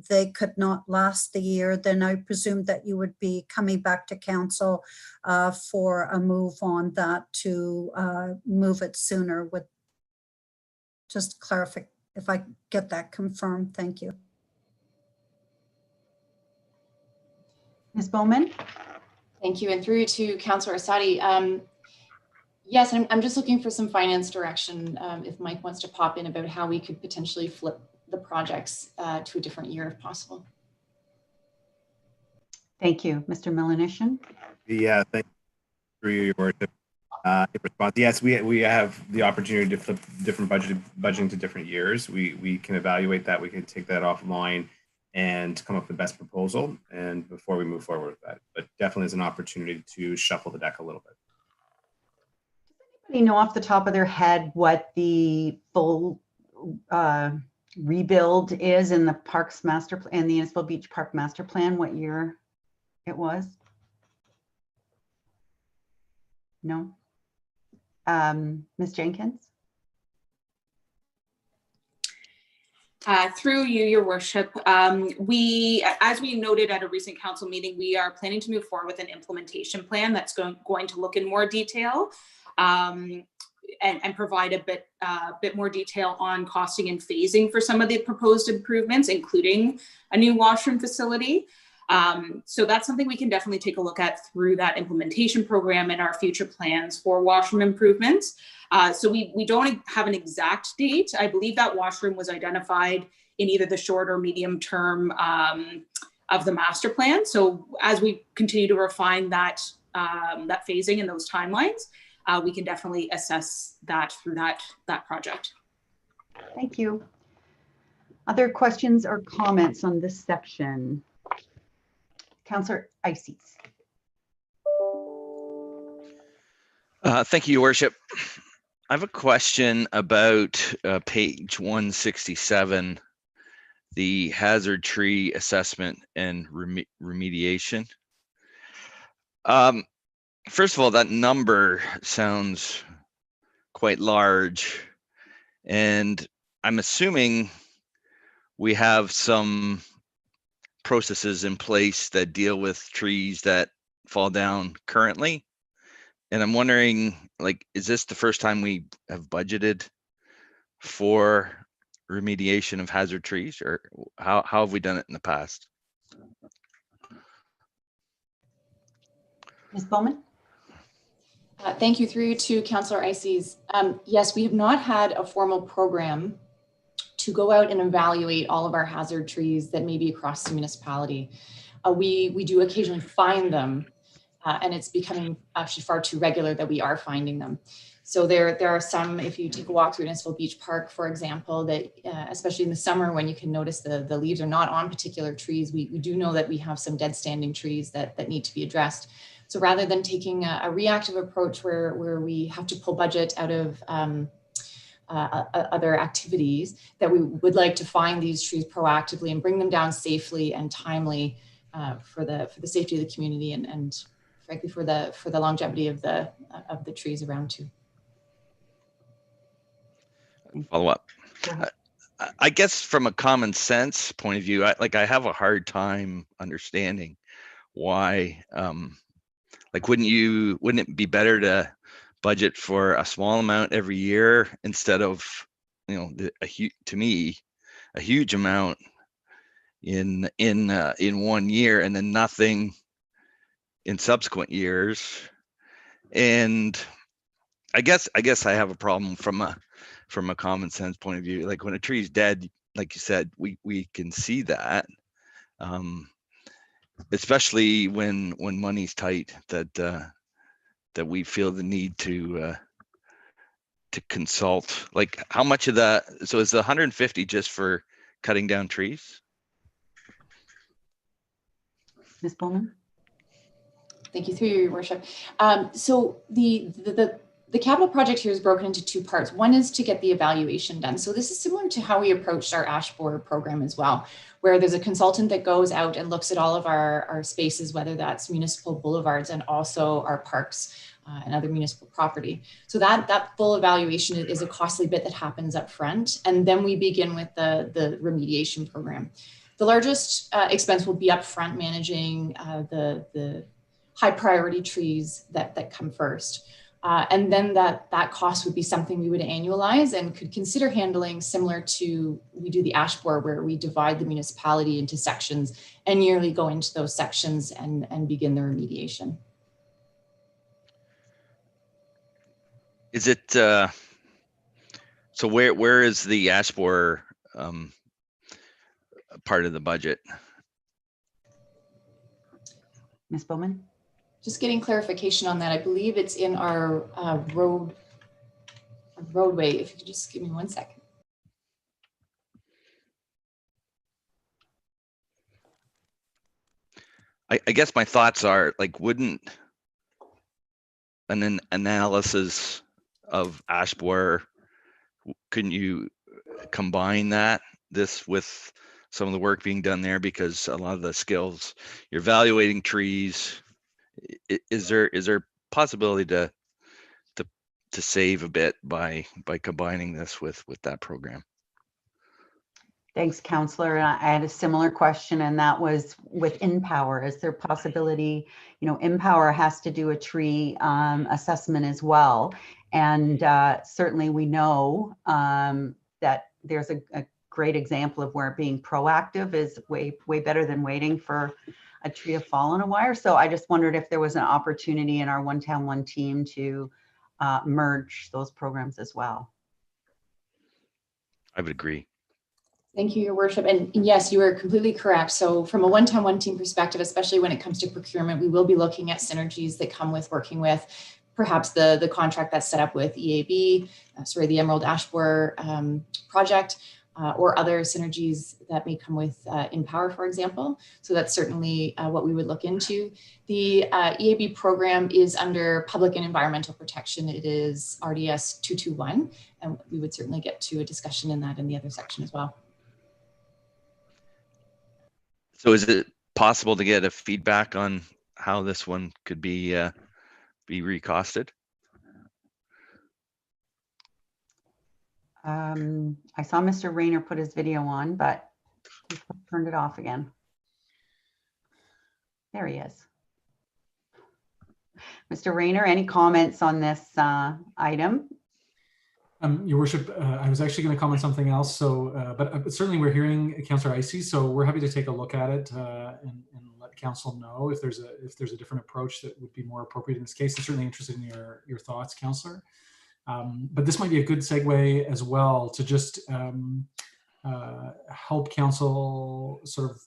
they could not last the year, then I presume that you would be coming back to council for a move on that to move it sooner. With just clarify if I get that confirmed. Thank you. Ms. Bowman? Thank you. And through to Councillor Orsatti. Yes, I'm just looking for some finance direction, if Mike wants to pop in, about how we could potentially flip the projects to a different year if possible. Thank you. Mr. Melanishin? Yeah, thank you for your worship. In response, yes, we have the opportunity to flip different budgeting to different years. We can evaluate that. We can take that offline and come up with the best proposal, and before we move forward with that. But definitely is an opportunity to shuffle the deck a little bit. Does anybody know off the top of their head what the full rebuild is in the Parks Master Plan, in the Municipal Beach Park Master Plan, what year it was? No? Ms. Jenkins? Through you, your worship, as we noted at a recent council meeting, we are planning to move forward with an implementation plan that's going to look in more detail and provide a bit more detail on costing and phasing for some of the proposed improvements, including a new washroom facility. So that's something we can definitely take a look at through that implementation program and our future plans for washroom improvements. So we don't have an exact date. I believe that washroom was identified in either the short or medium term of the master plan. So as we continue to refine that phasing and those timelines, we can definitely assess that through that project. Thank you. Other questions or comments on this section? Councillor Ices. Thank you, Your Worship. I have a question about page 167, the hazard tree assessment and remediation. First of all, that number sounds quite large, and I'm assuming we have some processes in place that deal with trees that fall down currently. And I'm wondering, like, is this the first time we have budgeted for remediation of hazard trees, or how have we done it in the past? Ms. Bowman? Thank you. Through to Councillor Ices. Yes, we have not had a formal program to go out and evaluate all of our hazard trees that may be across the municipality. We do occasionally find them, and it's becoming actually far too regular that we are finding them. So there are some, if you take a walk through Municipal Beach Park, for example, that especially in the summer when you can notice the leaves are not on particular trees, we do know that we have some dead standing trees that need to be addressed. So rather than taking a reactive approach where we have to pull budget out of other activities, that we would like to find these trees proactively and bring them down safely and timely for the safety of the community and frankly for the longevity of the trees around too. Follow up. I guess from a common sense point of view, I have a hard time understanding why. Like, wouldn't it be better to budget for a small amount every year instead of, to me, a huge amount in 1 year and then nothing in subsequent years? And I guess I have a problem from a common sense point of view. Like, when a tree's dead, like you said, we can see that, especially when money's tight, that we feel the need to consult. Like, how much of that? So is the 150 just for cutting down trees? Ms. Bowman? Thank you, through your worship. So the capital project here is broken into two parts. One is to get the evaluation done. So this is similar to how we approached our ash borer program as well, where there's a consultant that goes out and looks at all of our spaces, whether that's municipal boulevards and also our parks and other municipal property. So that full evaluation is a costly bit that happens up front. And then we begin with the remediation program. The largest expense will be up front, managing the high priority trees that come first. And then that cost would be something we would annualize and could consider handling similar to we do the ash borer, where we divide the municipality into sections and yearly go into those sections and begin the remediation. Is it so where is the ash borer part of the budget? Ms. Bowman? Just getting clarification on that. I believe it's in our roadway. If you could just give me 1 second. I guess my thoughts are, like, wouldn't an analysis of ash borer, couldn't you combine this with some of the work being done there? Because a lot of the skills, you're evaluating trees. Is there possibility to save a bit by combining this with that program? Thanks, Councillor. I had a similar question, and that was with InPower. Is there possibility, InPower has to do a tree assessment as well. And certainly we know that there's a great example of where being proactive is way better than waiting for a tree to fall on a wire. So I just wondered if there was an opportunity in our One Town One Team to merge those programs as well. I would agree. Thank you, Your Worship. And yes, you are completely correct. So from a One Town One Team perspective, especially when it comes to procurement, we will be looking at synergies that come with working with perhaps the contract that's set up with EAB, the Emerald Ash Borer project, or other synergies that may come with InPower, for example. So that's certainly what we would look into. The EAB program is under Public and Environmental Protection. It is RDS 221, and we would certainly get to a discussion in that in the other section as well. So is it possible to get a feedback on how this one could be recosted? I saw Mr. Rayner put his video on, but he turned it off again. There he is. Mr. Rayner, any comments on this item? Your Worship, I was actually going to comment something else. So, but certainly we're hearing Councillor Icey, so we're happy to take a look at it and let Council know if there's a different approach that would be more appropriate in this case. I'm certainly interested in your thoughts, Councillor. But this might be a good segue as well to just help Council sort of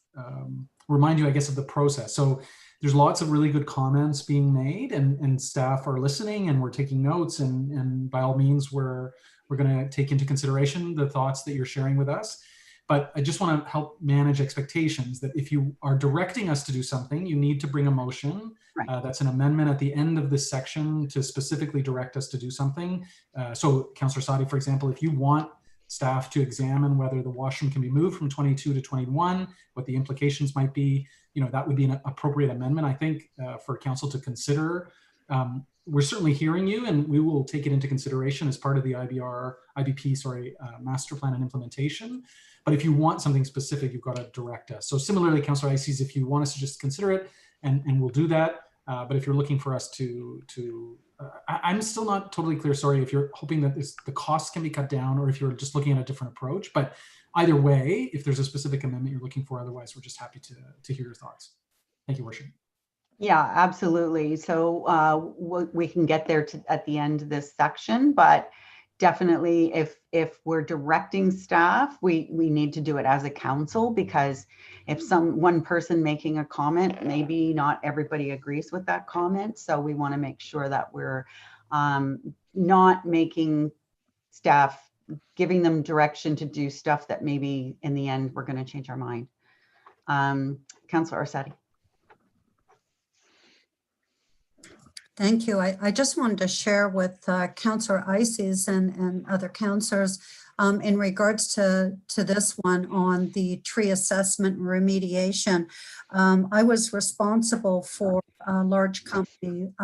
remind you, I guess, of the process. So there's lots of really good comments being made, and staff are listening, and we're taking notes, and by all means, we're going to take into consideration the thoughts that you're sharing with us. But I just want to help manage expectations that if you are directing us to do something, you need to bring a motion. Right. That's an amendment at the end of this section to specifically direct us to do something. So Councillor Sadi, for example, if you want staff to examine whether the washroom can be moved from 22 to 21, what the implications might be, that would be an appropriate amendment, I think, for council to consider. We're certainly hearing you, and we will take it into consideration as part of the IBP, master plan and implementation. But if you want something specific, you've got to direct us. So similarly, Councillor Ices, if you want us to just consider it, and we'll do that. But if you're looking for us I'm still not totally clear, sorry, if you're hoping that the costs can be cut down, or if you're just looking at a different approach. But either way, if there's a specific amendment you're looking for, otherwise, we're just happy to hear your thoughts. Thank you, Worship. Yeah, absolutely. So we can get there at the end of this section, but definitely if we're directing staff, we need to do it as a council, because if one person making a comment, maybe not everybody agrees with that comment. So we want to make sure that we're not making staff, giving them direction to do stuff that maybe in the end we're going to change our mind. Councillor Orsatti. Thank you. I just wanted to share with Councillor Ices and other councillors in regards to this one on the tree assessment and remediation. I was responsible for a large company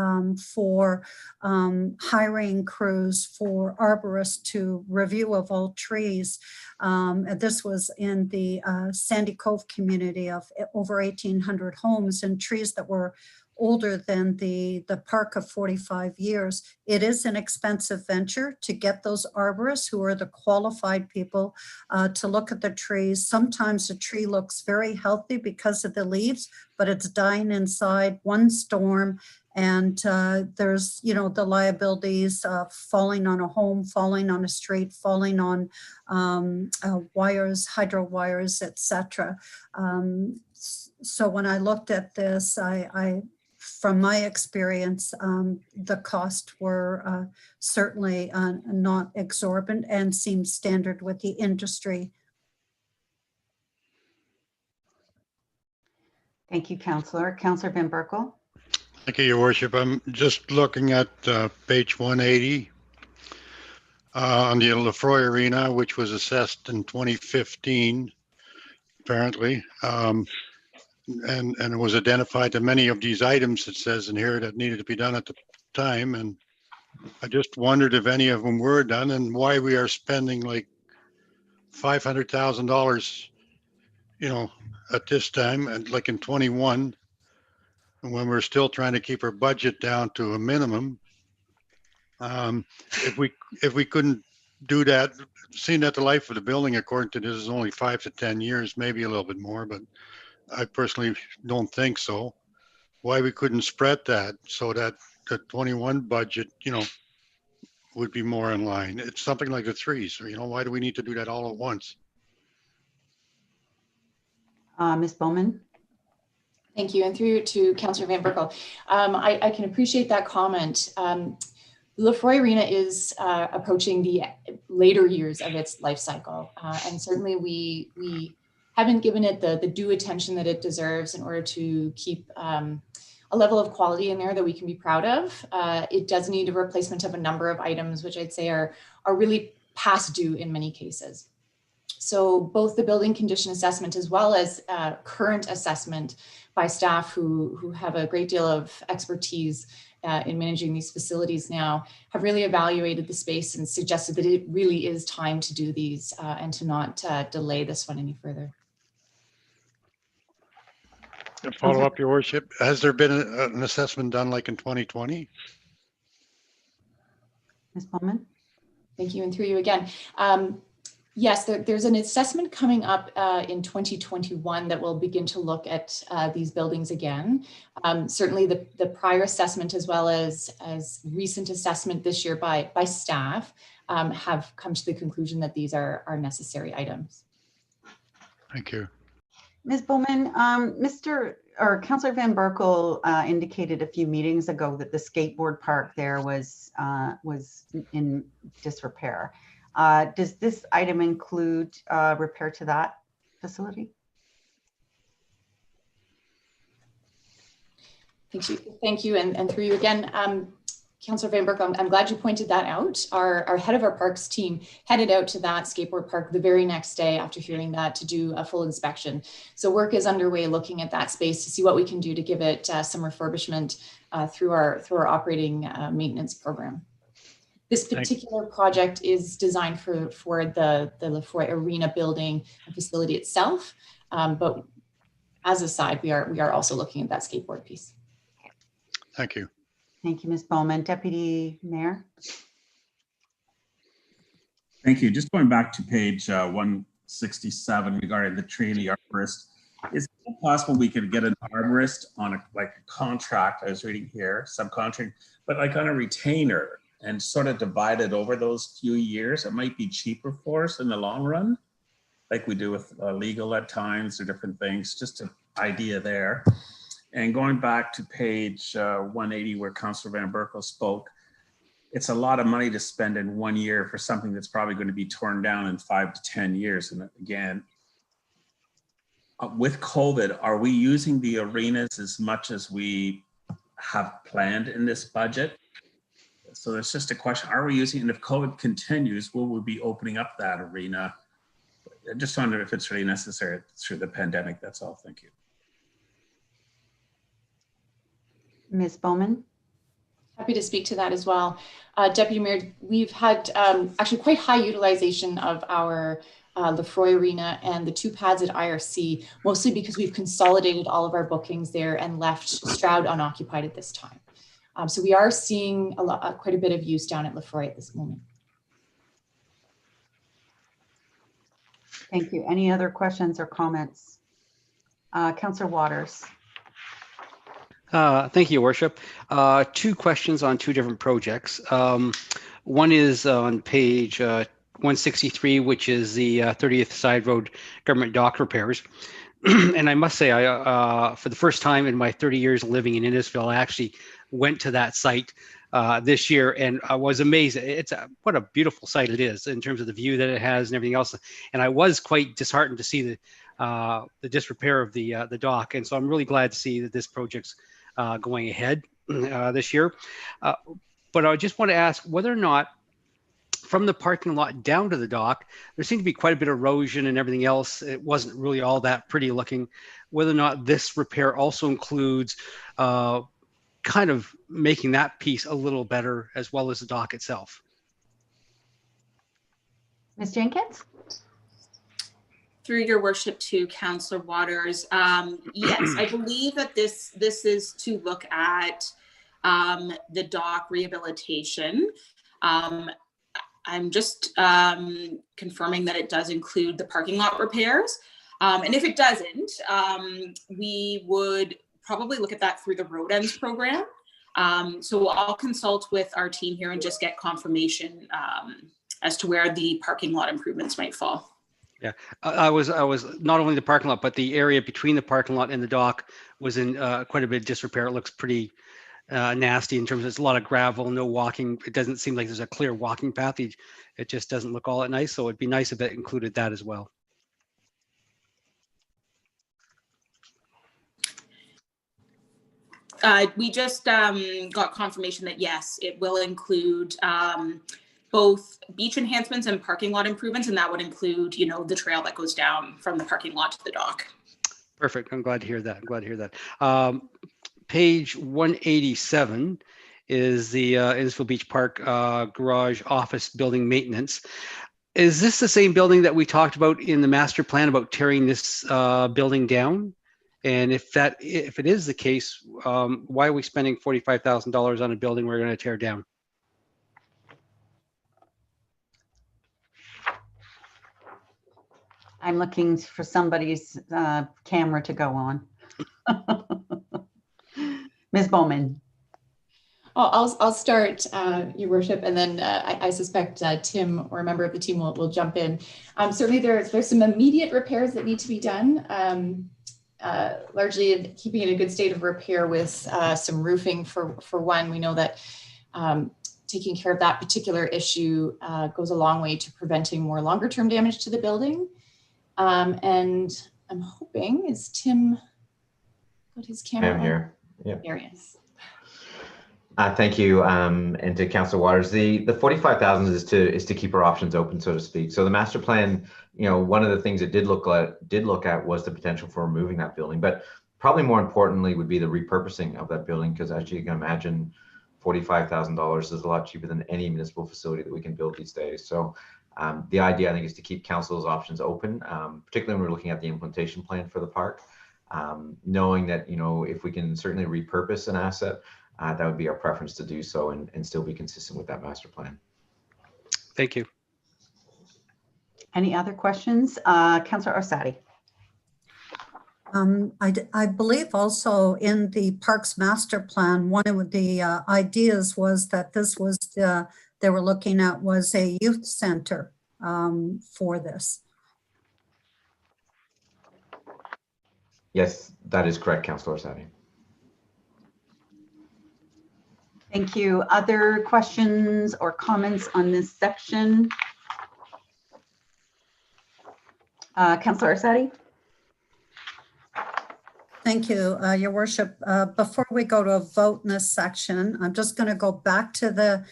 for hiring crews for arborists to review of all trees. And this was in the Sandy Cove community of over 1,800 homes, and trees that were older than the park of 45 years. It is an expensive venture to get those arborists, who are the qualified people, to look at the trees. Sometimes the tree looks very healthy because of the leaves, but it's dying inside. One storm and there's, the liabilities of falling on a home, falling on a street, falling on wires, hydro wires, etc. So when I looked at this, from my experience, the costs were certainly not exorbitant and seemed standard with the industry. Thank you, Councillor. Councillor Van Berkel. Thank you, Your Worship. I'm just looking at page 180 on the Lefroy Arena, which was assessed in 2015, apparently. And it was identified that many of these items, it says in here, that needed to be done at the time. And I just wondered if any of them were done, and why we are spending like $500,000, at this time, and like in 21, when we're still trying to keep our budget down to a minimum. If we couldn't do that, seeing that the life of the building, according to this, is only 5 to 10 years, maybe a little bit more, but I personally don't think so. Why we couldn't spread that so that the 21 budget, would be more in line. It's something like the trees. Why do we need to do that all at once? Ms. Bowman. Thank you. And through to Councillor Van Berkel. I can appreciate that comment. Lefroy Arena is approaching the later years of its life cycle. And certainly we haven't given it the due attention that it deserves in order to keep a level of quality in there that we can be proud of. It does need a replacement of a number of items, which I'd say are really past due in many cases. So both the building condition assessment as well as current assessment by staff who have a great deal of expertise in managing these facilities now have really evaluated the space and suggested that it really is time to do these and to not delay this one any further. Follow up, Your Worship. Has there been an assessment done like in 2020? Ms. Bowman. Thank you, and through you again. Yes, there's an assessment coming up in 2021 that will begin to look at these buildings again. Certainly the prior assessment as well as recent assessment this year by staff have come to the conclusion that these are necessary items. Thank you. Ms. Bowman, Mr. Councillor Van Berkel indicated a few meetings ago that the skateboard park there was in disrepair. Does this item include repair to that facility? Thank you, and through you again. Councillor Van Berkel, I'm glad you pointed that out. Our head of our parks team headed out to that skateboard park the very next day after hearing that to do a full inspection. So work is underway looking at that space to see what we can do to give it some refurbishment through our operating maintenance program. This particular project is designed for the Lefroy Arena building and facility itself, but as a side, we are also looking at that skateboard piece. Thank you. Thank you, Ms. Bowman. Deputy Mayor. Thank you. Just going back to page 167 regarding the tree arborist. Is it possible we could get an arborist on a contract, I was reading here, subcontract, but like on a retainer and sort of divide it over those few years? It might be cheaper for us in the long run, like we do with legal at times or different things, just an idea there. And going back to page 180 where Councillor Van Berkel spoke, it's a lot of money to spend in 1 year for something that's probably going to be torn down in 5 to 10 years. And again, with COVID, are we using the arenas as much as we have planned in this budget? So it's just a question, are we using, and if COVID continues, will we be opening up that arena? I just wonder if it's really necessary through the pandemic. That's all. Thank you. Ms. Bowman. Happy to speak to that as well. Deputy Mayor, we've had actually quite high utilization of our Lefroy Arena and the 2 pads at IRC, mostly because we've consolidated all of our bookings there and left Stroud unoccupied at this time. So we are seeing quite a bit of use down at Lefroy at this moment. Thank you. Any other questions or comments? Councillor Waters. Thank you, Your Worship. 2 questions on 2 different projects. One is on page 163, which is the 30th Side Road government dock repairs. And I must say, for the first time in my 30 years living in Innisfil, I actually went to that site this year, and I was amazed. What a beautiful site it is in terms of the view that it has and everything else. And I was quite disheartened to see the disrepair of the dock. And so I'm really glad to see that this project's going ahead this year. But I just want to ask whether or not from the parking lot down to the dock, there seemed to be quite a bit of erosion and everything else. It wasn't really all that pretty looking. Whether or not this repair also includes kind of making that piece a little better as well as the dock itself. Ms. Jenkins? Through your worship to Councillor Waters, yes, I believe that this is to look at the dock rehabilitation. I'm just confirming that it does include the parking lot repairs. And if it doesn't, we would probably look at that through the road ends program. So I'll consult with our team here and just get confirmation as to where the parking lot improvements might fall. Yeah, I was not only the parking lot, but the area between the parking lot and the dock was in quite a bit of disrepair. It looks pretty nasty in terms of it's a lot of gravel, no walking. It doesn't seem like there's a clear walking path. It just doesn't look all that nice. So it'd be nice if it included that as well. We just got confirmation that yes, it will include both beach enhancements and parking lot improvements, and that would include, the trail that goes down from the parking lot to the dock. Perfect. I'm glad to hear that. Page 187 is the Innisfil Beach Park garage office building maintenance. Is this the same building that we talked about in the master plan about tearing this building down? And if it is the case, why are we spending $45,000 on a building we're going to tear down? I'm looking for somebody's camera to go on. Ms. Bowman. I'll start, Your Worship, and then I suspect Tim or a member of the team will jump in. Certainly there's some immediate repairs that need to be done. largely keeping it in a good state of repair with some roofing for one. We know that taking care of that particular issue goes a long way to preventing more longer term damage to the building. And I'm hoping, is Tim got his camera I'm on? here. Yep. There he is. Thank you, and to Councillor Waters. The 45,000 is to keep our options open, so to speak. So the master plan, one of the things it did look at was the potential for removing that building, but probably more importantly would be the repurposing of that building, because as you can imagine, $45,000 is a lot cheaper than any municipal facility that we can build these days. So the idea, I think, is to keep council's options open, particularly when we're looking at the implementation plan for the park, knowing that if we can certainly repurpose an asset, that would be our preference to do so and still be consistent with that master plan. Thank you. Any other questions? Councillor Orsatti. I believe also in the Parks Master Plan, one of the ideas was that this was, they were looking at was a youth center for this. Yes, that is correct, Councillor Orsatti. Thank you. Other questions or comments on this section? Councillor Orsatti. Thank you, Your Worship. Before we go to a vote in this section, I'm just going to go back to the,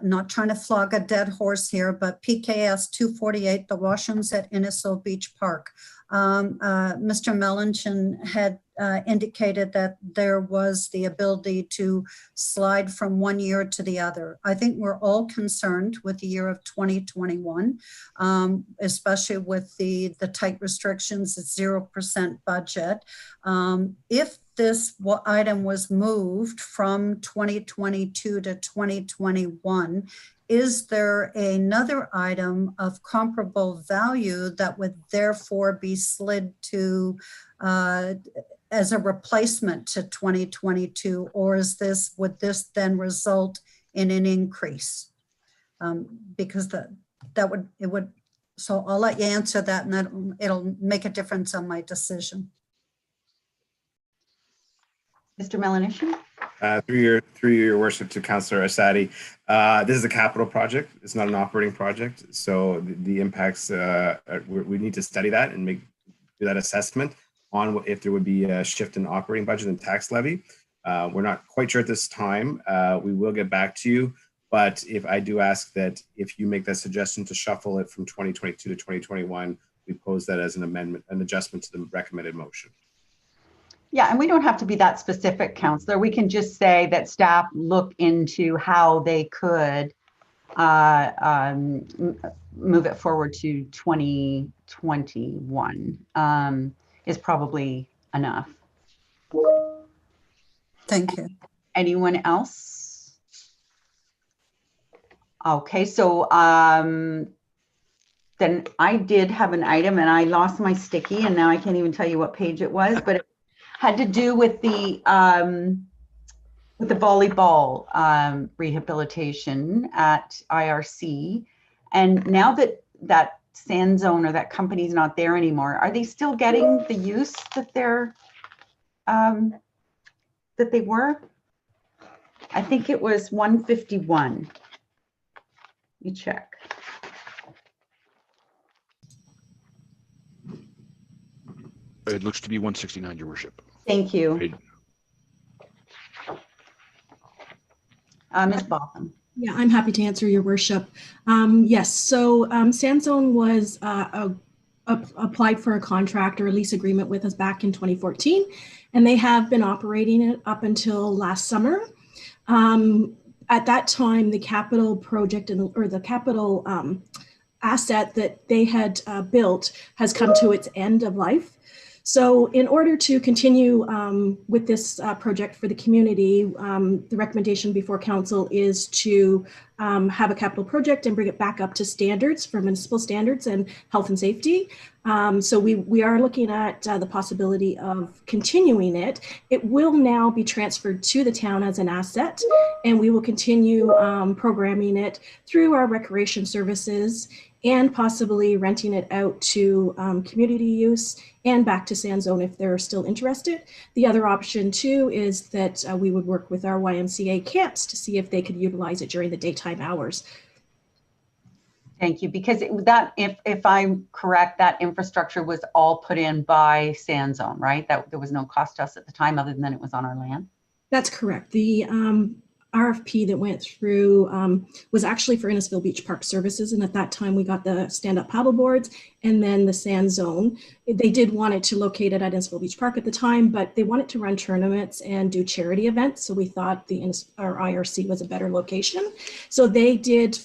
not trying to flog a dead horse here, but PKS 248, the washrooms at Innisfil Beach Park. Mr. Melanchon had indicated that there was the ability to slide from one year to the other. I think we're all concerned with the year of 2021, especially with the tight restrictions, the 0% budget. If this item was moved from 2022 to 2021, is there another item of comparable value that would therefore be slid to as a replacement to 2022, or would this then result in an increase? Because it would. So I'll let you answer that, and it'll make a difference on my decision. Mr. Melanchon. Through your worship to Councillor Orsatti, this is a capital project. It's not an operating project. So the impacts, we need to study that and do that assessment on if there would be a shift in operating budget and tax levy. We're not quite sure at this time. We will get back to you. But if I do ask that if you make that suggestion to shuffle it from 2022 to 2021, we pose that as an amendment, an adjustment to the recommended motion. Yeah, and we don't have to be that specific, Councillor. We can just say that staff look into how they could move it forward to 2021 is probably enough. Thank you. Anyone else? Okay, so then I did have an item and I lost my sticky and now I can't even tell you what page it was, but it had to do with the volleyball rehabilitation at IRC. And now that that sand zone or that company's not there anymore, are they still getting the use that they were? I think it was 151. Let me check. It looks to be 169, Your Worship. Thank you. Ms. Botham. Yeah, I'm happy to answer, Your Worship. Yes, so Sandzone was applied for a contract or a lease agreement with us back in 2014, and they have been operating it up until last summer. At that time, the capital project or the capital asset that they had built has come to its end of life. So in order to continue with this project for the community, the recommendation before council is to have a capital project and bring it back up to standards for municipal standards and health and safety. So we are looking at the possibility of continuing it. It will now be transferred to the town as an asset, and we will continue programming it through our recreation services and possibly renting it out to community use and back to Sanzone if they're still interested. The other option too is that we would work with our YMCA camps to see if they could utilize it during the daytime hours. Thank you, because if I'm correct, that infrastructure was all put in by Sanzone, right? That there was no cost to us at the time other than it was on our land. That's correct. The RFP that went through was actually for Innisfil Beach Park Services, and at that time we got the stand-up paddle boards and then the sand zone. They did want it to locate it at Innisfil Beach Park at the time, but they wanted to run tournaments and do charity events, so we thought the IRC was a better location. So they did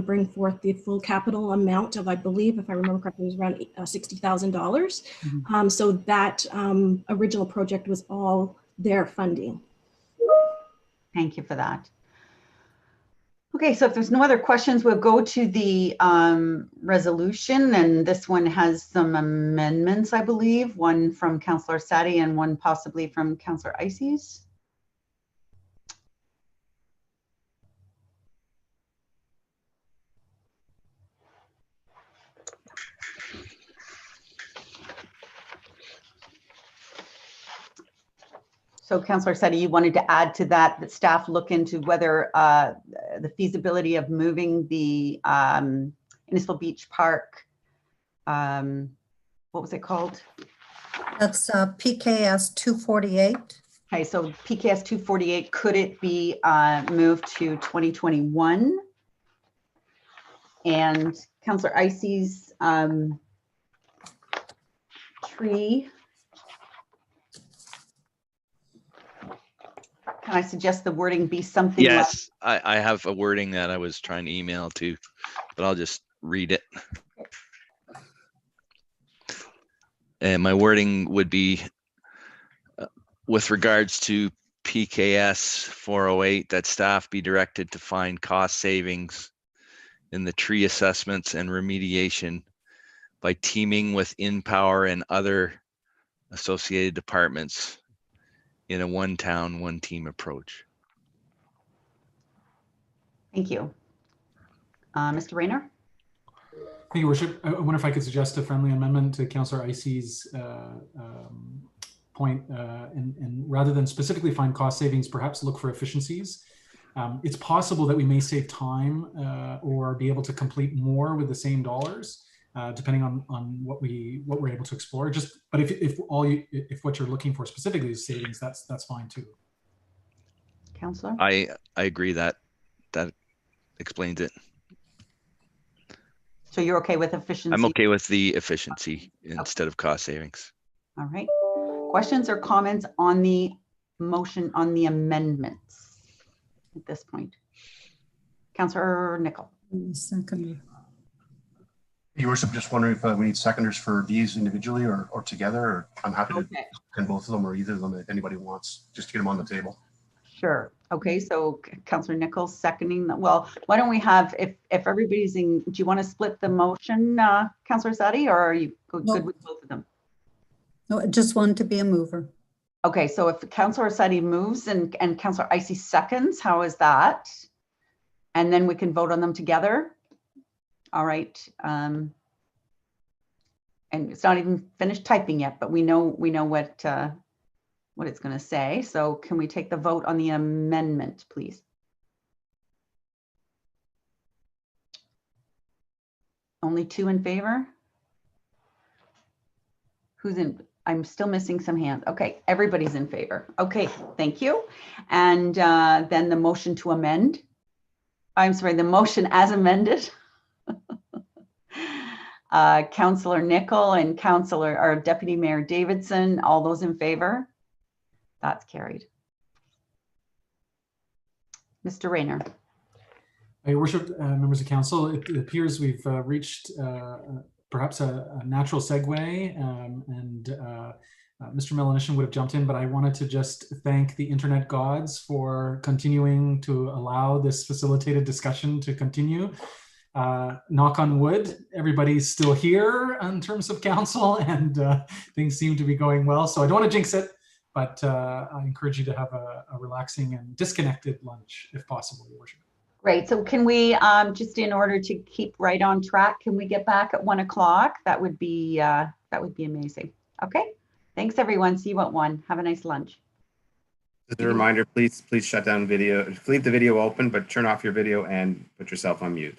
bring forth the full capital amount of, I believe, if I remember correctly, it was around $60,000. Mm-hmm. So that original project was all their funding. Thank you for that. Okay, so if there's no other questions, we'll go to the resolution, and this one has some amendments, I believe, one from Councillor Sadi and one possibly from Councillor Ices. So Councillor Sadi, you wanted to add to that staff look into whether the feasibility of moving the Innisfil Beach Park, what was it called? That's PKS 248. Okay, so PKS 248, could it be moved to 2021? And Councillor Ices tree. Can I suggest the wording be something? Yes, I have a wording that I was trying to email to, but I'll just read it. And my wording would be with regards to PKS 408, that staff be directed to find cost savings in the tree assessments and remediation by teaming with InPower and other associated departments in a one town, one team approach. Thank you. Mr. Rayner? Thank you, Worship. I wonder if I could suggest a friendly amendment to Councillor Ices' point, and rather than specifically find cost savings, perhaps look for efficiencies. It's possible that we may save time or be able to complete more with the same dollars, depending on what we're able to explore. But if what you're looking for specifically is savings, that's fine too. Councillor? I agree that explains it. So you're okay with efficiency? I'm okay with the efficiency instead of cost savings. All right. Questions or comments on the motion, on the amendments at this point? Councillor Nicol. Second. Your Worship, just wondering if we need seconders for these individually or together. Or I'm happy to send both of them or either of them if anybody wants, just to get them on the table. Sure. Okay, so Councillor Nichols seconding that. Well, why don't we have, if everybody's in, do you want to split the motion, Councillor Sadi, or are you good with both of them? No, I just want to be a mover. Okay, so if Councillor Sadi moves and Councillor Ices seconds, how is that? And then we can vote on them together. All right. And it's not even finished typing yet, but we know what it's going to say. So can we take the vote on the amendment, please? Only 2 in favor? Who's in? I'm still missing some hands. Okay, everybody's in favor. Okay, thank you. And then the motion to amend. I'm sorry, the motion as amended. Councillor Nicol and Deputy Mayor Davidson, all those in favor? That's carried. Mr. Rayner. Your Worship, members of council, it appears we've reached perhaps a natural segue, and Mr. Melanishin would have jumped in, but I wanted to just thank the internet gods for continuing to allow this facilitated discussion to continue. Knock on wood, everybody's still here in terms of council, and things seem to be going well. So I don't want to jinx it, but I encourage you to have a relaxing and disconnected lunch if possible, Your Worship. Great. So can we, just in order to keep right on track, can we get back at 1 o'clock? That would be amazing. Okay. Thanks, everyone. See you at 1. Have a nice lunch. As a reminder, please shut down video. Leave the video open, but turn off your video and put yourself on mute.